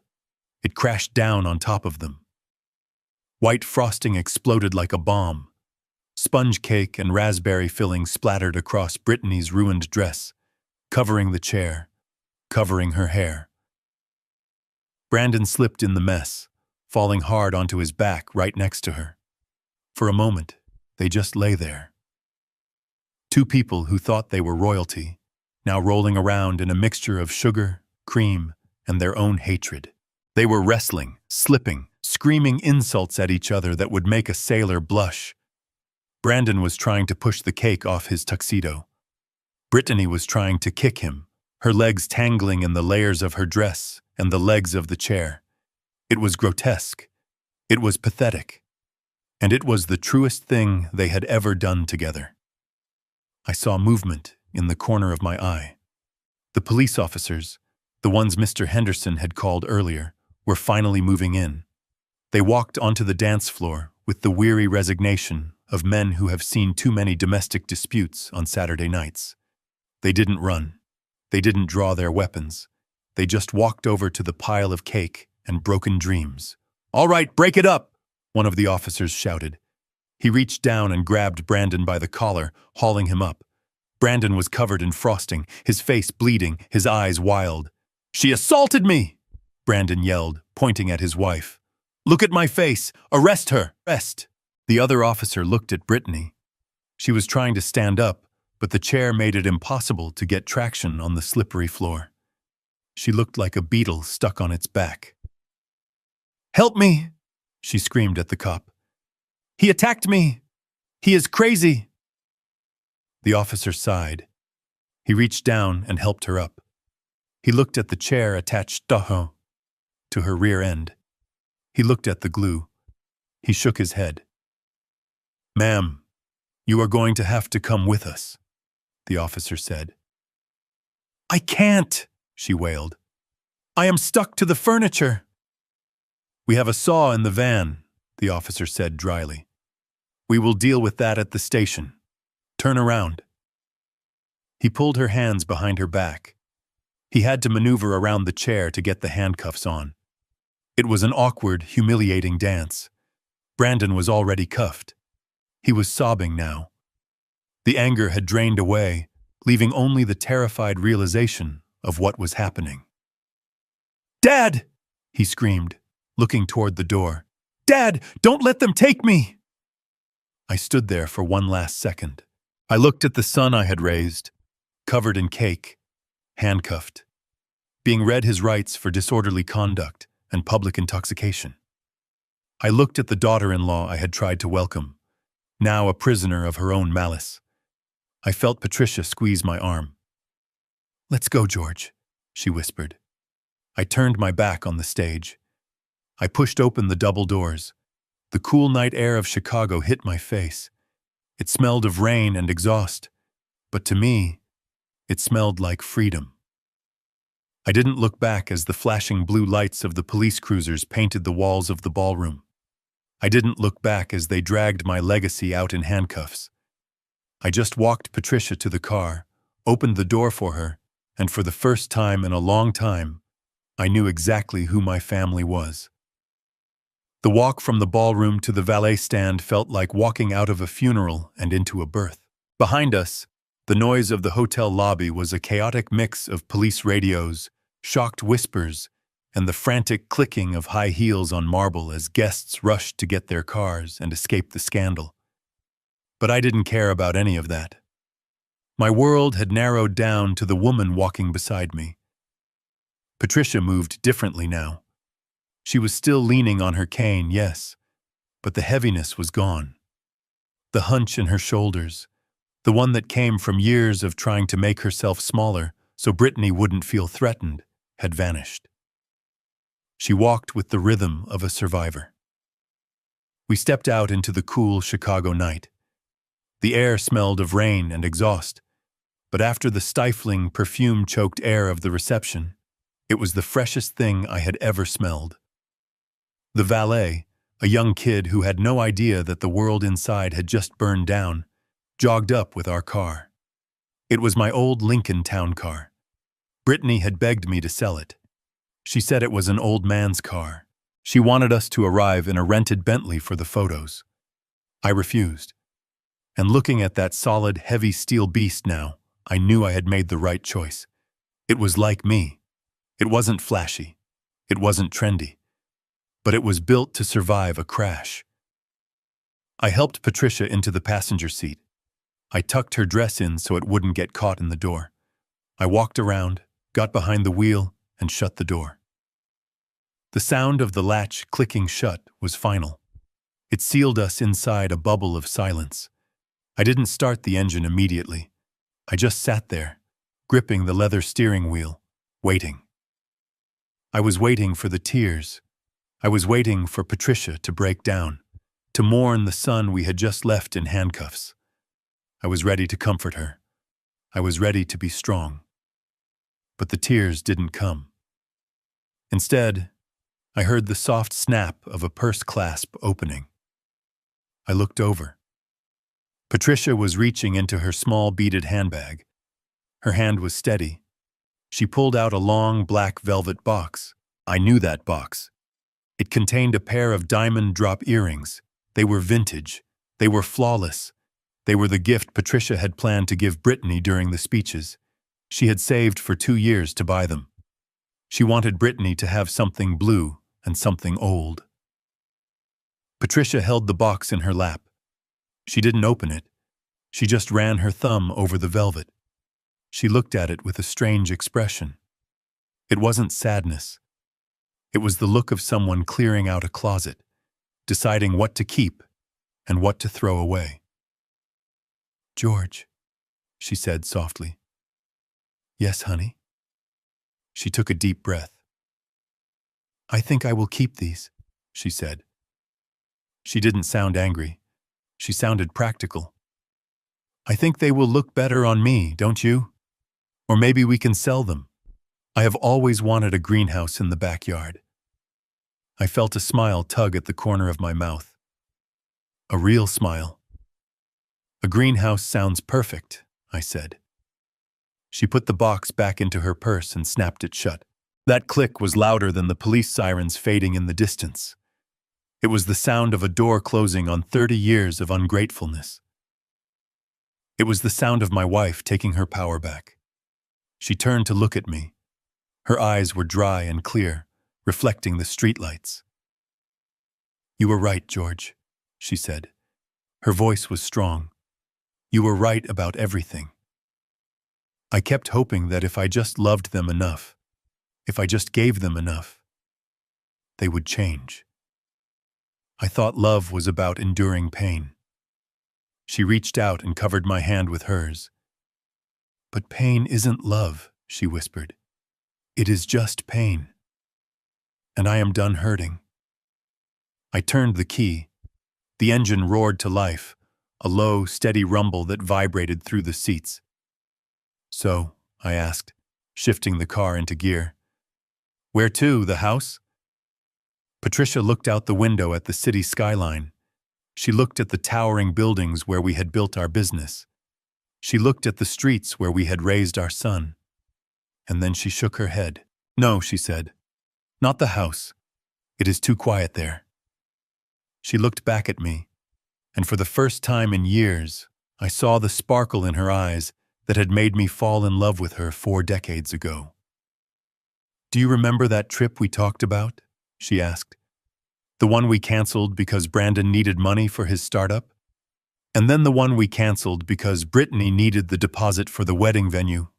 It crashed down on top of them. White frosting exploded like a bomb. Sponge cake and raspberry filling splattered across Brittany's ruined dress, covering the chair, covering her hair. Brandon slipped in the mess, falling hard onto his back right next to her. For a moment, they just lay there. 2 people who thought they were royalty, now rolling around in a mixture of sugar, cream, and their own hatred. They were wrestling, slipping, screaming insults at each other that would make a sailor blush. Brandon was trying to push the cake off his tuxedo. Brittany was trying to kick him, her legs tangling in the layers of her dress and the legs of the chair. It was grotesque. It was pathetic. And it was the truest thing they had ever done together. I saw movement in the corner of my eye. The police officers, the ones Mr. Henderson had called earlier, were finally moving in. They walked onto the dance floor with the weary resignation of men who have seen too many domestic disputes on Saturday nights. They didn't run. They didn't draw their weapons. They just walked over to the pile of cake and broken dreams. All right, break it up, one of the officers shouted. He reached down and grabbed Brandon by the collar, hauling him up. Brandon was covered in frosting, his face bleeding, his eyes wild. She assaulted me, Brandon yelled, pointing at his wife. Look at my face! Arrest her! Arrest! The other officer looked at Brittany. She was trying to stand up, but the chair made it impossible to get traction on the slippery floor. She looked like a beetle stuck on its back. Help me! She screamed at the cop. He attacked me! He is crazy! The officer sighed. He reached down and helped her up. He looked at the chair attached to her rear end. He looked at the glue. He shook his head. Ma'am, you are going to have to come with us, the officer said. I can't, she wailed. I am stuck to the furniture. We have a saw in the van, the officer said dryly. We will deal with that at the station. Turn around. He pulled her hands behind her back. He had to maneuver around the chair to get the handcuffs on. It was an awkward, humiliating dance. Brandon was already cuffed. He was sobbing now. The anger had drained away, leaving only the terrified realization of what was happening. "Dad!" he screamed, looking toward the door. "Dad, don't let them take me!" I stood there for one last second. I looked at the son I had raised, covered in cake, handcuffed, being read his rights for disorderly conduct and public intoxication. I looked at the daughter-in-law I had tried to welcome, now a prisoner of her own malice. I felt Patricia squeeze my arm. "Let's go, George," she whispered. I turned my back on the stage. I pushed open the double doors. The cool night air of Chicago hit my face. It smelled of rain and exhaust, but to me, it smelled like freedom. I didn't look back as the flashing blue lights of the police cruisers painted the walls of the ballroom. I didn't look back as they dragged my legacy out in handcuffs. I just walked Patricia to the car, opened the door for her, and for the first time in a long time, I knew exactly who my family was. The walk from the ballroom to the valet stand felt like walking out of a funeral and into a birth. Behind us, the noise of the hotel lobby was a chaotic mix of police radios, shocked whispers, and the frantic clicking of high heels on marble as guests rushed to get their cars and escape the scandal. But I didn't care about any of that. My world had narrowed down to the woman walking beside me. Patricia moved differently now. She was still leaning on her cane, yes, but the heaviness was gone. The hunch in her shoulders, the one that came from years of trying to make herself smaller so Brittany wouldn't feel threatened, had vanished. She walked with the rhythm of a survivor. We stepped out into the cool Chicago night. The air smelled of rain and exhaust, but after the stifling, perfume-choked air of the reception, it was the freshest thing I had ever smelled. The valet, a young kid who had no idea that the world inside had just burned down, jogged up with our car. It was my old Lincoln town car. Brittany had begged me to sell it. She said it was an old man's car. She wanted us to arrive in a rented Bentley for the photos. I refused. And looking at that solid, heavy steel beast now, I knew I had made the right choice. It was like me. It wasn't flashy. It wasn't trendy. But it was built to survive a crash. I helped Patricia into the passenger seat. I tucked her dress in so it wouldn't get caught in the door. I walked around, got behind the wheel, and shut the door. The sound of the latch clicking shut was final. It sealed us inside a bubble of silence. I didn't start the engine immediately. I just sat there, gripping the leather steering wheel, waiting. I was waiting for the tears. I was waiting for Patricia to break down, to mourn the son we had just left in handcuffs. I was ready to comfort her. I was ready to be strong. But the tears didn't come. Instead, I heard the soft snap of a purse clasp opening. I looked over. Patricia was reaching into her small beaded handbag. Her hand was steady. She pulled out a long black velvet box. I knew that box. It contained a pair of diamond drop earrings. They were vintage. They were flawless. They were the gift Patricia had planned to give Brittany during the speeches. She had saved for 2 years to buy them. She wanted Brittany to have something blue and something old. Patricia held the box in her lap. She didn't open it. She just ran her thumb over the velvet. She looked at it with a strange expression. It wasn't sadness. It was the look of someone clearing out a closet, deciding what to keep and what to throw away. "George," she said softly. "Yes, honey?" She took a deep breath. "I think I will keep these," she said. She didn't sound angry. She sounded practical. "I think they will look better on me, don't you? Or maybe we can sell them. I have always wanted a greenhouse in the backyard." I felt a smile tug at the corner of my mouth. A real smile. A greenhouse sounds perfect, I said. She put the box back into her purse and snapped it shut. That click was louder than the police sirens fading in the distance. It was the sound of a door closing on 30 years of ungratefulness. It was the sound of my wife taking her power back. She turned to look at me. Her eyes were dry and clear, reflecting the streetlights. "You were right, George," she said. Her voice was strong. "You were right about everything. I kept hoping that if I just loved them enough, if I just gave them enough, they would change. I thought love was about enduring pain." She reached out and covered my hand with hers. "But pain isn't love," she whispered. "It is just pain. And I am done hurting." I turned the key. The engine roared to life, a low, steady rumble that vibrated through the seats. "So," I asked, shifting the car into gear. "Where to, the house?" Patricia looked out the window at the city skyline. She looked at the towering buildings where we had built our business. She looked at the streets where we had raised our son. And then she shook her head. "No," she said. "Not the house. It is too quiet there." She looked back at me, and for the first time in years, I saw the sparkle in her eyes that had made me fall in love with her 4 decades ago. "Do you remember that trip we talked about?" she asked. "The one we canceled because Brandon needed money for his startup? And then the one we canceled because Brittany needed the deposit for the wedding venue?"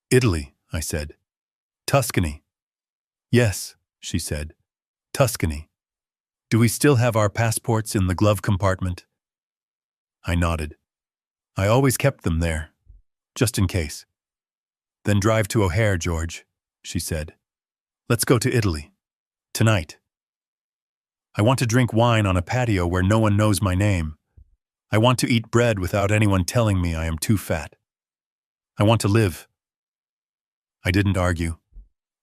"Italy," I said. "Tuscany." "Yes," she said. "Tuscany. Do we still have our passports in the glove compartment?" I nodded. "I always kept them there, just in case." "Then drive to O'Hare, George," she said. "Let's go to Italy. Tonight. I want to drink wine on a patio where no one knows my name. I want to eat bread without anyone telling me I am too fat. I want to live." I didn't argue.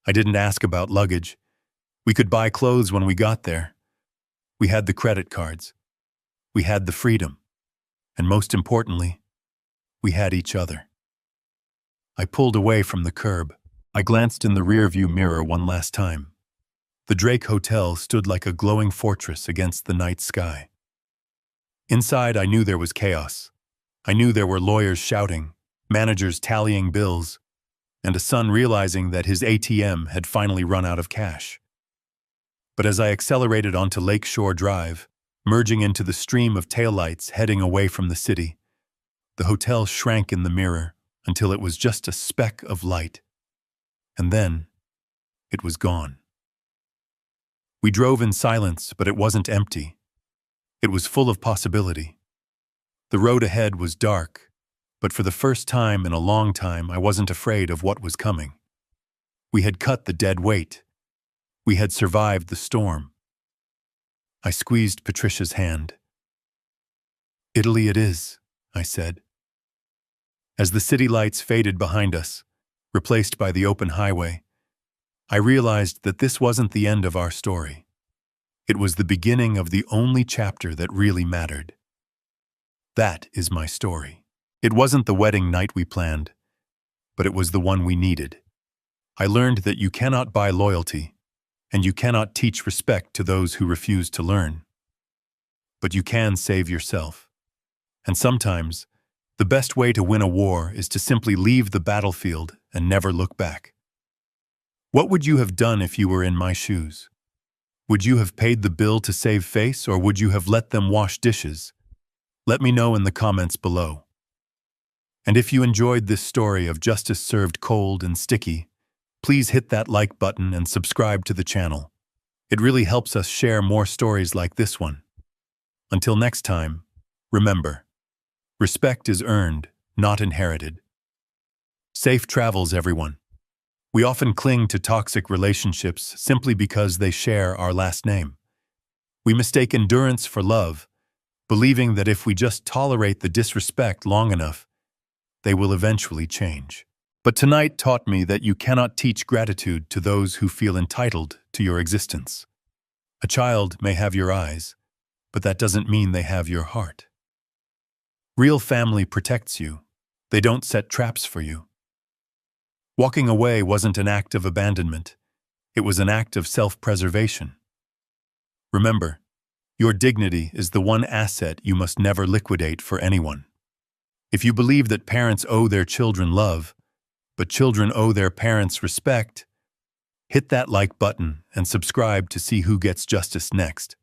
I didn't ask about luggage. We could buy clothes when we got there. We had the credit cards. We had the freedom. And most importantly, we had each other. I pulled away from the curb. I glanced in the rearview mirror one last time. The Drake Hotel stood like a glowing fortress against the night sky. Inside, I knew there was chaos. I knew there were lawyers shouting, managers tallying bills, and a son realizing that his ATM had finally run out of cash. But as I accelerated onto Lakeshore Drive, merging into the stream of taillights heading away from the city, the hotel shrank in the mirror until it was just a speck of light. And then, it was gone. We drove in silence, but it wasn't empty. It was full of possibility. The road ahead was dark, but for the first time in a long time, I wasn't afraid of what was coming. We had cut the dead weight. We had survived the storm. I squeezed Patricia's hand. "Italy it is," I said. As the city lights faded behind us, replaced by the open highway, I realized that this wasn't the end of our story. It was the beginning of the only chapter that really mattered. That is my story. It wasn't the wedding night we planned, but it was the one we needed. I learned that you cannot buy loyalty, and you cannot teach respect to those who refuse to learn. But you can save yourself. And sometimes, the best way to win a war is to simply leave the battlefield and never look back. What would you have done if you were in my shoes? Would you have paid the bill to save face, or would you have let them wash dishes? Let me know in the comments below. And if you enjoyed this story of justice served cold and sticky, please hit that like button and subscribe to the channel. It really helps us share more stories like this one. Until next time, remember, respect is earned, not inherited. Safe travels, everyone. We often cling to toxic relationships simply because they share our last name. We mistake endurance for love, believing that if we just tolerate the disrespect long enough, they will eventually change. But tonight taught me that you cannot teach gratitude to those who feel entitled to your existence. A child may have your eyes, but that doesn't mean they have your heart. Real family protects you. They don't set traps for you. Walking away wasn't an act of abandonment. It was an act of self-preservation. Remember, your dignity is the one asset you must never liquidate for anyone. If you believe that parents owe their children love, but children owe their parents respect, hit that like button and subscribe to see who gets justice next.